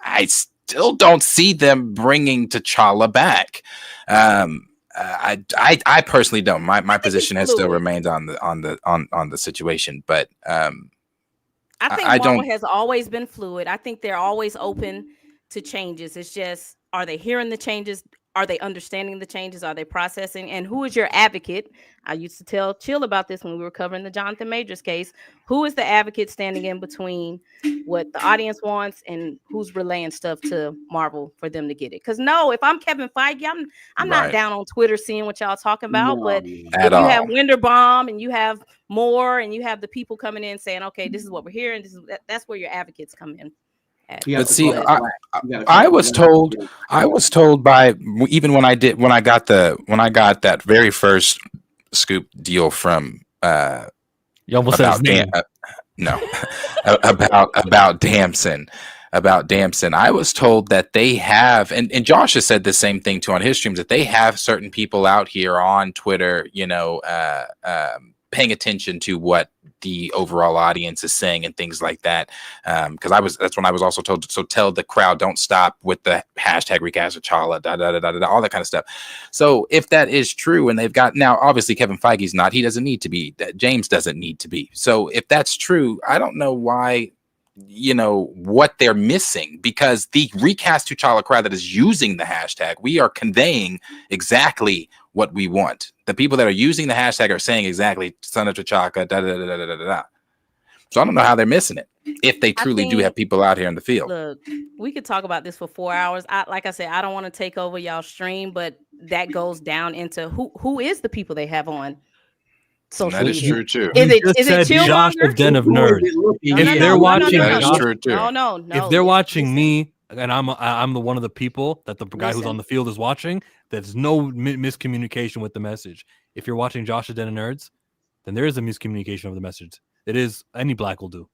I still don't see them bringing T'Challa back. I personally don't. My position has still remained on the situation, but I think Marvel has always been fluid. I think they're always open to changes. It's just, are they hearing the changes? Are they understanding the changes? Are they processing? And who is your advocate? I used to tell Chill about this when we were covering the Jonathan Majors case. Who is the advocate standing in between what the audience wants and who's relaying stuff to Marvel for them to get it? Because if I'm Kevin Feige, I'm not down on Twitter seeing what y'all talking about. But if you have Winterbaum and you have Moore and you have the people coming in saying, okay, this is what we're hearing. That's where your advocates come in. But see, I was told by even when I got that very first scoop deal from you almost said his name. about Damson. about Damson. I was told that they have, and Josh has said the same thing too on his streams, that they have certain people out here on Twitter, paying attention to what the overall audience is saying and things like that. Because that's when I was also told, so tell the crowd, don't stop with the hashtag recast T'Challa, all that kind of stuff. So if that is true, and they've got, now obviously Kevin Feige's not, he doesn't need to be, James doesn't need to be. So if that's true, I don't know why, what they're missing, because the recast T'Challa crowd that is using the hashtag, we are conveying exactly what we want. The people that are using the hashtag are saying exactly son of T'Chaka, So I don't know how they're missing it if they truly do have people out here in the field. Look, we could talk about this for 4 hours. Like I said, I don't want to take over y'all stream, but that goes down into who is the people they have on social media. That is true too. Is it Josh of Den of Nerds? If they're watching, that is true too. No. If they're watching me, and I'm the one of the people that the guy who's on the field is watching, there's no miscommunication with the message. If you're watching Josh of Den of Nerds, then there is a miscommunication of the message. It is, any black will do.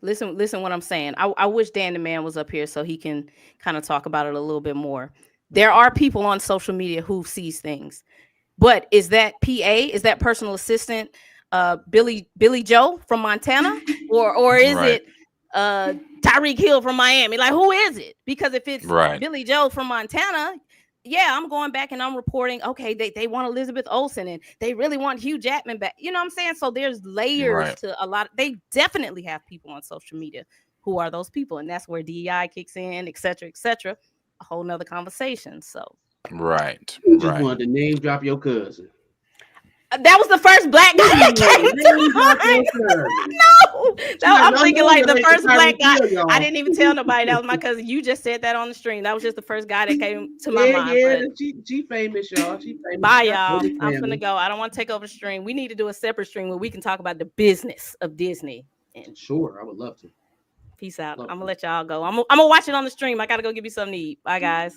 Listen what I'm saying. I wish Dan the Man was up here so he can kind of talk about it a little bit more. There are people on social media who sees things. But is that PA? Is that personal assistant Billy Joe from Montana? Or is it Tyreek Hill from Miami? Like, who is it? Because if it's Billy Joe from Montana, yeah, I'm going back and I'm reporting, okay, they want Elizabeth Olsen and they really want Hugh Jackman back. You know what I'm saying? So there's layers to a lot. They definitely have people on social media who are those people. And that's where DEI kicks in, et cetera, a whole nother conversation. So You just wanted to name drop your cousin. That was the first black guy that came to mind. No, I'm thinking like the first black guy. I didn't even tell nobody that was my cousin. You just said that on the stream. That was just the first guy that came to my mind. Yeah, she famous, y'all. She famous. Bye, y'all. I'm finna go. I don't want to take over the stream. We need to do a separate stream where we can talk about the business of Disney. And sure, I would love to. Peace out. I'm gonna let y'all go. I'm gonna watch it on the stream. I gotta go give you something to eat. Bye, guys.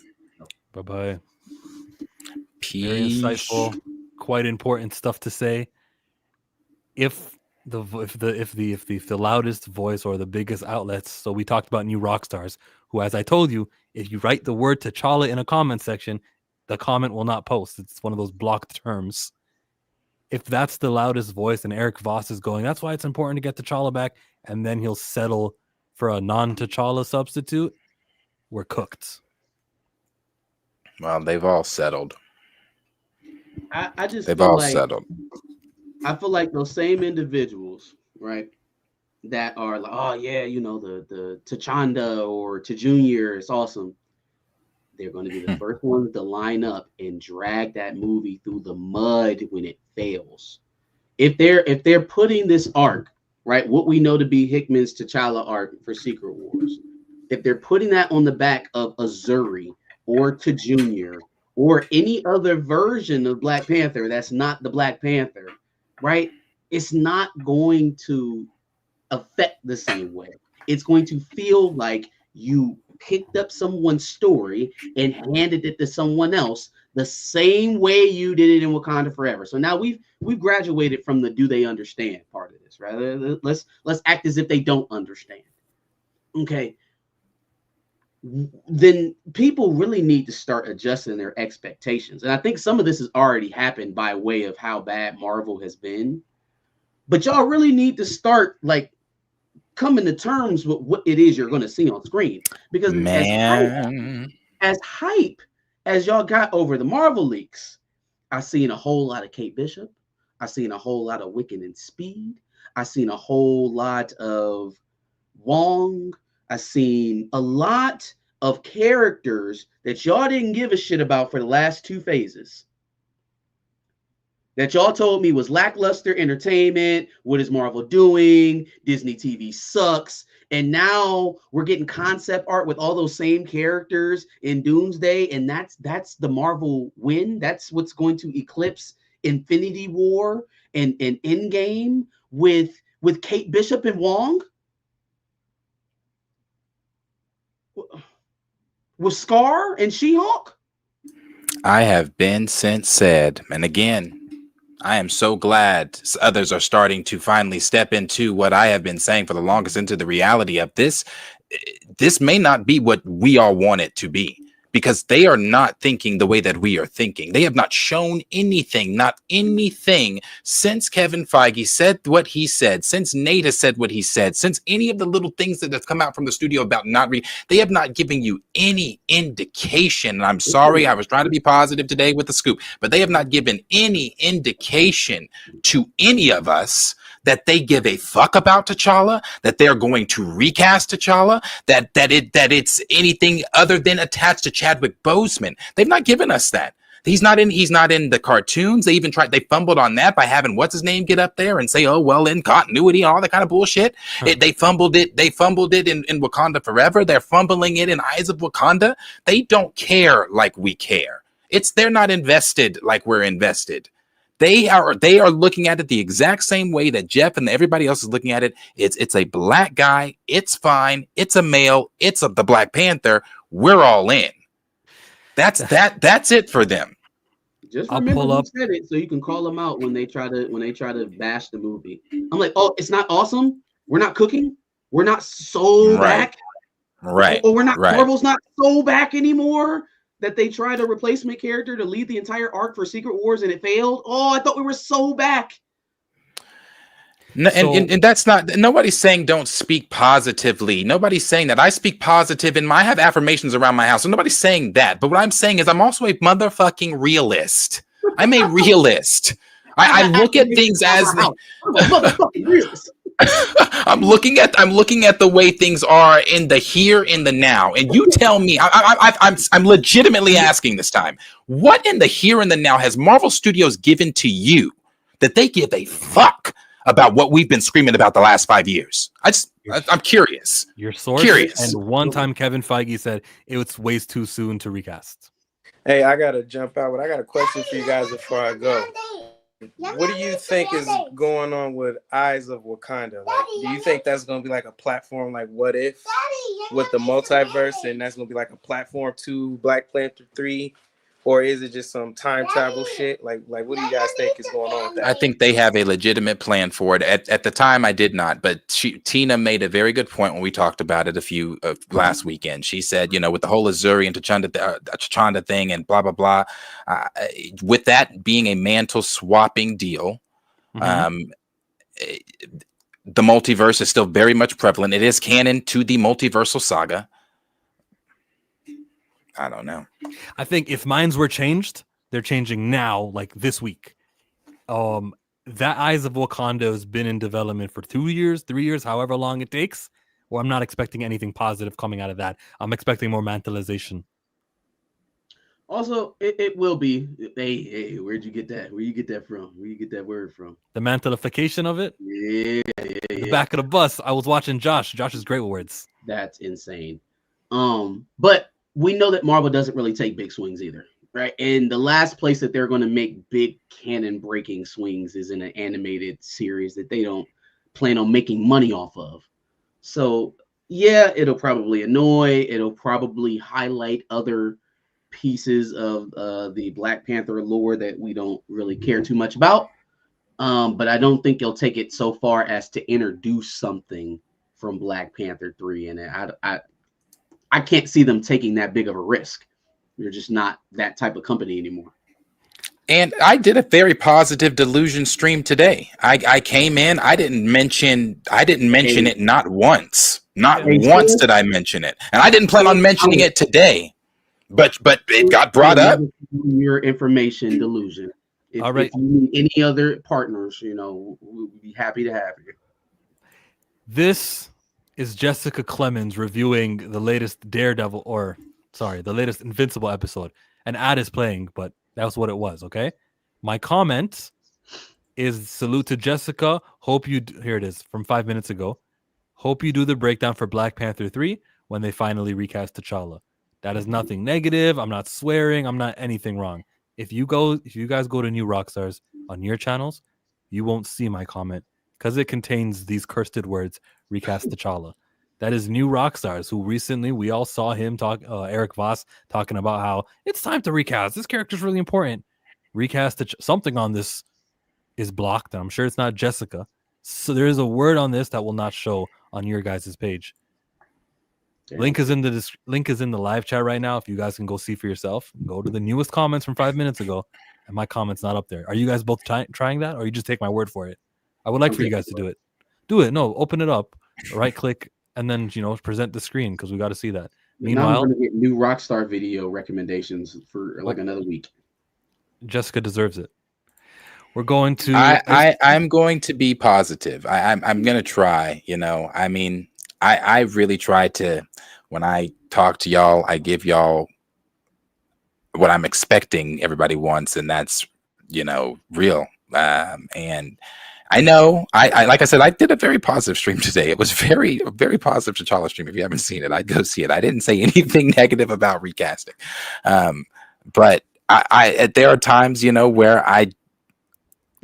Bye. Peace. Very insightful, quite important stuff to say. If the loudest voice or the biggest outlets, so we talked about new rock stars, who, as I told you, if you write the word T'Challa in a comment section, the comment will not post. It's one of those blocked terms. If that's the loudest voice and Eric Voss is going, that's why it's important to get T'Challa back, and then he'll settle for a non-T'Challa substitute, we're cooked. Well, they've all settled. I just they've feel all like, settled. I feel like those same individuals, right, that are like, oh yeah, the T'Chanda or T'Junior, it's awesome. They're going to be the first ones to line up and drag that movie through the mud when it fails. If they're putting this arc, right, what we know to be Hickman's T'Challa arc for Secret Wars, if they're putting that on the back of Azuri or T'Junior or any other version of Black Panther that's not the Black Panther, right, it's not going to affect the same way. It's going to feel like you picked up someone's story and handed it to someone else the same way you did it in Wakanda Forever. So now we've graduated from the do they understand part of this, right? Let's act as if they don't understand. Okay. Then people really need to start adjusting their expectations. And I think some of this has already happened by way of how bad Marvel has been. But y'all really need to start like coming to terms with what it is you're going to see on screen. Because as hype as y'all got over the Marvel leaks, I seen a whole lot of Kate Bishop. I seen a whole lot of Wiccan and Speed. I seen a whole lot of Wong. I seen a lot of characters that y'all didn't give a shit about for the last two phases. That y'all told me was lackluster entertainment. What is Marvel doing? Disney TV sucks. And now we're getting concept art with all those same characters in Doomsday. And that's the Marvel win. That's what's going to eclipse Infinity War and Endgame with Kate Bishop and Wong. With Scar and She-Hulk? I have been since said, and again, I am so glad others are starting to finally step into what I have been saying for the longest, into the reality of this. this may not be what we all want it to be, because they are not thinking the way that we are thinking. They have not shown anything, not anything, since Kevin Feige said what he said, since Nate has said what he said, since any of the little things that have come out from the studio about they have not given you any indication. And I'm sorry, I was trying to be positive today with the scoop, but they have not given any indication to any of us that they give a fuck about T'Challa, that they're going to recast T'Challa, that it's anything other than attached to Chadwick Boseman. They've not given us that. He's not in the cartoons. They fumbled on that by having what's his name get up there and say, oh well, in continuity and all that kind of bullshit. They fumbled it in Wakanda Forever. They're fumbling it in Eyes of Wakanda. They don't care like we care. They're not invested like we're invested. They are looking at it the exact same way that Jeff and everybody else is looking at it. It's a black guy. It's fine. It's a male. It's the Black Panther. We're all in. That's it for them. Just remember who said it, so you can call them out when they try to bash the movie. I'm like, oh, it's not awesome. We're not cooking. We're not so back. Right. Or we're not. Right. Marvel's not so back anymore. That they tried a replacement character to lead the entire arc for Secret Wars and it failed. Oh, I thought we were so back. No, and that's not, nobody's saying don't speak positively. Nobody's saying that. I speak positive and I have affirmations around my house. So nobody's saying that. But what I'm saying is I'm also a motherfucking realist. I'm a realist. I look at things as I'm looking at the way things are in the here, in the now, and you tell me. I'm legitimately asking this time. What in the here and the now has Marvel Studios given to you that they give a fuck about what we've been screaming about the last 5 years? I'm curious. Your source. Curious. And one time Kevin Feige said it's way too soon to recast. Hey, I gotta jump out, but I got a question for you guys before I go. What do you think is going on with Eyes of Wakanda? Like, do you think that's going to be like a platform like What If with the multiverse, and that's going to be like a platform to Black Panther 3? Or is it just some time travel shit? Like what do you guys think is going on with that? I think they have a legitimate plan for it. At the time, I did not, but Tina made a very good point when we talked about it last weekend. She said, with the whole Azuri and T'Challa thing and blah, blah, blah, with that being a mantle swapping deal, the multiverse is still very much prevalent. It is canon to the multiversal saga. I don't know. I think if minds were changed, they're changing now, like this week. That Eyes of Wakanda has been in development for 2 years, 3 years, however long it takes. Well, I'm not expecting anything positive coming out of that. I'm expecting more mantleization. Also, it will be. Hey, where'd you get that? Where you get that from? Where you get that word from? The mantleification of it? Yeah. The back of the bus. I was watching Josh. Josh is great with words. That's insane. But we know that Marvel doesn't really take big swings either, right? And the last place that they're going to make big canon breaking swings is in an animated series that they don't plan on making money off of. So yeah, it'll probably annoy. It'll probably highlight other pieces of the Black Panther lore that we don't really care too much about. But I don't think they'll take it so far as to introduce something from Black Panther 3. And I can't see them taking that big of a risk. They're just not that type of company anymore. And I did a very positive delusion stream today. I came in, I didn't mention it not once. Not once did I mention it. And I didn't plan on mentioning it today. But it got brought up. Your information delusion. All right. If you need any other partners, we'll be happy to have you. This is Jessica Clemens reviewing the latest the latest Invincible episode. An ad is playing, but that's what it was, okay? My comment is salute to Jessica. Here it is from 5 minutes ago. Hope you do the breakdown for Black Panther 3 when they finally recast T'Challa. That is nothing negative. I'm not swearing. I'm not anything wrong. If you guys go to New Rockstars on your channels, you won't see my comment because it contains these cursed words, recast T'Challa. That is New Rockstars, who recently we all saw him talk, Eric Voss talking about how it's time to recast. This character is really important. Recast something on this is blocked. And I'm sure it's not Jessica. So there is a word on this that will not show on your guys' page. Link is in the live chat right now. If you guys can go see for yourself, go to the newest comments from 5 minutes ago, and my comment's not up there. Are you guys both trying that, or you just take my word for it? I would like for you guys to do it. Do it. No, open it up, right click, and then present the screen because we got to see that. Meanwhile, Meanwhile, I'm gonna get new Rockstar video recommendations for like another week. Jessica deserves it. We're going to. I'm going to be positive. I'm going to try. I mean, I really try to. When I talk to y'all, I give y'all what I'm expecting everybody wants, and that's real. And I know, I like I said, I did a very positive stream today. It was very, very positive T'Challa stream. If you haven't seen it, I'd go see it. I didn't say anything negative about recasting, but there are times where I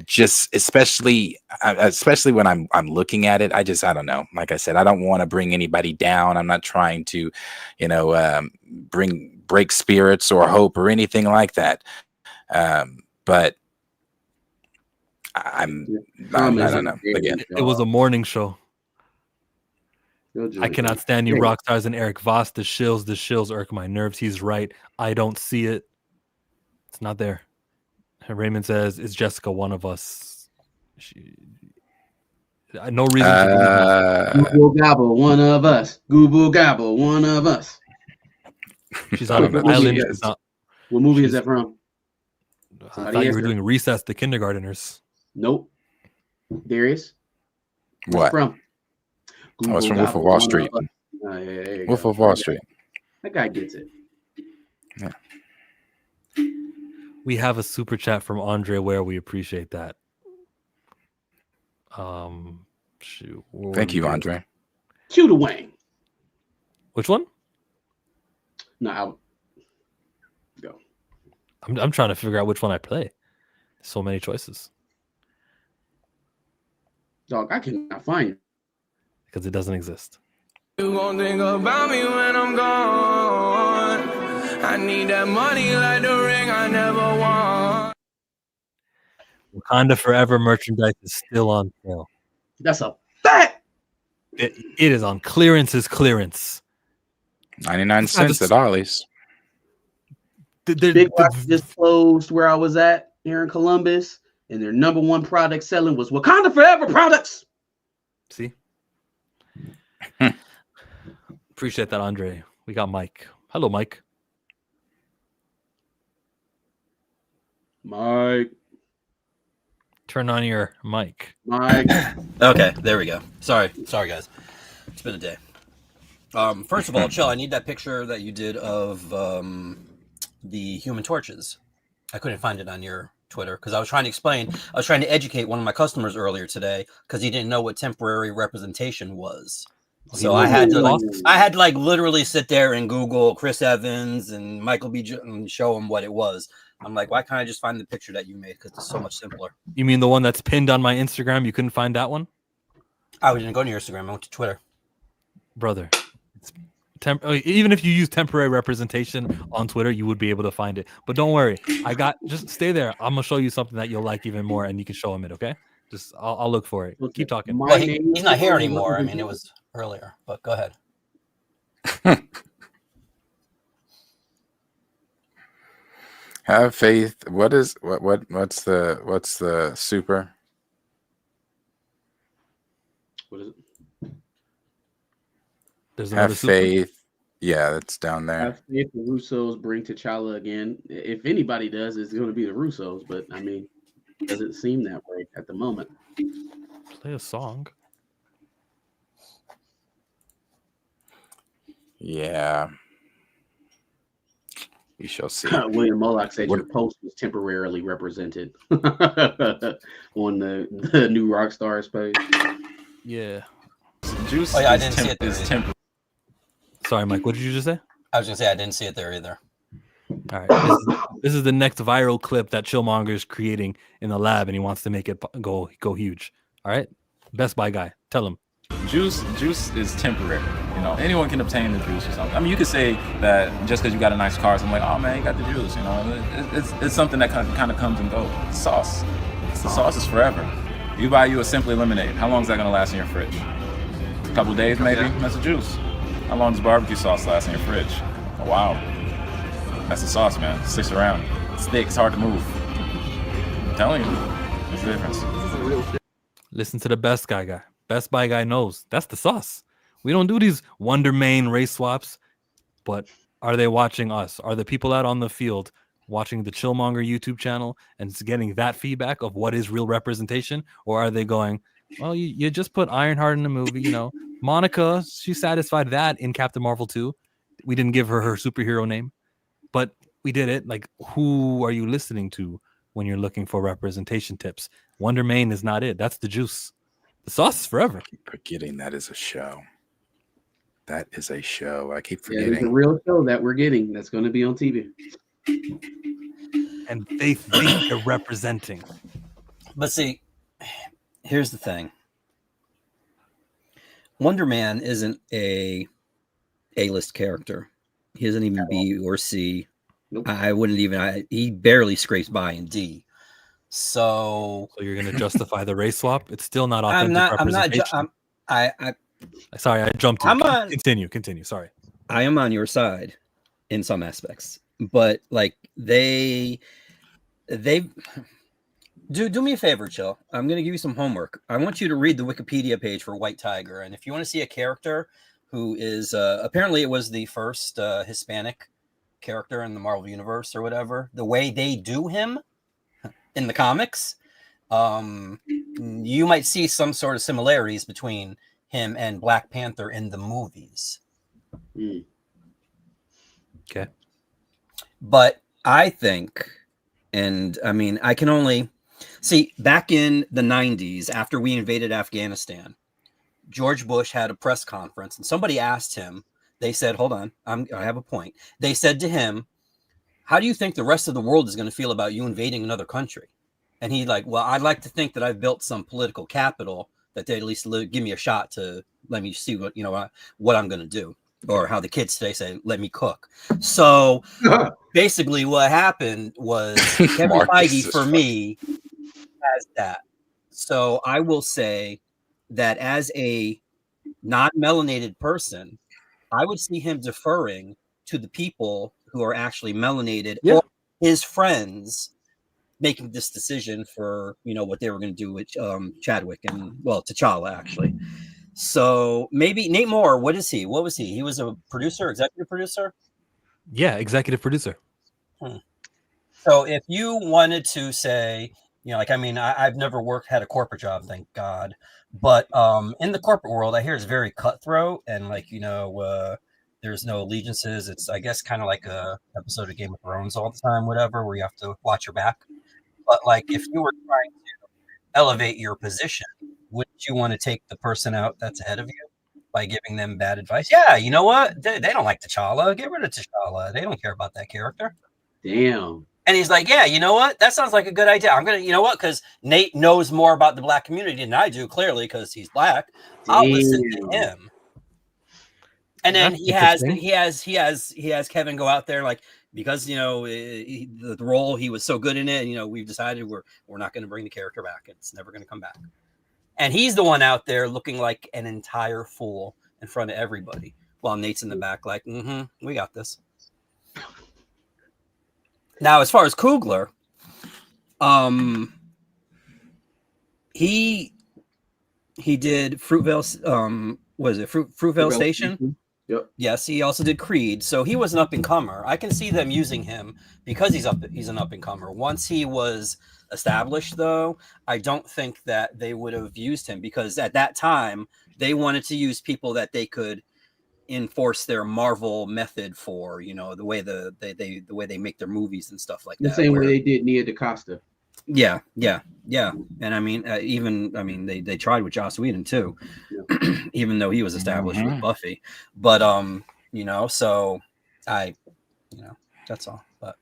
just especially when I'm looking at it, I don't know. Like I said, I don't want to bring anybody down. I'm not trying to break spirits or hope or anything like that, but I don't know. Again, it was a morning show. I cannot stand you rock stars and Eric Voss. The shills irk my nerves. He's right. I don't see it. It's not there. Raymond says, "Is Jessica one of us?" No reason to believe Google Gobble, one of us. Google Gobble, one of us. She's on an island. What movie is that from? I thought you were doing Recess, the kindergarteners. Nope. Darius? What? From? Oh, it's from Wolf of Wall Street. Wolf of Wall Street. That guy gets it. Yeah. We have a super chat from Andre Ware. We appreciate that. Thank you, Andre. Cue the Wang. Which one? No, I'll go. I'm trying to figure out which one I play. So many choices. Dog, I cannot find it. Because it doesn't exist. You gon' think about me when I'm gone. I need that money like the ring I never won. Wakanda Forever merchandise is still on sale. That's a fact. It is on clearance. 99 cents at Ollie's. Big Box just closed where I was at here in Columbus, and their number one product selling was Wakanda Forever products. See? Appreciate that, Andre. We got Mike. Hello, Mike. Mike. Turn on your mic. Mike. Okay, there we go. Sorry, guys. It's been a day. First of all, Chill, I need that picture that you did of the Human Torches. I couldn't find it on your Twitter because I was trying to educate one of my customers earlier today because he didn't know what temporary representation was. So I had to literally sit there and Google Chris Evans and Michael B. and show him what it was. I'm like, why can't I just find the picture that you made? Because it's so much simpler. You mean the one that's pinned on my Instagram? You couldn't find that one? I didn't go to your Instagram. I went to Twitter. Brother, even if you use temporary representation on Twitter, you would be able to find it. But don't worry. Just stay there. I'm going to show you something that you'll like even more, and you can show him it, okay? I'll look for it. Keep talking. Well, he's not here anymore. I mean, it was earlier, but go ahead. Have faith. What's the super? What is it? There's Have faith. Super? Yeah, that's down there. Have faith the Russos bring T'Challa again. If anybody does, it's going to be the Russos. But I mean, it doesn't seem that way at the moment. Play a song. Yeah. We shall see. William Moloch said your post was temporarily represented on the new Rockstars page. Yeah. Juice I didn't see it there. Sorry, Mike. What did you just say? I was going to say I didn't see it there either. All right. This is the next viral clip that Chillmonger is creating in the lab, and he wants to make it go huge. All right. Best Buy guy. Tell him. Juice is temporary. Anyone can obtain the juice or something. I mean, you could say that just because you got a nice car, so I'm like, oh man, you got the juice. It's something that kind of comes and goes. It's sauce. The sauce is forever. You buy you a Simply Lemonade. How long is that gonna last in your fridge? A couple days maybe. That's the juice. How long does barbecue sauce last in your fridge? Oh, wow. That's the sauce, man. It sticks around. It's thick. It's hard to move. I'm telling you. There's a difference. Listen to the Best guy. Best Buy guy knows. That's the sauce. We don't do these Wonder Main race swaps. But are they watching us? Are the people out on the field watching the Chillmonger YouTube channel and getting that feedback of what is real representation? Or are they going, well, you just put Ironheart in the movie, you know, Monica, she satisfied that in Captain Marvel 2. We didn't give her superhero name, but we did it. Like, who are you listening to when you're looking for representation tips? Wonder Main is not it. That's the juice. The sauce is forever. I keep forgetting that is a show. That is a show. I keep Yeah, forgetting. it's a real show that we're getting that's going to be on TV. And they think they're representing. But see, here's the thing. Wonder Man isn't a A-list character. He isn't even B or C. Nope. I wouldn't even. He barely scrapes by in D. So you're going to justify the race swap? It's still not authentic representation. Sorry, I jumped in. Continue. Sorry. I am on your side in some aspects, but like they do me a favor, Chill. I'm going to give you some homework. I want you to read the Wikipedia page for White Tiger. And if you want to see a character who is apparently it was the first Hispanic character in the Marvel Universe or whatever, the way they do him in the comics, you might see some sort of similarities between him and Black Panther in the movies. Okay. But I think, and I mean, I can only see back in the 90s after we invaded Afghanistan, George Bush had a press conference and somebody asked him, they said, hold on, I have a point. They said to him, how do you think the rest of the world is going to feel about you invading another country? And he like, well, I'd like to think that I've built some political capital that they at least give me a shot to let me see what, what I'm going to do, or how the kids today say, let me cook. So basically what happened was Kevin Feige for me has that. So I will say that as a non-melanated person, I would see him deferring to the people who are actually melanated or his friends making this decision for, what they were going to do with Chadwick and, well, T'Challa, actually. So maybe Nate Moore, what is he? What was he? He was a producer, executive producer? Yeah, executive producer. So if you wanted to say, I've never had a corporate job, thank God. But in the corporate world, I hear it's very cutthroat and there's no allegiances. It's, I guess, kind of like a episode of Game of Thrones all the time, whatever, where you have to watch your back. But if you were trying to elevate your position, wouldn't you want to take the person out that's ahead of you by giving them bad advice? Yeah, you know what? They don't like T'Challa. Get rid of T'Challa. They don't care about that character. Damn. And he's like, yeah, you know what? That sounds like a good idea. I'm going to, because Nate knows more about the Black community than I do, clearly, because he's Black. I'll listen to him. And then he has Kevin go out there because the role, he was so good in it. We've decided we're not going to bring the character back. It's never going to come back. And he's the one out there looking like an entire fool in front of everybody, while Nate's in the back like, we got this. Now, as far as Coogler, he did Fruitvale. Was it Fruitvale Station? Yep. Yes, he also did Creed. So he was an up and comer. I can see them using him because he's an up and comer. Once he was established, though, I don't think that they would have used him, because at that time they wanted to use people that they could enforce their Marvel method for, the way the way they make their movies and stuff like that. The same way they did Nia DaCosta. Yeah. And I mean, they tried with Joss Whedon too, even though he was established with Buffy. But so that's all. But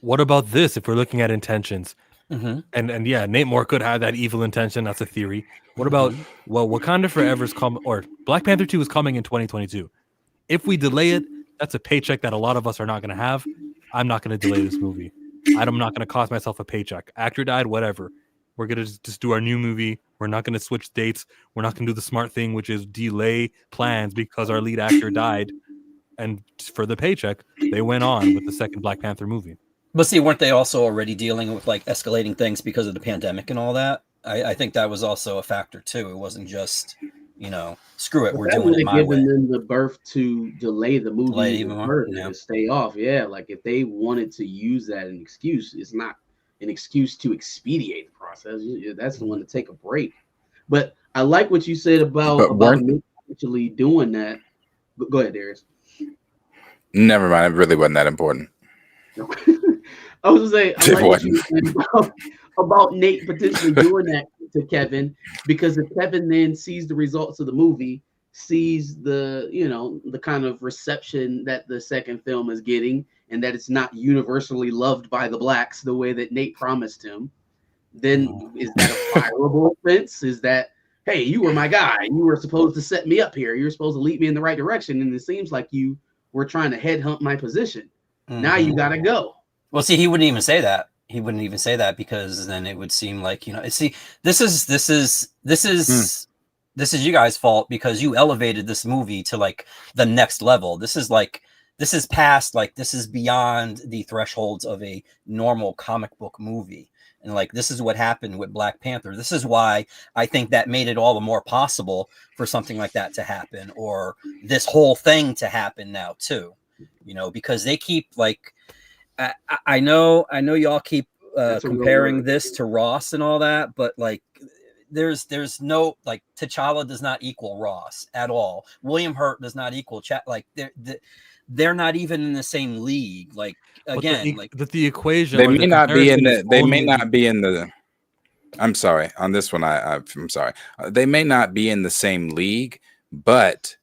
what about this? If we're looking at intentions, and yeah, Nate Moore could have that evil intention. That's a theory. What about Wakanda Forever's or Black Panther 2 is coming in 2022. If we delay it, that's a paycheck that a lot of us are not going to have. I'm not going to delay this movie. I'm not going to cost myself a paycheck. Actor died, whatever. We're gonna just do our new movie. We're not gonna switch dates. We're not gonna do the smart thing, which is delay plans because our lead actor died. And for the paycheck, they went on with the second Black Panther movie. But see, weren't they also already dealing with like escalating things because of the pandemic and all that? I think that was also a factor too. It wasn't just, screw it, we're doing it my way. Giving them the birth to delay the movie Delay even more, to stay off. Yeah, like if they wanted to use that as an excuse, it's not an excuse to expedite the process. That's the one to take a break. But I like what you said about actually doing that. But go ahead, Darius. Never mind. It really wasn't that important. I was gonna say I like what you said about Nate potentially doing that to Kevin, because if Kevin then sees the results of the movie, sees the the kind of reception that the second film is getting, and that it's not universally loved by the blacks the way that Nate promised him, then is that a fireable offense? Is that, hey, you were my guy, you were supposed to set me up here, you're supposed to lead me in the right direction, and it seems like you were trying to headhunt my position. Now you gotta go. Well, see, he wouldn't even say that. He wouldn't even say that, because then it would seem like, see, this is you guys' fault, because you elevated this movie to like the next level. This is past, like, this is beyond the thresholds of a normal comic book movie. And like, this is what happened with Black Panther. This is why I think that made it all the more possible for something like that to happen, or this whole thing to happen now too, because they keep like, I know y'all keep comparing this to Ross and all that, but like, there's no, like, T'Challa does not equal Ross at all. William Hurt does not equal like they're not even in the same league. Like, again, the equation. They may not be in the. They may not be in the. I'm sorry. On this one, I'm sorry. They may not be in the same league, but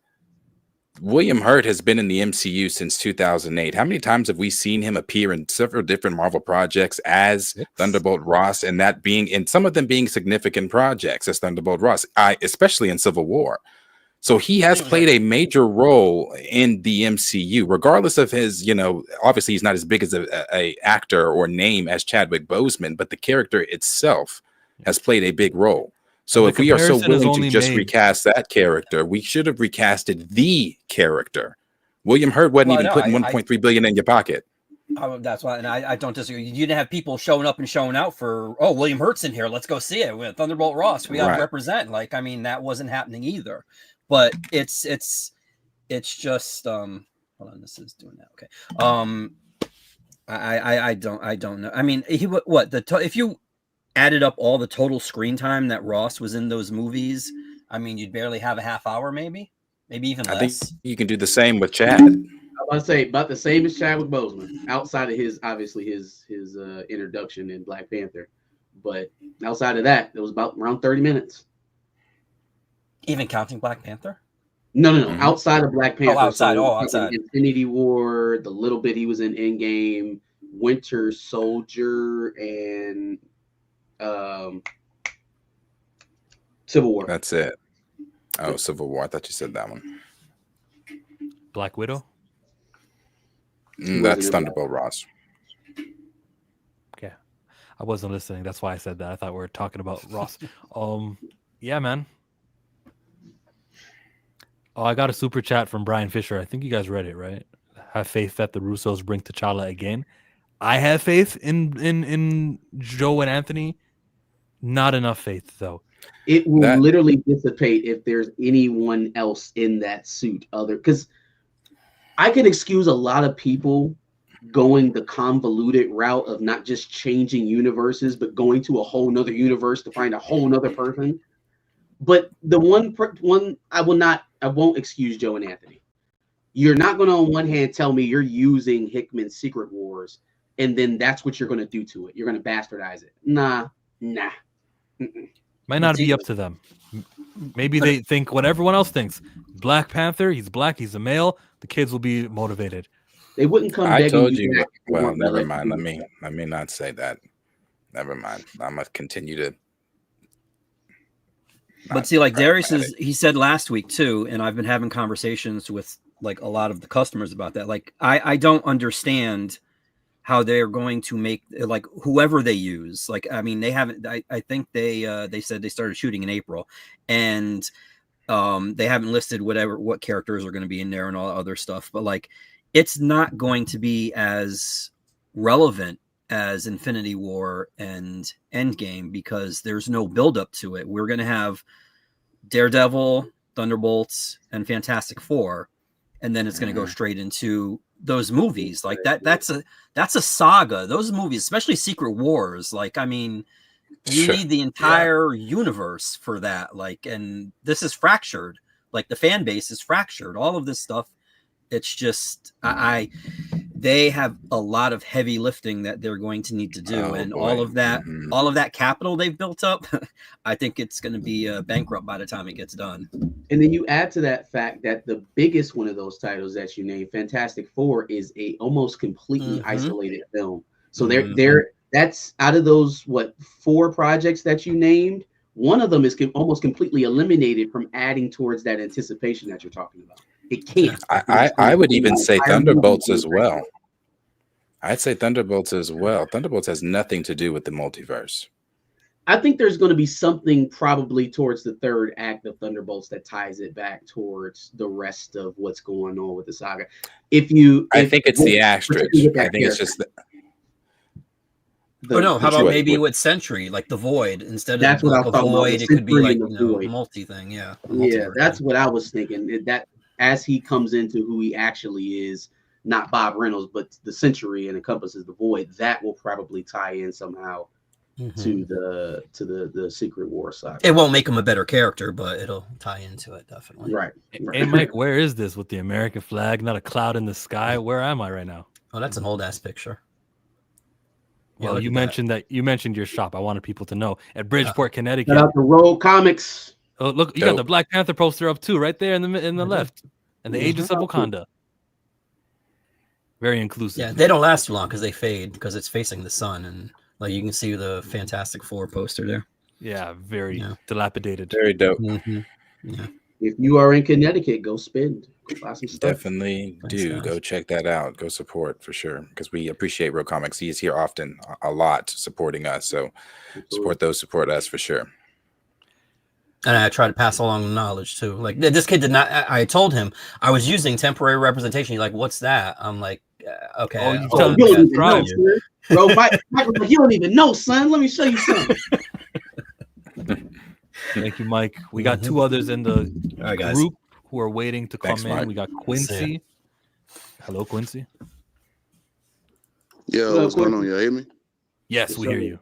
William Hurt has been in the MCU since 2008. How many times have we seen him appear in several different Marvel projects as Thunderbolt Ross, and that being, and some of them being significant projects as Thunderbolt Ross, especially in Civil War. So he has played a major role in the MCU, regardless of his, obviously he's not as big as a actor or name as Chadwick Boseman, but the character itself has played a big role. So if we are so willing to just recast that character, we should have recasted the character. William Hurt wasn't even putting $1.3 billion in your pocket. That's why, and I don't disagree. You didn't have people showing up and showing out for, William Hurt's in here, let's go see it with Thunderbolt Ross. We got to represent. Like, I mean, that wasn't happening either. But it's just hold on, this is doing that. Okay. I don't know. I mean, if you added up all the total screen time that Ross was in those movies, I mean, you'd barely have a half hour, maybe even less. I think you can do the same with Chad. I was going to say about the same as Chadwick Boseman, outside of his introduction in Black Panther, but outside of that, it was about around 30 minutes. Even counting Black Panther? No. Outside of Black Panther. Outside. Infinity War, the little bit he was in Endgame, Winter Soldier, and Civil War. That's it. Oh, Civil War. I thought you said that one. Black Widow? That's Thunderbolt Ross. Okay. I wasn't listening. That's why I said that. I thought we were talking about Ross. Yeah, man. Oh, I got a super chat from Brian Fisher. I think you guys read it, right? Have faith that the Russos bring T'Challa again. I have faith in Joe and Anthony. Not enough faith, though. It will literally dissipate if there's anyone else in that suit. Because I can excuse a lot of people going the convoluted route of not just changing universes, but going to a whole nother universe to find a whole nother person. But the one I won't excuse Joe and Anthony. You're not going to, on one hand, tell me you're using Hickman's Secret Wars, and then that's what you're going to do to it. You're going to bastardize it. Nah. Mm-mm. Might not be up to them. Maybe they think what everyone else thinks. Black Panther, he's black, he's a male. The kids will be motivated. They wouldn't come. I told you. Well, never mind. Let me not say that. Never mind. I'm gonna continue to. But see, like Darius he said last week too, and I've been having conversations with like a lot of the customers about that. Like, I don't understand how they're going to make like whoever they use. Like, I mean, they haven't. I think they said they started shooting in April, and they haven't listed what characters are going to be in there and all other stuff. But like, it's not going to be as relevant as Infinity War and Endgame because there's no build up to it. We're going to have Daredevil, Thunderbolts, and Fantastic Four, and then it's going to go straight into those movies. Like that's a saga. Those movies, especially Secret Wars, like, I mean, you need the entire universe for that. Like, and this is fractured. Like, the fan base is fractured. All of this stuff, it's just they have a lot of heavy lifting that they're going to need to do, and all of that capital they've built up, I think it's going to be bankrupt by the time it gets done. And then you add to that fact that the biggest one of those titles that you named, Fantastic Four, is a almost completely isolated film. So that's out of those 4 projects that you named, one of them is almost completely eliminated from adding towards that anticipation that you're talking about. It can't. I would even say Thunderbolts as well. I'd say Thunderbolts as well. Thunderbolts has nothing to do with the multiverse. I think there's going to be something probably towards the third act of Thunderbolts that ties it back towards the rest of what's going on with the saga. I think it's the asterisk. I think it's just how about maybe with Sentry, like the Void, instead of like a Void, it could be like multi thing. Yeah, that's what I was thinking. That as he comes into who he actually is, not Bob Reynolds, but the Century and encompasses the Void, that will probably tie in somehow to the Secret War side. It won't make him a better character, but it'll tie into it definitely. Right. Hey Mike, where is this with the American flag, not a cloud in the sky? Where am I right now? Oh, that's an old ass picture. Well, you mentioned your shop. I wanted people to know at Bridgeport, Connecticut. Shout out to Road Comics. Oh, look, you got the Black Panther poster up too, right there in the left, and the Agents of Wakanda. Very inclusive. Yeah, they don't last too long because they fade because it's facing the sun, and like you can see the Fantastic Four poster there. Yeah, very dilapidated. Very dope. Yeah. If you are in Connecticut, go spend. Go buy some stuff. Definitely do. Go check that out. Go support for sure because we appreciate Real Comics. He is here often, a lot, supporting us. So support us for sure. And I try to pass along the knowledge too. Like this kid did not. I told him I was using temporary representation. He's like, "What's that?" I'm like, "Okay." Oh, you don't even know, son. Bro, Mike was like, "You don't even know, son. Let me show you something." Thank you, Mike. We got 2 others in the group who are waiting to come in. Mike. We got Quincy. Hello, Quincy. Yo, what's going on? Y'all hear me? Yes, we hear you.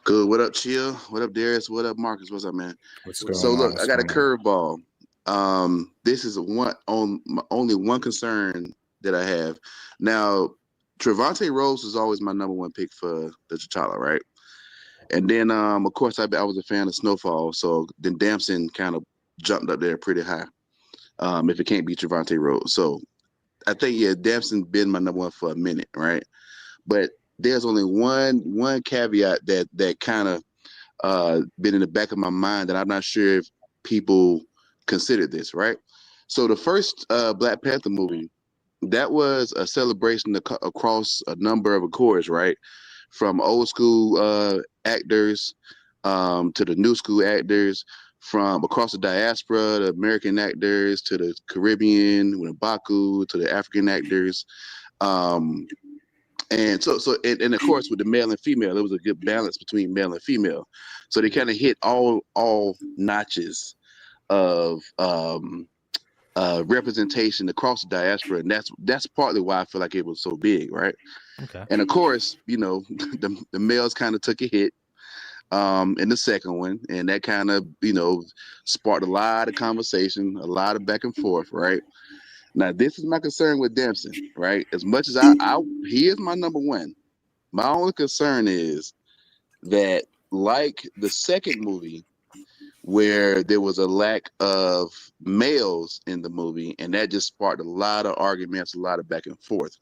Good. What up, Chill? What up, Darius? What up, Marcus? What's up, man? What's going So on? look, I got a curveball. This is only one concern that I have. Now, Trevante Rhodes is always my number 1 pick for the T'Challa, right? And then, of course, I was a fan of Snowfall, so then Damson kind of jumped up there pretty high. If it can't be Trevante Rhodes, so I think Damson been my number 1 for a minute, right? But there's only one caveat that kind of been in the back of my mind that I'm not sure if people considered this, right? So the first Black Panther movie, that was a celebration across a number of accords, right? From old school actors to the new school actors, from across the diaspora, the American actors to the Caribbean, with Baku, to the African actors. And so and of course with the male and female, there was a good balance between male and female. So they kind of hit all notches of representation across the diaspora, and that's partly why I feel like it was so big, right? Okay. And of course, the males kind of took a hit in the second one, and that kind of sparked a lot of conversation, a lot of back and forth, right? Now, this is my concern with Damson, right? As much as he is my number 1, my only concern is that, like the second movie, where there was a lack of males in the movie, and that just sparked a lot of arguments, a lot of back and forth.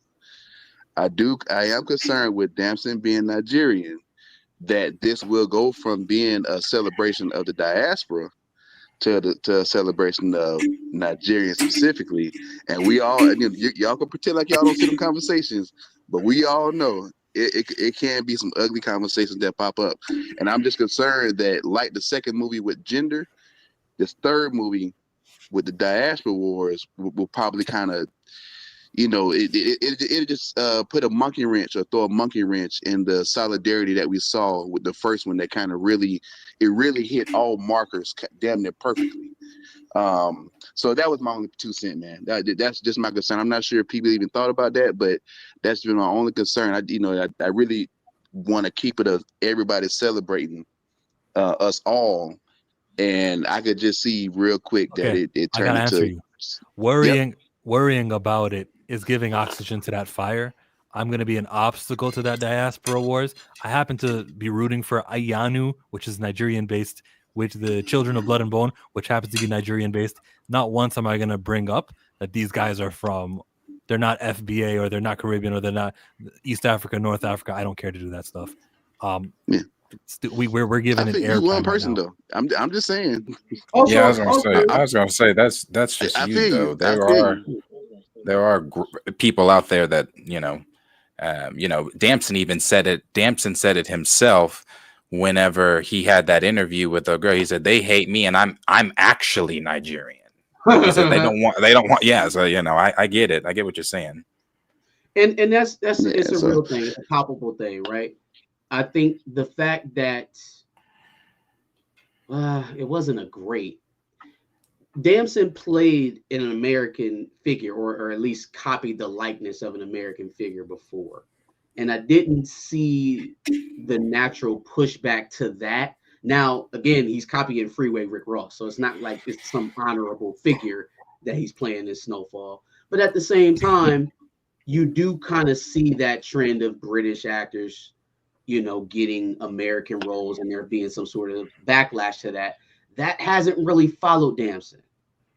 I am concerned with Damson being Nigerian, that this will go from being a celebration of the diaspora to a celebration of Nigerians specifically, and we all, y'all can pretend like y'all don't see them conversations, but we all know it can be some ugly conversations that pop up. And I'm just concerned that, like the second movie with gender, this third movie with the diaspora wars will probably kind of, it just put a monkey wrench or throw a monkey wrench in the solidarity that we saw with the first one that kind of really hit all markers damn near perfectly. So that was my only 2 cents, man. That's just my concern. I'm not sure if people even thought about that, but that's been my only concern. I really want to keep it of everybody celebrating us all, and I could just see real quick that it turned into you. Worrying about it is giving oxygen to that fire. I'm going to be an obstacle to that diaspora wars. I happen to be rooting for Ayanu, which is Nigerian based, with the Children of Blood and Bone, which happens to be Nigerian based. Not once am I going to bring up that these guys are they're not FBA, or they're not Caribbean, or they're not East Africa, North Africa. I don't care to do that stuff. We're giving an air. One person though. I'm just saying. Also, I was gonna say that's just you though. There are people out there that Damson even said it. Damson said it himself whenever he had that interview with a girl. He said they hate me, and I'm actually Nigerian. He said they don't want. Yeah, so I get it. I get what you're saying. And it's a real thing. It's a palpable thing, right? I think the fact that it wasn't a great. Damson played an American figure, or at least copied the likeness of an American figure before. And I didn't see the natural pushback to that. Now, again, he's copying Freeway Rick Ross, so it's not like it's some honorable figure that he's playing in Snowfall. But at the same time, you do kind of see that trend of British actors, getting American roles, and there being some sort of backlash to that. That hasn't really followed Damson,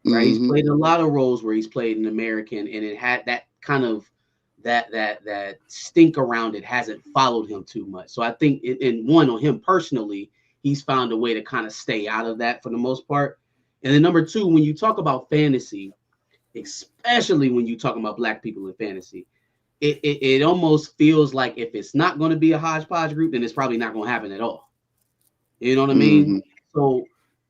right? He's played a lot of roles where he's played an American, and it had that kind of that stink around it hasn't followed him too much. So I think on him personally, he's found a way to kind of stay out of that for the most part. And then number 2, when you talk about fantasy, especially when you talk about Black people in fantasy, it almost feels like if it's not going to be a hodgepodge group, then it's probably not going to happen at all. You know what I mean? So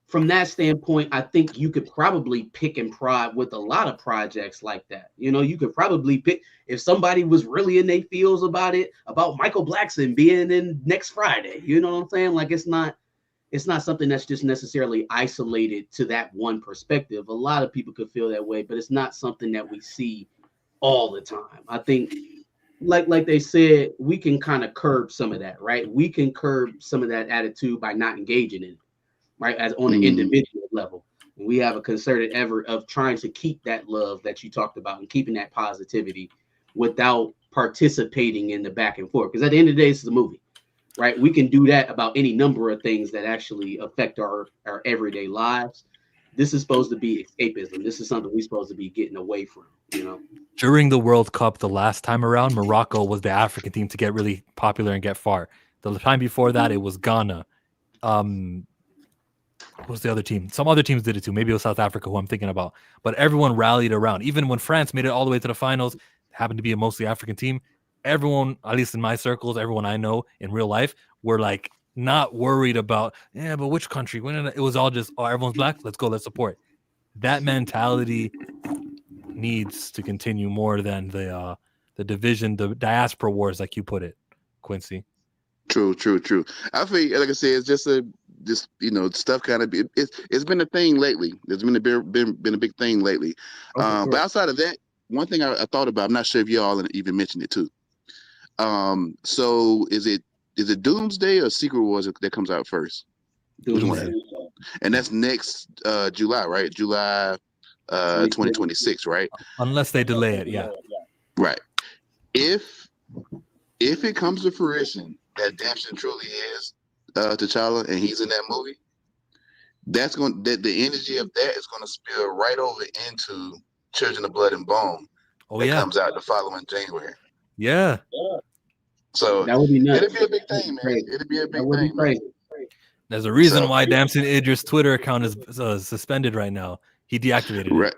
from that standpoint, I think you could probably pick and prod with a lot of projects like that. You could probably pick, if somebody was really in their feels about Michael Blackson being in next Friday. You know what I'm saying? Like it's not something that's just necessarily isolated to that one perspective. A lot of people could feel that way, but it's not something that we see all the time. I think, like they said, we can kind of curb some of that, right? We can curb some of that attitude by not engaging in it, right? As on an individual level. And we have a concerted effort of trying to keep that love that you talked about and keeping that positivity without participating in the back and forth. Because at the end of the day, this is a movie, right? We can do that about any number of things that actually affect our everyday lives. This is supposed to be escapism. This is something we're supposed to be getting away from, During the World Cup the last time around, Morocco was the African team to get really popular and get far. The time before that, it was Ghana. What was the other team? Some other teams did it too. Maybe it was South Africa, who I'm thinking about. But everyone rallied around. Even when France made it all the way to the finals, happened to be a mostly African team, everyone, at least in my circles, everyone I know in real life, were like not worried about, but which country? It was all just, everyone's Black, let's go, let's support. That mentality needs to continue more than the division, the diaspora wars, like you put it, Quincy. True. I feel like I said, it's just stuff kind of it's been a thing lately. There's been a big thing lately. But outside of that, one thing I thought about, I'm not sure if y'all even mentioned it too. So is it Doomsday or Secret Wars that comes out first? Doomsday. And that's next July, right? July 2026, right? Unless they delay it, yeah. Right. If it comes to fruition that Damson truly is T'Challa and he's in that movie, the energy of that is gonna spill right over into Children of Blood and Bone. That comes out the following January. Yeah. So that would be nuts. It'd be a big thing, man. It'd be a big thing, man. There's a reason why Damson Idris' Twitter account is suspended right now. He deactivated it.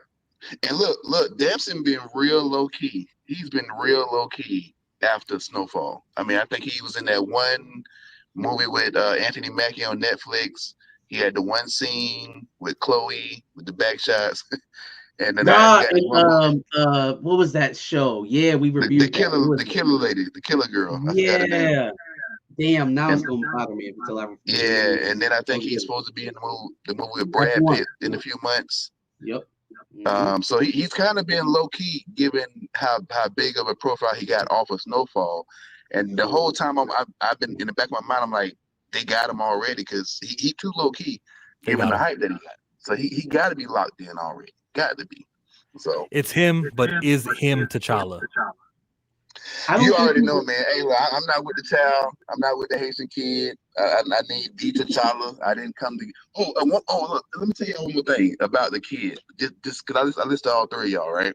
And look, Damson been real low key. He's been real low key after Snowfall. I mean, I think he was in that one movie with Anthony Mackie on Netflix. He had the one scene with Chloe with the back shots. And then what was that show? Yeah, we reviewed the killer lady, the killer girl. Yeah. Damn, now it's gonna bother me until I. Yeah, and then I think he's supposed to be in the movie with Brad Pitt in a few months. Yep. So he's kind of been low key, given how big of a profile he got off of Snowfall, and the whole time I've been in the back of my mind, I'm like, they got him already because he too low key, given the hype that he got. So he got to be locked in already. Got to be. So it's him, but is him T'Challa? You already know, man. Hey, look, I'm not with the child. I'm not with the Haitian kid. I need D T'Challa. I didn't come to. Look, let me tell you one more thing about the kid. Just because I listed all three of y'all, right?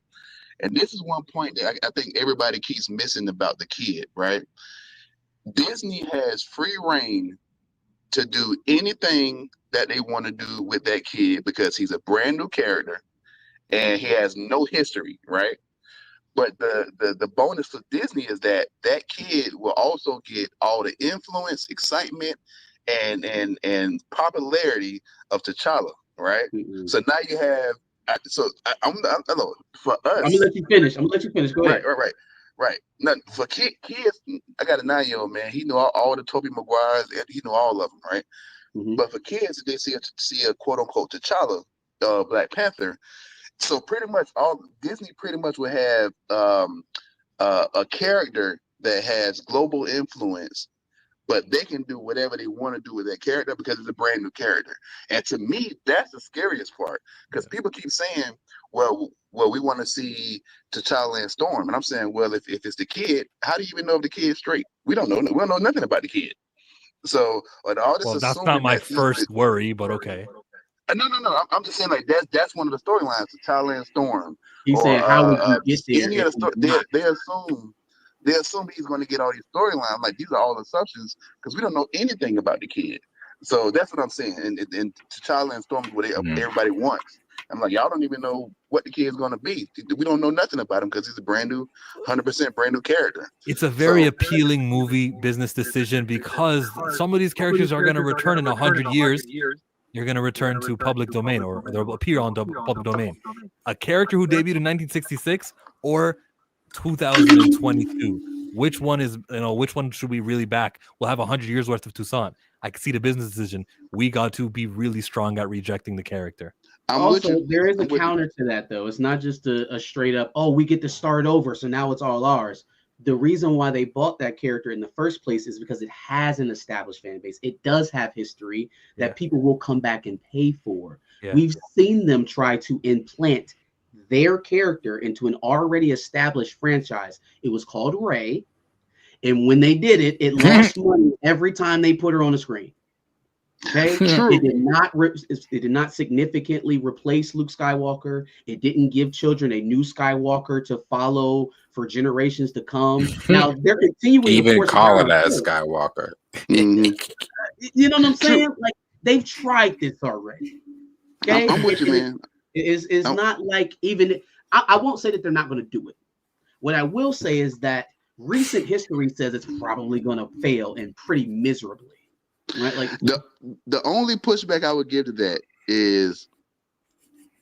And this is one point that I think everybody keeps missing about the kid, right? Disney has free reign to do anything that they want to do with that kid because he's a brand new character and he has no history, right? But the bonus for Disney is that kid will also get all the influence, excitement, and popularity of T'Challa, right? Mm-hmm. So now you have. For us, I'm gonna let you finish. Go ahead. Right. Nothing for kids. I got a 9-year-old man. He knew all the Tobey Maguires. He knew all of them, right? Mm-hmm. But for kids, they see a quote unquote T'Challa, Black Panther. So pretty much Disney pretty much will have a character that has global influence, but they can do whatever they want to do with that character because it's a brand new character. And to me, that's the scariest part because people keep saying, well, we want to see T'Challa and Storm. And I'm saying, well, if it's the kid, how do you even know if the kid's straight? We don't know. We don't know nothing about the kid. So all this that's not my first worry, but okay. No. I'm just saying like that's one of the storylines, T'Challa and Storm. He's saying how would you get there? Any of the they assume he's going to get all these storylines. Like these are all assumptions because we don't know anything about the kid. So that's what I'm saying. And T'Challa and Storm is what everybody wants. I'm like, y'all don't even know what the kid's going to be. We don't know nothing about him because he's a brand new, 100% brand new character. It's a very appealing movie business decision because some of these characters are going to return in 100 years. You're going to return to public domain or they'll appear on public domain. A character who debuted in 1966 or 2022. Which one is, which one should we really back? We'll have 100 years worth of Toussaint. I can see the business decision. We got to be really strong at rejecting the character. Also, there is a counter to that, though. It's not just a straight up, we get to start over, so now it's all ours. The reason why they bought that character in the first place is because it has an established fan base. It does have history that people will come back and pay for. Yeah. We've seen them try to implant their character into an already established franchise. It was called Rey. And when they did it, it lost money every time they put her on the screen. Okay, it did not significantly replace Luke Skywalker. It didn't give children a new Skywalker to follow for generations to come. Now they're continuing even call it as Skywalker. You know what I'm saying? Like they've tried this already. Okay, I'm with you, man. It's not like even I won't say that they're not going to do it. What I will say is that recent history says it's probably going to fail and pretty miserably. Right, like the only pushback I would give to that is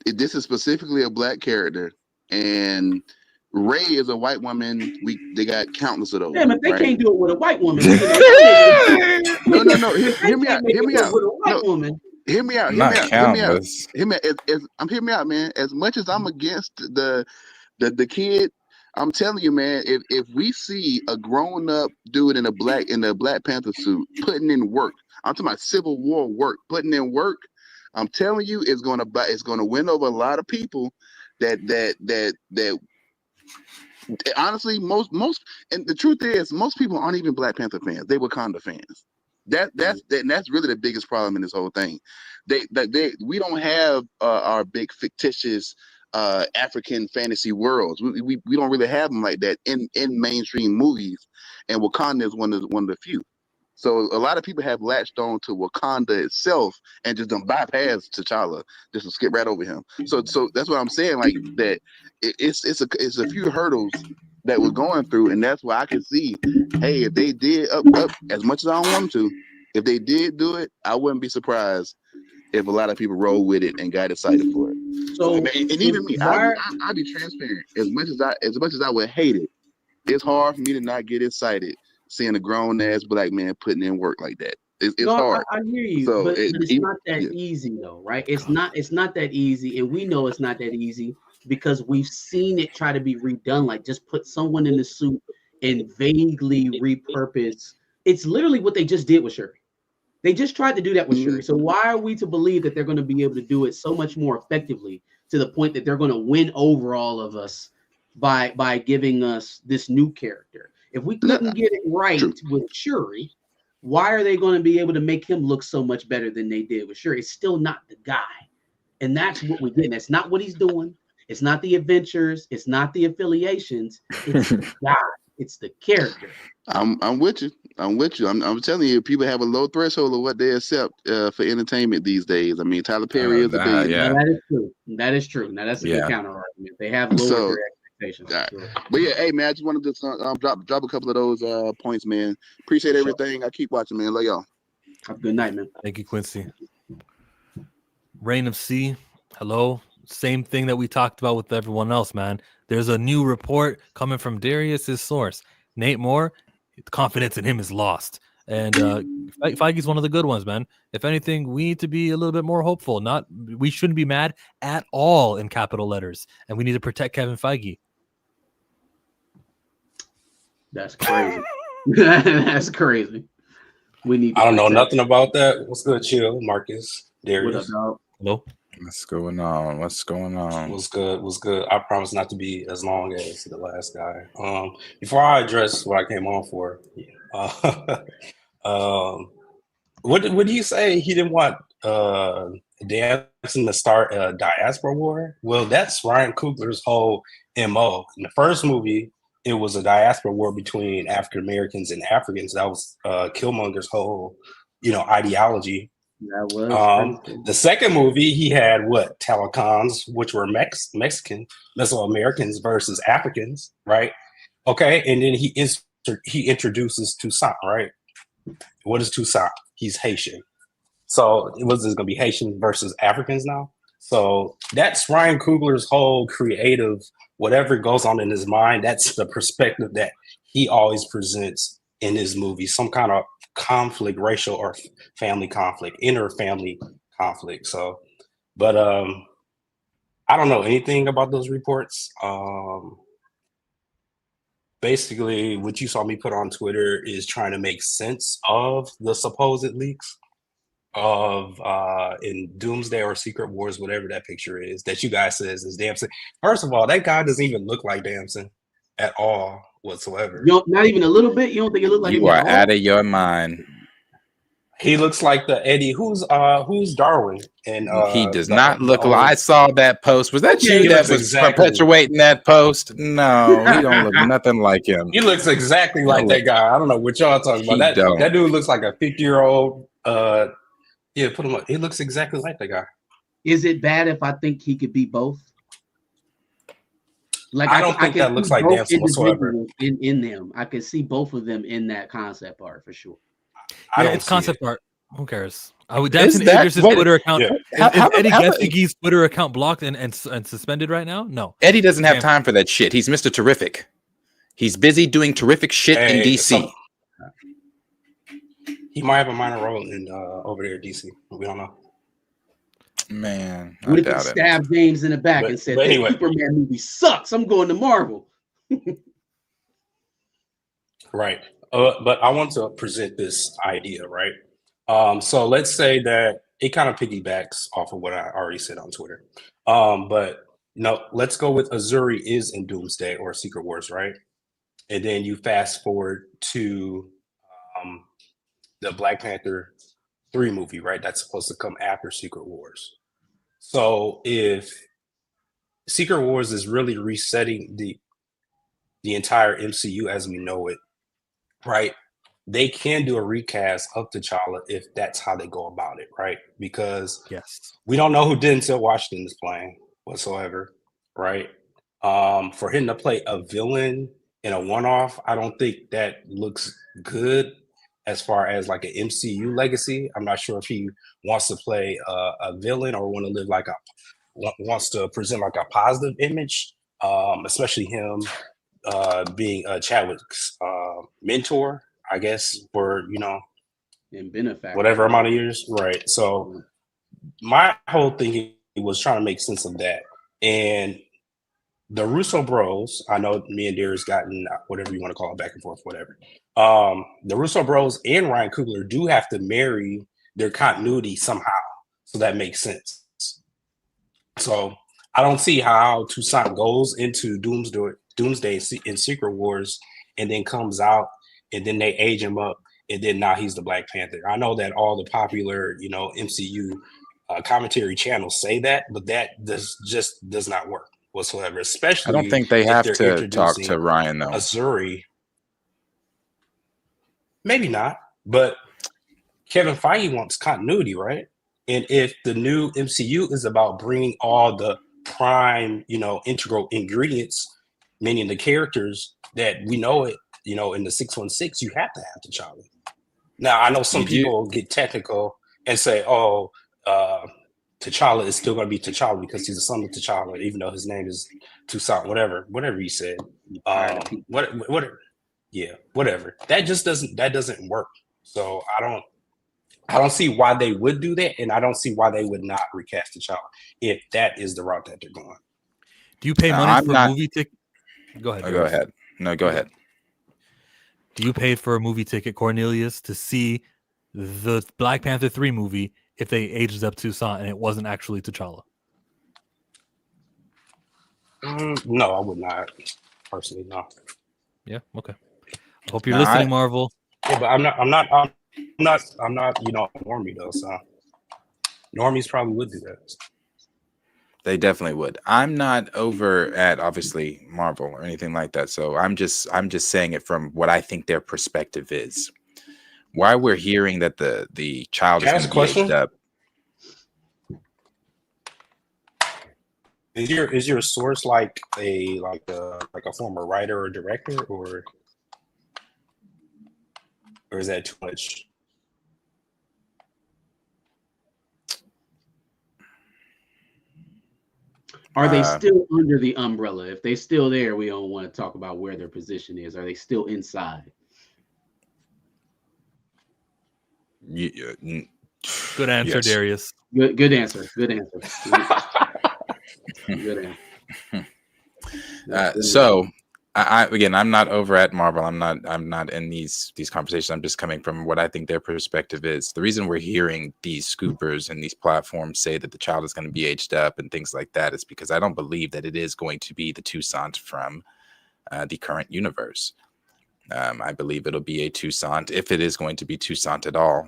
this is specifically a black character, and Rey is a white woman. They got countless of those. Yeah, but they can't do it with a white woman. No. Hear me out. Hear me out. With a white woman. Hear me out. Hear me out, man. As much as I'm against the kid, I'm telling you, man, if we see a grown up dude in a Black Panther suit putting in work, I'm talking about Civil War work, putting in work, I'm telling you, it's gonna win over a lot of people that honestly most and the truth is most people aren't even Black Panther fans. They Wakanda fans. That's really the biggest problem in this whole thing. We don't have our big fictitious African fantasy worlds. We don't really have them like that in mainstream movies, and Wakanda is one of the few. So a lot of people have latched on to Wakanda itself and just don't bypass T'Challa, just to skip right over him. So that's what I'm saying. Like that, it's a few hurdles that was going through, and that's why I could see, hey, if they did up as much as I don't want them to, if they did do it, I wouldn't be surprised if a lot of people roll with it and got excited for it. So, and even me, I'd be transparent. As much as I would hate it, it's hard for me to not get excited seeing a grown ass black man putting in work like that. It's hard. I hear you, So but it's not that easy though, right? It's not that easy, and we know it's not that easy because we've seen it try to be redone. Like just put someone in the suit and vaguely repurpose. It's literally what they just did with Shuri. They just tried to do that with Shuri. So why are we to believe that they're going to be able to do it so much more effectively to the point that they're going to win over all of us by giving us this new character? If we couldn't get it right with Shuri, why are they going to be able to make him look so much better than they did with Shuri? It's still not the guy. And that's what we're getting. That's not what he's doing. It's not the adventures. It's not the affiliations. It's the guy. It's the character. I'm with you. I'm telling you, people have a low threshold of what they accept for entertainment these days. I mean, Tyler Perry is a big. Yeah, that is true. That is true. Now that's a good counter argument. They have lowered their expectations. Sure. But yeah, hey man, I just wanted to drop a couple of those points, man. Appreciate everything. I keep watching, man. Love y'all. Have a good night, man. Thank you, Quincy. Reign of C. Hello. Same thing that we talked about with everyone else, man. There's a new report coming from Darius' source. Nate Moore, confidence in him is lost. And Feige's one of the good ones, man. If anything, we need to be a little bit more hopeful. We shouldn't be mad at all in capital letters. And we need to protect Kevin Feige. That's crazy. That's crazy. We need. I don't know nothing about that. What's good, chill, Marcus, Darius? What up, dog? Hello. What's going on? What's good? I promise not to be as long as the last guy. Before I address what I came on for, what did you say? He didn't want Damson to start a diaspora war? Well, that's Ryan Coogler's whole MO. In the first movie, it was a diaspora war between African Americans and Africans. That was Killmonger's whole, ideology. That was the second movie. He had what Telecons, which were Mexican Mesoamericans versus Africans, right? Okay, and then he introduces Toussaint, right? What is Toussaint? He's Haitian. So it was going to be Haitian versus Africans now. So that's Ryan Coogler's whole creative, whatever goes on in his mind. That's the perspective that he always presents in his movie. Some kind of conflict, racial or family conflict, inter-family conflict. So, but I don't know anything about those reports. Basically, what you saw me put on Twitter is trying to make sense of the supposed leaks of in Doomsday or Secret Wars, whatever that picture is that you guys says is Damson. First of all, that guy doesn't even look like Damson at all whatsoever. Not even a little bit. You don't think it look like you are out of your mind? He looks like the Eddie. Who's Darwin? And he does not look like. I saw that post. Was that you that was perpetuating that post? No, he don't look nothing like him. He looks exactly like that guy. I don't know what y'all talking about. That dude looks like a 50-year-old. Yeah, put him up. He looks exactly like that guy. Is it bad if I think he could be both? Like I don't think that looks like Damson whatsoever. In them, I can see both of them in that concept art for sure. Yeah, it's concept art. Who cares? Damson Idris' Twitter account. Yeah. Is Eddie Getzige's Twitter account blocked and suspended right now? No. Eddie doesn't have time for that shit. He's Mr. Terrific. He's busy doing terrific shit in DC. He might have a minor role in over there in DC. We don't know. Man, what if he stabbed James in the back and said, "That Superman movie sucks. I'm going to Marvel." Right. But I want to present this idea, right? So let's say that it kind of piggybacks off of what I already said on Twitter. But let's go with Azuri is in Doomsday or Secret Wars, right? And then you fast forward to the Black Panther 3 movie, right? That's supposed to come after Secret Wars. So if Secret Wars is really resetting the entire MCU as we know it, right? They can do a recast of T'Challa if that's how they go about it, right? Because we don't know who Denzel Washington is playing whatsoever, right? For him to play a villain in a one-off, I don't think that looks good as far as like an MCU legacy. I'm not sure if he wants to play a villain or want to live like wants to present like a positive image, especially him being Chadwick's mentor, I guess, for and benefactor, whatever amount of years, right? So my whole thing was trying to make sense of that. And the Russo bros, I know me and Darius gotten whatever you want to call it, back and forth, whatever. The Russo bros and Ryan Coogler do have to marry their continuity somehow, so that makes sense. So I don't see how Toussaint goes into Doomsday and Secret Wars and then comes out and then they age him up and then now he's the Black Panther. I know that all the popular, MCU commentary channels say that, but that does not work whatsoever. Especially, I don't think they have they're to talk introducing to Ryan though. Azuri, maybe not, but Kevin Feige wants continuity, right? And if the new MCU is about bringing all the prime, integral ingredients, meaning the characters that we know it, in the 616, you have to have T'Challa. Now, I know some people get technical and say, "Oh, T'Challa is still going to be T'Challa because he's the son of T'Challa, even though his name is Toussaint." Whatever you said. Whatever. That just doesn't work. So I don't see why they would do that, and I don't see why they would not recast T'Challa if that is the route that they're going. Do you pay money for a movie ticket? Go ahead. Go ahead. No, go ahead. Do you pay for a movie ticket, Cornelius, to see the Black Panther 3 movie if they aged up Toussaint and it wasn't actually T'Challa? No, I would not. Personally, no. Yeah. Okay. I hope you're listening, Marvel. Yeah, but I'm not. Normie though. So normies probably would do that. They definitely would. I'm not over at obviously Marvel or anything like that. So I'm just saying it from what I think their perspective is. Why we're hearing that the child is going to be aged up. Is your source like a former writer or director, or is that too much? Are they still under the umbrella? If they're still there, we don't want to talk about where their position is. Are they still inside? Good answer, yes. Darius. Good answer. Good answer. Good answer. So again, I'm not over at Marvel. I'm not in these conversations. I'm just coming from what I think their perspective is. The reason we're hearing these scoopers and these platforms say that the child is going to be aged up and things like that is because I don't believe that it is going to be the Toussaint from the current universe. I believe it'll be a Toussaint, if it is going to be Toussaint at all,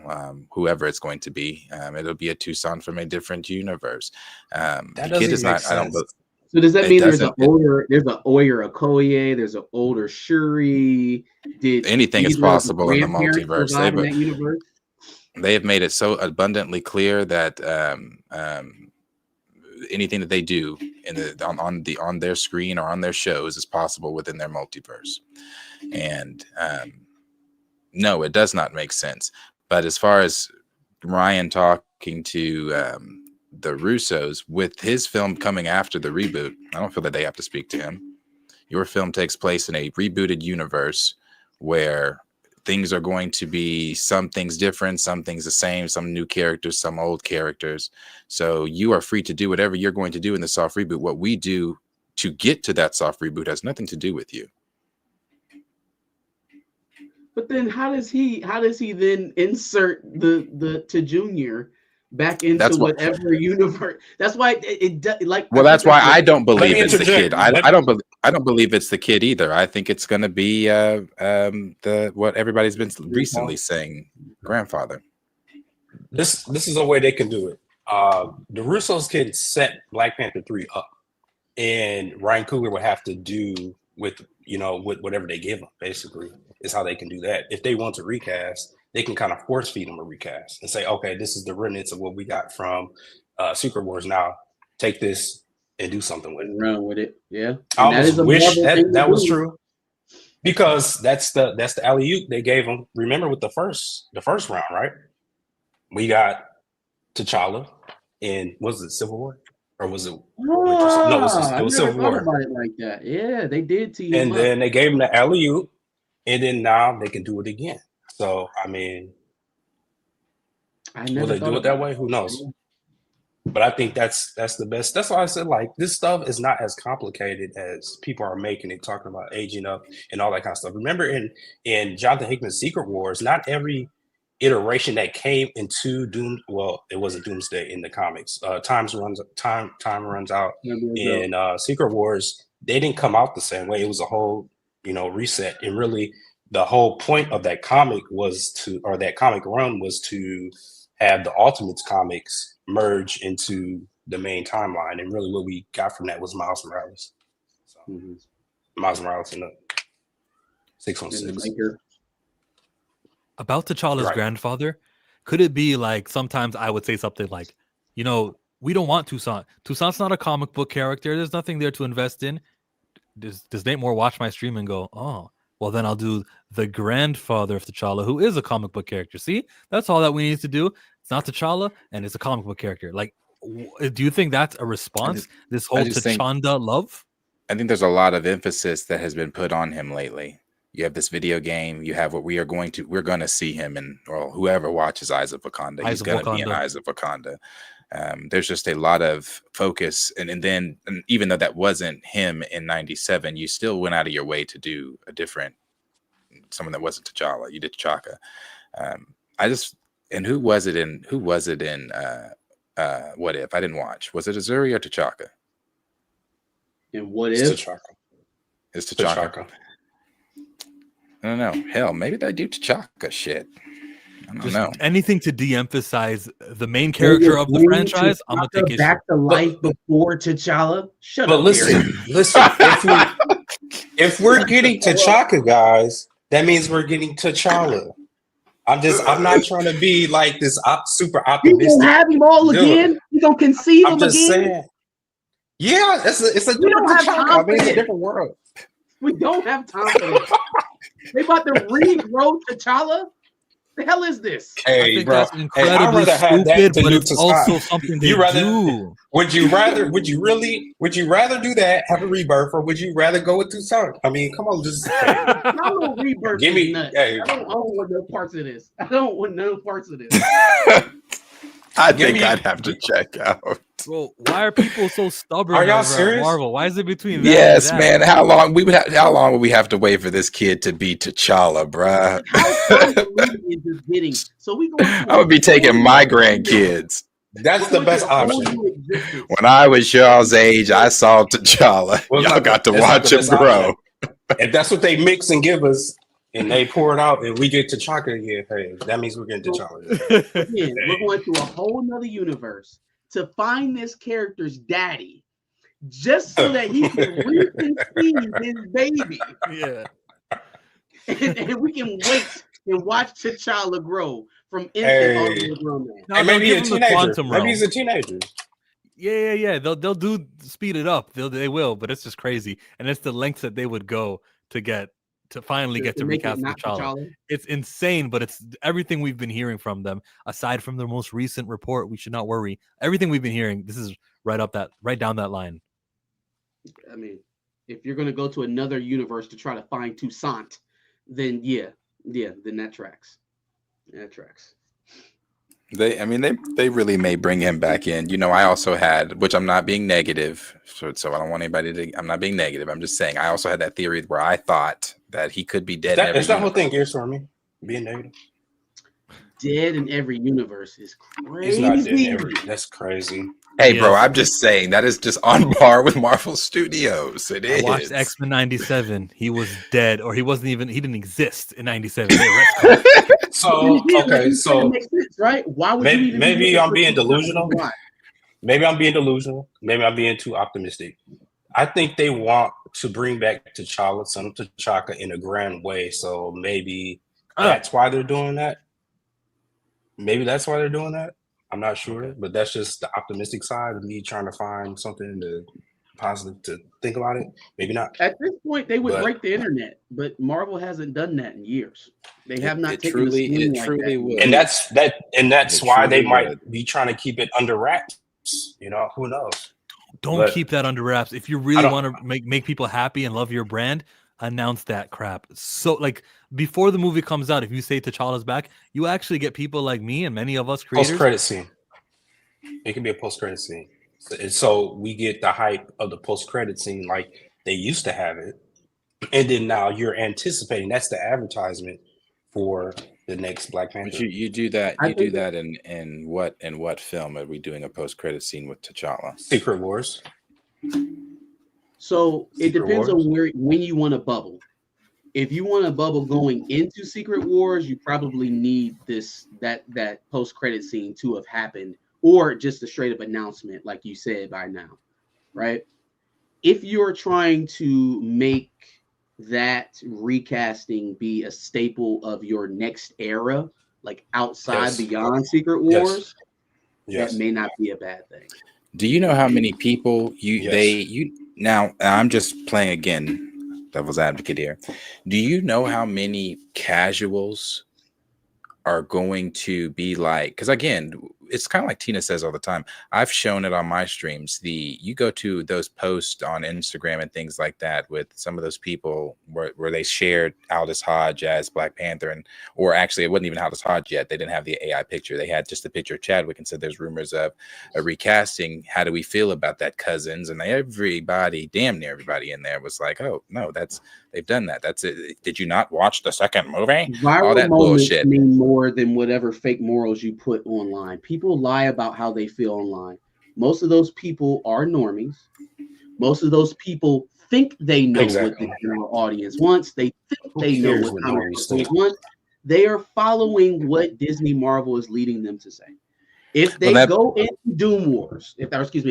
whoever it's going to be, it'll be a Toussaint from a different universe. The kid is not. I don't. So does that mean there's an older Okoye, there's an older Shuri? Anything is possible in the multiverse. They have made it so abundantly clear that anything that they do on their screen or on their shows is possible within their multiverse. And no, it does not make sense. But as far as Ryan talking to the Russos with his film coming after the reboot, I don't feel that they have to speak to him. Your film takes place in a rebooted universe where things are going to be some things different, some things the same, some new characters, some old characters. So you are free to do whatever you're going to do in the soft reboot. What we do to get to that soft reboot has nothing to do with you. But then how does he then insert the to Junior back into whatever universe? That's why that's why I don't believe it's the kid. I don't believe it's the kid either. I think it's going to be what everybody's been recently saying, grandfather. This is a way they can do it. The Russos can set Black Panther 3 up, and Ryan Coogler would have to do with whatever they give him. Basically, is how they can do that. If they want to recast, they can kind of force feed them a recast and say, okay, this is the remnants of what we got from Secret Wars. Now take this and do something with it. Run with it. Yeah. I almost wish that was true. because that's the alley oop they gave him. Remember with the first round, right? We got T'Challa in, was it Civil War or was it Winter Soldier? No, it was Civil War. About it like that. Yeah, they did tee him And up. then they gave him the alley oop, and then now they can do it again. So I mean, will they do it that way? Who knows? But I think that's the best. That's why I said, like, this stuff is not as complicated as people are making it, talking about aging up and all that kind of stuff. Remember in Jonathan Hickman's Secret Wars, not every iteration that came into it wasn't Doomsday in the comics. Time runs out in Secret Wars. They didn't come out the same way. It was a whole, reset. And really, the whole point of that comic that comic run was to have the Ultimates comics merge into the main timeline, and really what we got from that was Miles Morales. So, Miles Morales in the 616. About T'Challa's grandfather, could it be like sometimes I would say something like, we don't want Toussaint. Toussaint's not a comic book character. There's nothing there to invest in. Does Nate Moore watch my stream and go, oh, well, then I'll do the grandfather of T'Challa, who is a comic book character. See, that's all that we need to do. It's not T'Challa, and it's a comic book character. Like, do you think that's a response? This whole T'Chanda love? I think there's a lot of emphasis that has been put on him lately. You have this video game. You have what we're going to see him in, or whoever watches Eyes of Wakanda. He's going to be in Eyes of Wakanda. There's just a lot of focus, and even though that wasn't him in '97, you still went out of your way to do someone that wasn't T'Challa. You did T'Chaka. And who was it in What If? I didn't watch. Was it Azuri or T'Chaka? And What If? It's T'Chaka. I don't know. Hell, maybe they do T'Chaka shit. I don't know. Anything to de-emphasize the main character of the franchise, I'm gonna take issue. Back to life before T'Challa. Shut up. Listen. If we're getting T'Chaka, guys, that means we're getting T'Challa. I'm not trying to be like this super optimistic. You gonna have him all again? You gonna conceive him again? Saying. Yeah, it's a different T'Chaka. I mean, it's a different world. We don't have time for this. They about to regrow T'Challa? The hell is this? Hey, I think bro. that's incredibly stupid, but it's also something they do. Would you rather do that, have a rebirth, or would you rather go with Toussaint? I mean, come on, just rebirth. Give me. Hey. I don't want no parts of this. I think I'd have to check out. Bro, why are people so stubborn? Are y'all serious? Marvel? Why is it between that Yes, and man. How long would we have to wait for this kid to be T'Challa, bruh? I would be taking my grandkids. That's the best option. When I was y'all's age, I saw T'Challa. Y'all got to watch him grow. If that's what they mix and give us, and they pour it out, and we get T'Chaka again, hey, that means we're getting T'Challa. Again, we're going through a whole nother universe to find this character's daddy, just so that he can reconceive his baby. Yeah. And we can wait and watch T'Challa grow from infant all the way to grown man. And maybe a teenager. Maybe he's a teenager. Yeah. They'll do speed it up. They will, but it's just crazy, and it's the lengths that they would go to finally get to recast T'Challa. It's insane, but it's everything we've been hearing from them. Aside from the most recent report, we should not worry. Everything we've been hearing, this is right down that line. I mean, if you're going to go to another universe to try to find Toussaint, then then that tracks. That tracks. They really may bring him back in. I also had, which I'm not being negative, so I don't want anybody to. I'm not being negative. I'm just saying I also had that theory where I thought that he could be dead. Is that whole thing gears for me? Being negative. Dead in every universe is crazy. He's not dead in every. That's crazy. Hey, bro, I'm just saying that is just on par with Marvel Studios. It is. I watched X-Men 97. He was dead, or he didn't exist in 97. So okay, so makes sense, right? Why would maybe I'm being delusional? Maybe I'm being delusional. Maybe I'm being too optimistic. I think they want to bring back T'Challa, son of T'Chaka, in a grand way. So maybe that's why they're doing that. I'm not sure, but that's just the optimistic side of me trying to find something to positive to think about it. Maybe not. At this point, they would But- break the internet, but Marvel hasn't done that in years. They have not it taken truly- a swing it like truly that. would. And that's It why they truly might would. be trying to keep it under wraps. You know, who knows? Don't But- keep that under wraps. If you I really don't- want to make people happy and love your brand, announce that crap. So like before the movie comes out, if you say T'Challa's back, you actually get people like me and many of us creators. Post-credit scene. It can be a post-credit scene. So we get the hype of the post-credit scene like they used to have it. And then now you're anticipating. That's the advertisement for the next Black Panther. But you do that. I You do think that in what film are we doing a post credit scene with T'Challa? Secret Wars. So it Secret depends Wars? on when you want a bubble. If you want a bubble going into Secret Wars, you probably need that post credit scene to have happened, or just a straight up announcement, like you said by now, right? If you're trying to make that recasting be a staple of your next era, like outside Yes. beyond Secret Yes. Wars, Yes. that may not be a bad thing. Do you know how many people Yes. now I'm just playing again, devil's advocate here. Do you know how many casuals are going to be like, because again, it's kind of like Tina says all the time. I've shown it on my streams. You go to those posts on Instagram and things like that with some of those people where they shared Aldous Hodge as Black Panther, or actually it wasn't even Aldous Hodge yet. They didn't have the AI picture. They had just the picture of Chadwick and said there's rumors of a recasting. How do we feel about that, cousins? And everybody, damn near everybody in there was like, oh no, they've done that. That's it. Did you not watch the second movie? All Viral that moments bullshit. mean more than whatever fake morals you put online. People lie about how they feel online. Most of those people are normies. Most of those people think they know what the general audience wants. They think they know cares what what comic normies book think? want. They are following what Disney Marvel is leading them to say. If they Well, go into Doom Wars, if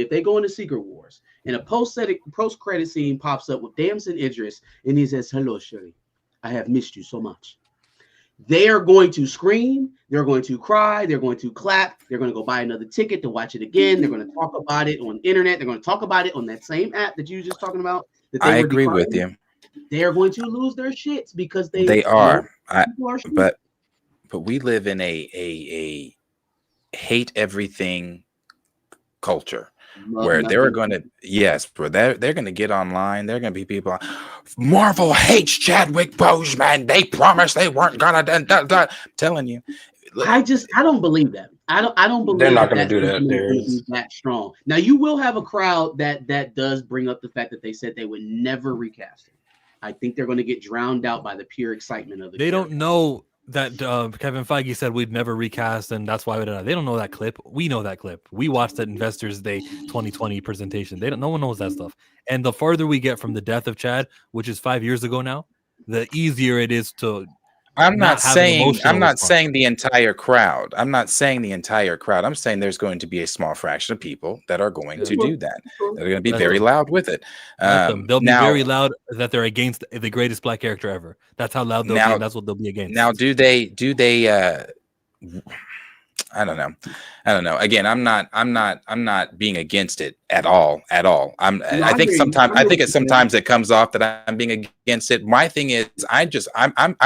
they go into Secret Wars, and a post-credit scene pops up with Damson Idris, and he says, "Hello, Shirley, I have missed you so much." They are going to scream, they're going to cry, they're going to clap, they're going to go buy another ticket to watch it again. They're going to talk about it on the internet. They're going to talk about it on that same app that you were just talking about. That they I were agree with decrying. you. They are going to lose their shits because They know are. people are shit. But we live in a hate everything culture Love where they're nothing. going to they're going to get online. They're going to be people. Marvel hates Chadwick Boseman. They promised they weren't gonna. I'm telling you, I don't believe that. I don't believe They're not that going to do that. sentiment Darius. is that strong. Now you will have a crowd that does bring up the fact that they said they would never recast it. I think they're going to get drowned out by the pure excitement of the. They don't know that Kevin Feige said we'd never recast, and that's why we don't. They don't know that clip. We know that clip. We watched that Investors Day 2020 presentation. They don't. No one knows that stuff. And the farther we get from the death of Chad, which is 5 years ago now, the easier it is to. I'm not have an saying emotional response. the entire crowd. I'm not saying the entire crowd. I'm saying there's going to be a small fraction of people that are going to do that. They're going to be Let very them. loud with it. Let them. They'll Now- be very loud that they're against the greatest black character ever. That's how loud they'll be. And that's what they'll be against. Now, do they? I don't know. Again, I'm not being against it at all. I think sometimes it comes off that I'm being against it. My thing is, I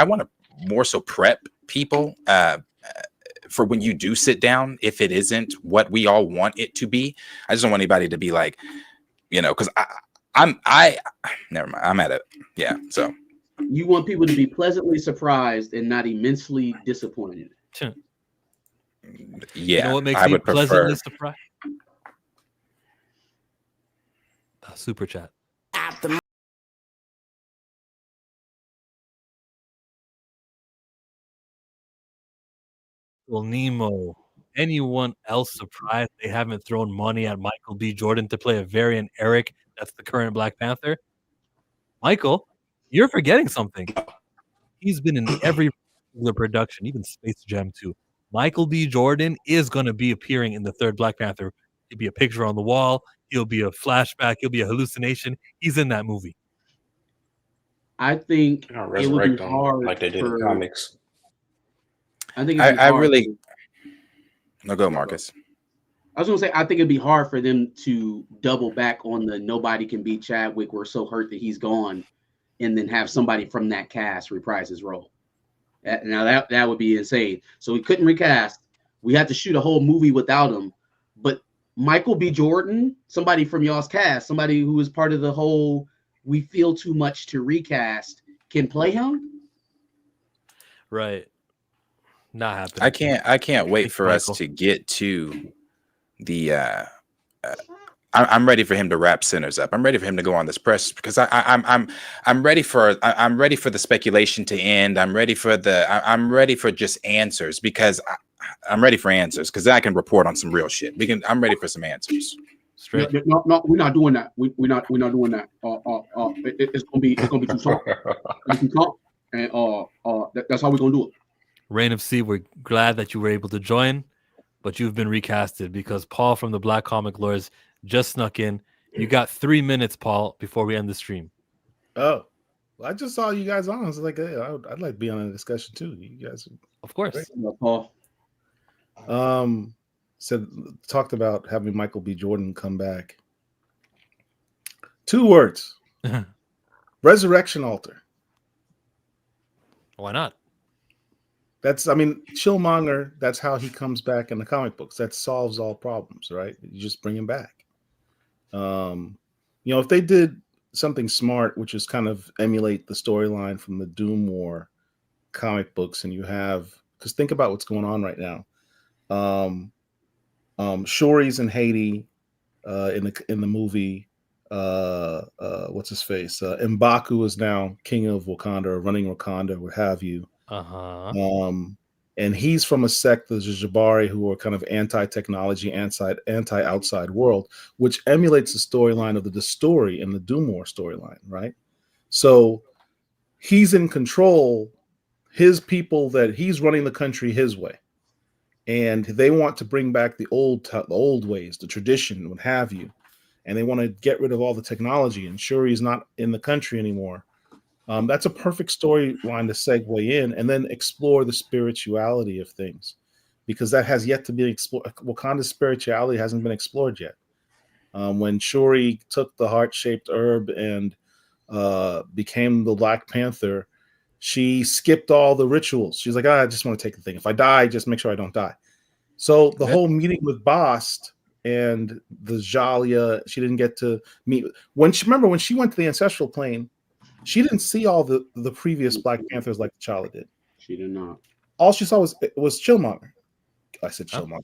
want to more so prep people for when you do sit down, if it isn't what we all want it to be. I just don't want anybody to be like, because I never mind. I'm at it. Yeah. So You want people to be pleasantly surprised and not immensely disappointed. yeah, You know what makes I me would pleasantly prefer. surprised? Super chat. Well, Nemo. Anyone else surprised they haven't thrown money at Michael B. Jordan to play a variant Eric? That's the current Black Panther. Michael, you're forgetting something. He's been in every the production, even Space Jam 2. Michael B. Jordan is going to be appearing in the third Black Panther. He'll be a picture on the wall. He'll be a flashback. He'll be a hallucination. He's in that movie. I think They're gonna it would resurrect be them hard like they did in for- comics. I think it'd be I hard really. to- No, go, Marcus. I was gonna say I think it'd be hard for them to double back on the nobody can beat Chadwick. We're so hurt that he's gone, and then have somebody from that cast reprise his role. Now that would be insane. So we couldn't recast. We had to shoot a whole movie without him. But Michael B. Jordan, somebody from y'all's cast, somebody who was part of the whole we feel too much to recast, can play him. Right. Not happening. I can't wait for us to get to the I'm ready for him to wrap Sinners up. I'm ready for him to go on this press because I'm ready for the speculation to end. I'm ready for just answers because I'm ready for answers because I can report on some real shit. I'm ready for some answers. Straight. No, we're not doing that. We're not doing that. It's gonna be too soft. We can talk, and that's how we're gonna do it. Reign of C, we're glad that you were able to join, but you've been recasted because Paul from the Black Comic Lords just snuck in. You got 3 minutes, Paul, before we end the stream. Oh, well, I just saw you guys on. I was like, hey, I'd like to be on a discussion too. You guys, of course. Paul. Talked about having Michael B. Jordan come back. 2 words: resurrection altar. Why not? Chillmonger. That's how he comes back in the comic books. That solves all problems, right? You just bring him back. If they did something smart, which is kind of emulate the storyline from the Doom War comic books, and because think about what's going on right now. Shuri's in Haiti in the movie. What's his face? M'Baku is now king of Wakanda, or running Wakanda, what have you. And he's from a sect, the Jabari, who are kind of anti-technology, anti-outside world, which emulates the storyline of the story in the Doom War storyline, right? So he's in control. His people, that he's running the country his way, and they want to bring back the old ways, the tradition, what have you, and they want to get rid of all the technology. And Shuri's not in the country anymore. That's a perfect storyline to segue in, and then explore the spirituality of things, because that has yet to be explored. Wakanda's spirituality hasn't been explored yet. When Shuri took the heart-shaped herb and became the Black Panther, she skipped all the rituals. She's like, I just want to take the thing. If I die, just make sure I don't die. So the whole meeting with Bast and the Jalia, she didn't get to meet. When she went to the ancestral plane, she didn't see all the previous Black Panthers like T'Challa did. She did not. All she saw was Killmonger. I said Killmonger.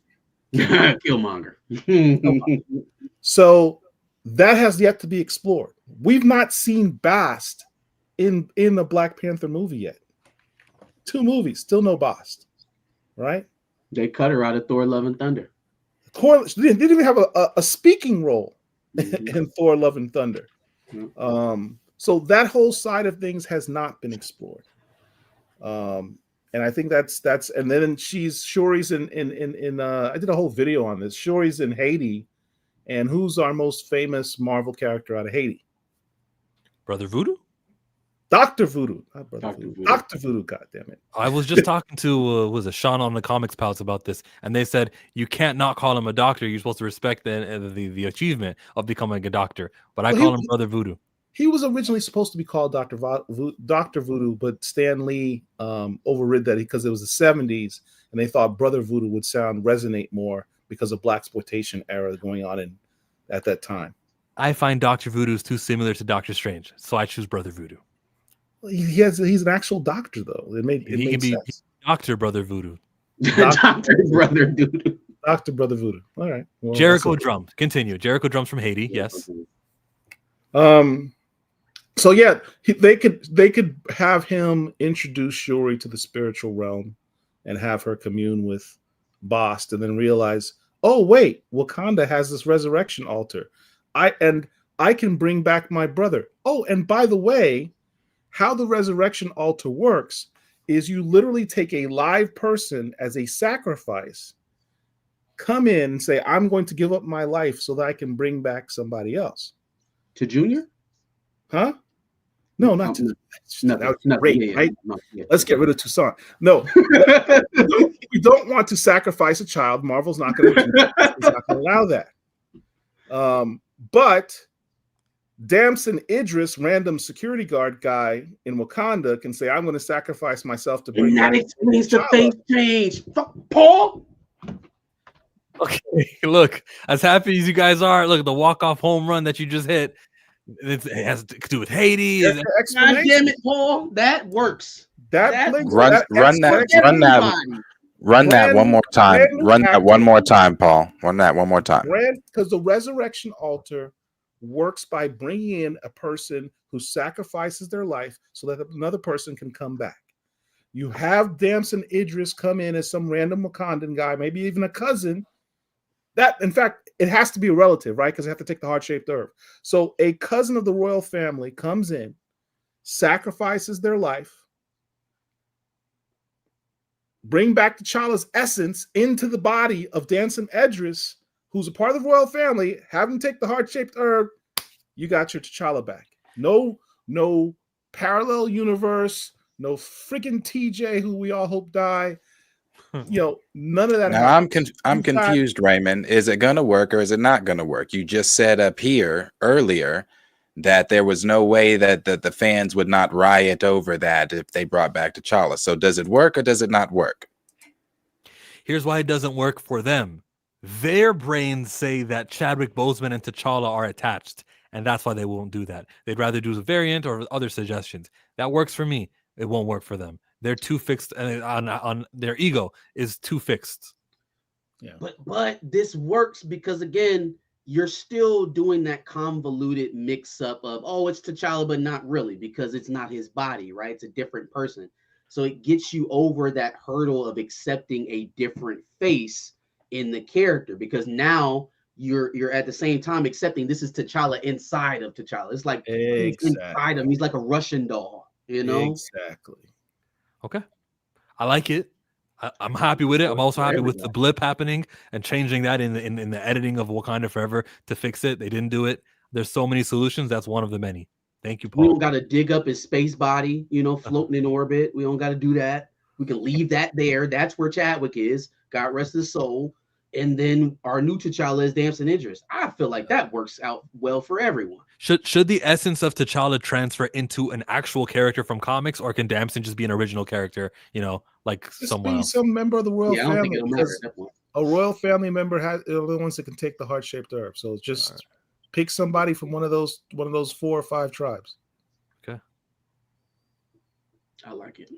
Killmonger. So that has yet to be explored. We've not seen Bast in the Black Panther movie yet. 2 movies, still no Bast, right? They cut her out of Thor: Love and Thunder. She didn't even have a speaking role in Thor: Love and Thunder. So that whole side of things has not been explored. And I think that's and then Shuri's in I did a whole video on this. Shuri's in Haiti, and who's our most famous Marvel character out of Haiti? Brother Voodoo? Dr. Voodoo. Not Brother Voodoo. Dr. Voodoo, goddammit. I was just talking to Sean on the Comics Pals about this, and they said you can't not call him a doctor. You're supposed to respect the achievement of becoming a doctor. But I call him Brother Voodoo. He was originally supposed to be called Dr. Voodoo, but Stan Lee overrid that because it was the 70s, and they thought Brother Voodoo would resonate more because of blaxploitation era going on at that time. I find Dr. Voodoo is too similar to Doctor Strange, so I choose Brother Voodoo. He's an actual doctor, though. It made sense. Dr. Brother Voodoo. Dr. Brother Voodoo. Dr. Brother Voodoo. All right. Well, Jericho drums. Continue. Jericho drums from Haiti. Yes. So yeah, they could have him introduce Shuri to the spiritual realm and have her commune with Bast, and then realize, oh wait, Wakanda has this resurrection altar. I can bring back my brother. Oh, and by the way, how the resurrection altar works is you literally take a live person as a sacrifice, come in and say, I'm going to give up my life so that I can bring back somebody else. To Junior? Huh? No, not to. That would be great, yeah, right? yeah. Let's get rid of Toussaint. No, we don't want to sacrifice a child. Marvel's not going to do that. It's not going to allow that. But Damson Idris, random security guard guy in Wakanda, can say, "I'm going to sacrifice myself to bring." And that explains the face change. Fuck, Paul. Okay, look, as happy as you guys are, look, the walk-off home run that you just hit, it has to do with Haiti. God damn it, Paul. That works. Run that one more time. Run that one more time, Paul. Run that one more time. Because the resurrection altar works by bringing in a person who sacrifices their life so that another person can come back. You have Damson Idris come in as some random Wakandan guy, maybe even a cousin. That, in fact, it has to be a relative, right? Because they have to take the heart-shaped herb. So a cousin of the royal family comes in, sacrifices their life, bring back T'Challa's essence into the body of Damson Idris, who's a part of the royal family, have him take the heart-shaped herb, you got your T'Challa back. No parallel universe, no freaking TJ who we all hope die. None of that. Now I'm confused, Raymond. Is it gonna work or is it not gonna work? You just said up here earlier that there was no way that the fans would not riot over that if they brought back T'Challa. So does it work or does it not work? Here's why it doesn't work for them. Their brains say that Chadwick Boseman and T'Challa are attached, and that's why they won't do that. They'd rather do a variant or other suggestions. That works for me. It won't work for them. They're too fixed, and on their ego is too fixed. Yeah. But this works because, again, you're still doing that convoluted mix-up of, oh, it's T'Challa, but not really, because it's not his body, right? It's a different person. So it gets you over that hurdle of accepting a different face in the character, because now you're at the same time accepting this is T'Challa inside of T'Challa. It's like he's inside him. He's like a Russian doll, you know? Exactly. Okay. I like it. I'm happy with it. I'm also happy with the blip happening and changing that in the editing of Wakanda Forever to fix it. They didn't do it. There's so many solutions. That's one of the many. Thank you, Paul. We don't got to dig up his space body, floating in orbit. We don't got to do that. We can leave that there. That's where Chadwick is. God rest his soul. And then our new T'Challa is Damson Idris. I feel like that works out well for everyone. Should the essence of T'Challa transfer into an actual character from comics, or can Damson just be an original character? Like someone else? Some member of the royal family. I don't think it'll matter at that point. A royal family member are the ones that can take the heart-shaped herb. So just pick somebody from one of those 4 or 5 tribes. Okay. I like it.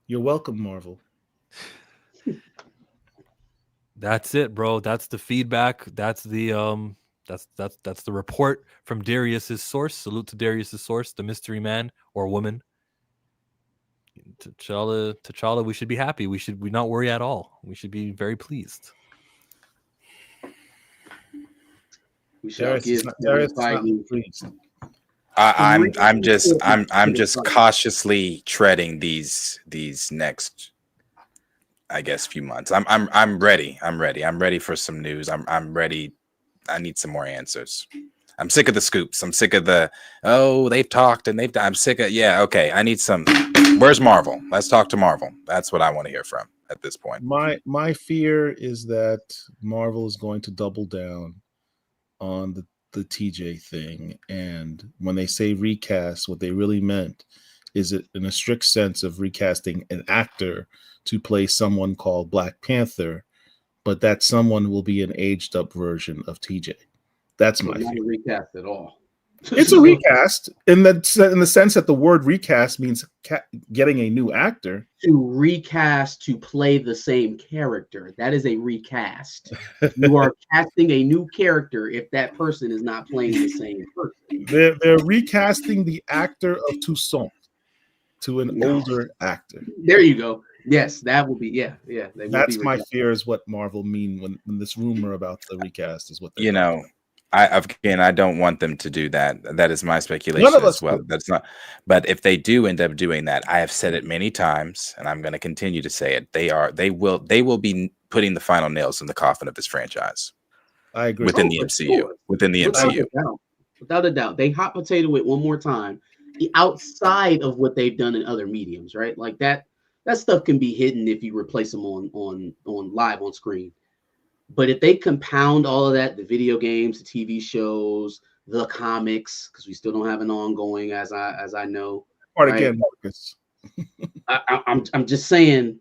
You're welcome, Marvel. That's it, bro. That's the feedback. That's the that's the report from Darius's source. Salute to Darius's source, the mystery man or woman. T'Challa, we should be happy. We not worry at all. We should be very pleased. We should give Darius pleased. I'm just cautiously treading these next, I guess, few months. I'm ready. I'm ready for some news. I'm ready. I need some more answers. I'm sick of the scoops. I'm sick of they've talked and they've done. I'm sick of okay. I need some. Where's Marvel? Let's talk to Marvel. That's what I want to hear from at this point. My fear is that Marvel is going to double down on the TJ thing, and when they say recast, what they really meant is it in a strict sense of recasting an actor to play someone called Black Panther, but that someone will be an aged up version of TJ. That's my not a recast at all. It's a recast in the sense that the word recast means getting a new actor. To recast to play the same character. That is a recast. You are casting a new character if that person is not playing the same person. They're recasting the actor of Toussaint to an older actor. There you go. Yes, that will be That's my fear is what Marvel mean when this rumor about the recast is what they're I don't want them to do that. That is my speculation as well. That's not. But if they do end up doing that, I have said it many times, and I'm going to continue to say it. They will be putting the final nails in the coffin of this franchise. I agree. Within the MCU. Within the MCU. without a doubt. They hot potato it one more time, outside of what they've done in other mediums, right? Like that stuff can be hidden if you replace them on live on screen. But if they compound all of that, the video games, the TV shows, the comics, because we still don't have an ongoing, as I know. Part right? again, Marcus. I'm just saying,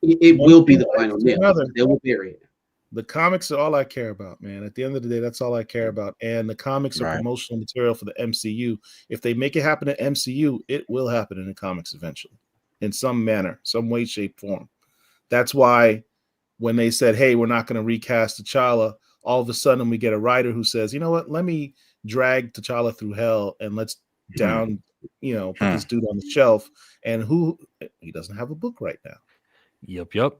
it will be the final nail. They will bury it. The comics are all I care about, man. At the end of the day, that's all I care about. And the comics are promotional material for the MCU. If they make it happen at MCU, it will happen in the comics eventually, in some manner, some way, shape, form. That's why when they said, hey, we're not going to recast T'Challa, all of a sudden we get a writer who says, you know what, let me drag T'Challa through hell and let's put this dude on the shelf. And he doesn't have a book right now. Yep.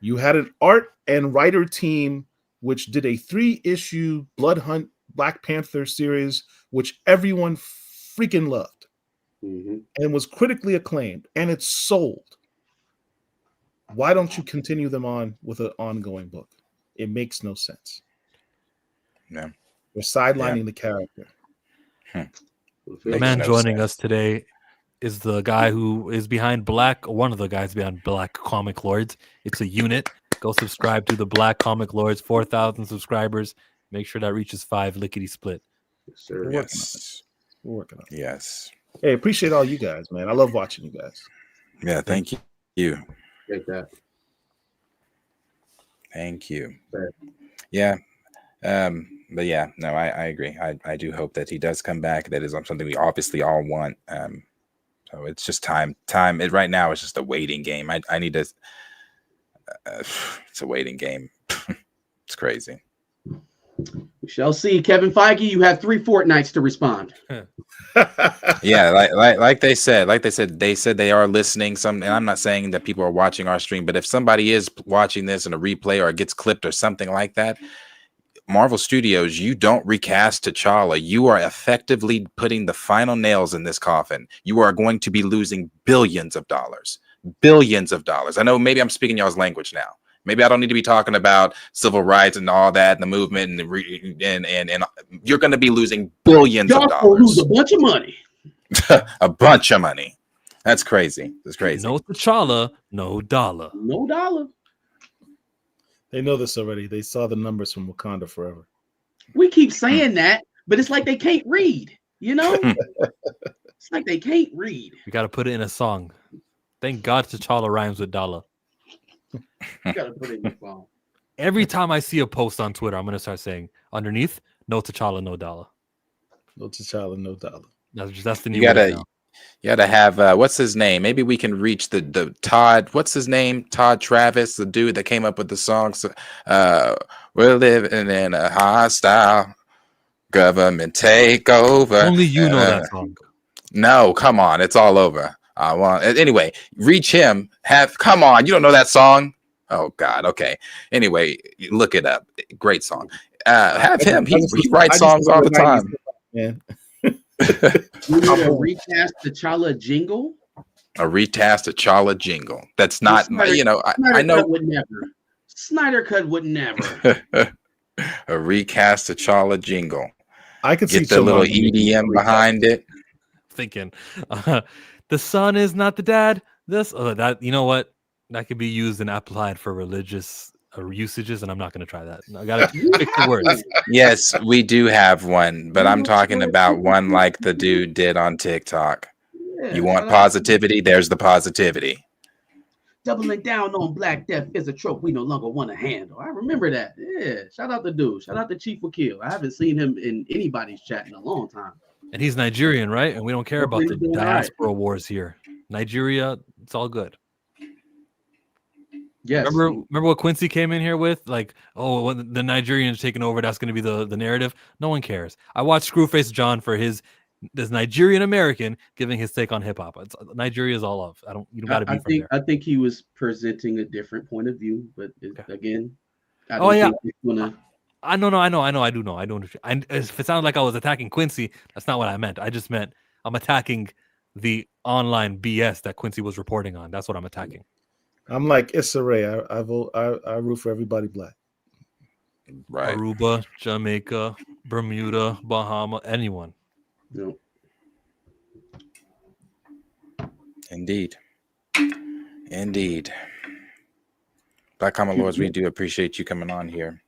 You had an art and writer team which did a 3-issue Blood Hunt Black Panther series, which everyone freaking loved and was critically acclaimed, and it's sold. Why don't you continue them on with an ongoing book? It makes no sense. Yeah. They're sidelining the character. The man joining us today is the guy who is behind one of the guys behind Black Comic Lords. It's a unit. Go subscribe to the Black Comic Lords, 4,000 subscribers. Make sure that reaches 5 lickety split. We're working on it. Yes. Hey, appreciate all you guys, man. I love watching you guys. Yeah, thank you. Take that. Thank you. Yeah. But yeah, no, I agree. I do hope that he does come back. That is something we obviously all want. So it's just time. Right now it's just a waiting game. I need to. It's a waiting game. It's crazy. We shall see. Kevin Feige, you have 3 fortnights to respond. Yeah, like they said, they are listening. And I'm not saying that people are watching our stream, but if somebody is watching this in a replay or it gets clipped or something like that, Marvel Studios, you don't recast T'Challa. You are effectively putting the final nails in this coffin. You are going to be losing billions of dollars. Billions of dollars. I know maybe I'm speaking y'all's language now. Maybe I don't need to be talking about civil rights and all that and the movement and you're going to be losing billions of dollars. Y'all lose a bunch of money. A bunch of money. That's crazy. That's crazy. No T'Challa, no dollar. No dollar. They know this already. They saw the numbers from Wakanda Forever. We keep saying that, but it's like they can't read, you know? It's like they can't read. We got to put it in a song. Thank God T'Challa rhymes with dollar. You got to put it in your phone. Every time I see a post on Twitter, I'm going to start saying underneath, no T'Challa, no dollar. No T'Challa, no dollar. That's the new You word now. You gotta have what's his name? Maybe we can reach the Todd. What's his name? Todd Travis, the dude that came up with the songs. We're living in a hostile government takeover. Only you know that song. No, come on, it's all over. I want anyway. Reach him. Come on, you don't know that song? Oh God. Okay. Anyway, look it up. Great song. Have him. He writes songs all the time. Man. You need a recast T'Challa jingle? A recast T'Challa jingle. That's not, I know. Snyder Cut would never. A recast T'Challa jingle. I could get the little EDM behind it. Thinking, the son is not the dad. That you know what? That could be used and applied for religious usages, and I'm not going to try that. I got to pick the words. Yes, we do have one, but I'm talking about one like the dude did on TikTok. You want positivity? There's the positivity. Doubling down on Black Death is a trope we no longer want to handle. I remember that. Yeah. Shout out the dude. Shout out to Chief Wakil. I haven't seen him in anybody's chat in a long time. And he's Nigerian, right? And we don't care about the diaspora wars here. Nigeria, it's all good. Yes. Remember what Quincy came in here with? Like, oh, when the Nigerians taking over, that's going to be the narrative. No one cares. I watched Screwface John for this Nigerian American giving his take on hip hop. Nigeria is all love. You don't got to be from there. I think he was presenting a different point of view, but again, I know. I do know. I don't. If it sounded like I was attacking Quincy, that's not what I meant. I just meant I'm attacking the online BS that Quincy was reporting on. That's what I'm attacking. I'm like Issa Rae. I root for everybody black. Right. Aruba, Jamaica, Bermuda, Bahama, anyone. No. Indeed. Black Common Lords, we do appreciate you coming on here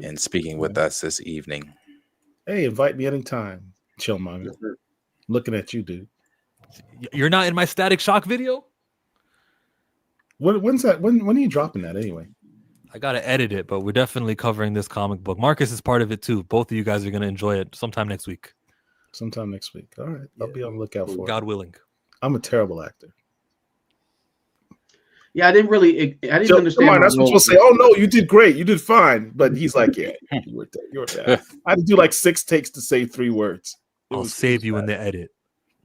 and speaking with us this evening. Hey, invite me anytime, Chillmonger. Looking at you, dude. You're not in my Static Shock video? When's that? When are you dropping that anyway? I gotta edit it, but we're definitely covering this comic book. Marcus is part of it too. Both of you guys are gonna enjoy it sometime next week. All right. I'll be on the lookout for it. God willing. I'm a terrible actor. Yeah, I didn't understand. Come on, that's what you'll say. Oh no, you did great. You did fine. But he's like, yeah, you were bad. I had to do like 6 takes to say 3 words. I'll save you in the edit.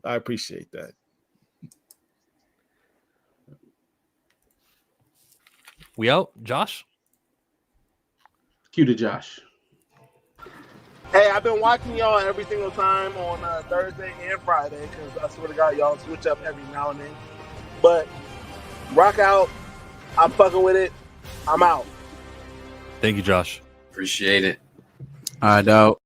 I appreciate that. We out, Josh? Cue to Josh. Hey, I've been watching y'all every single time on Thursday and Friday because I swear to God, y'all switch up every now and then. But rock out. I'm fucking with it. I'm out. Thank you, Josh. Appreciate it. All right, dog.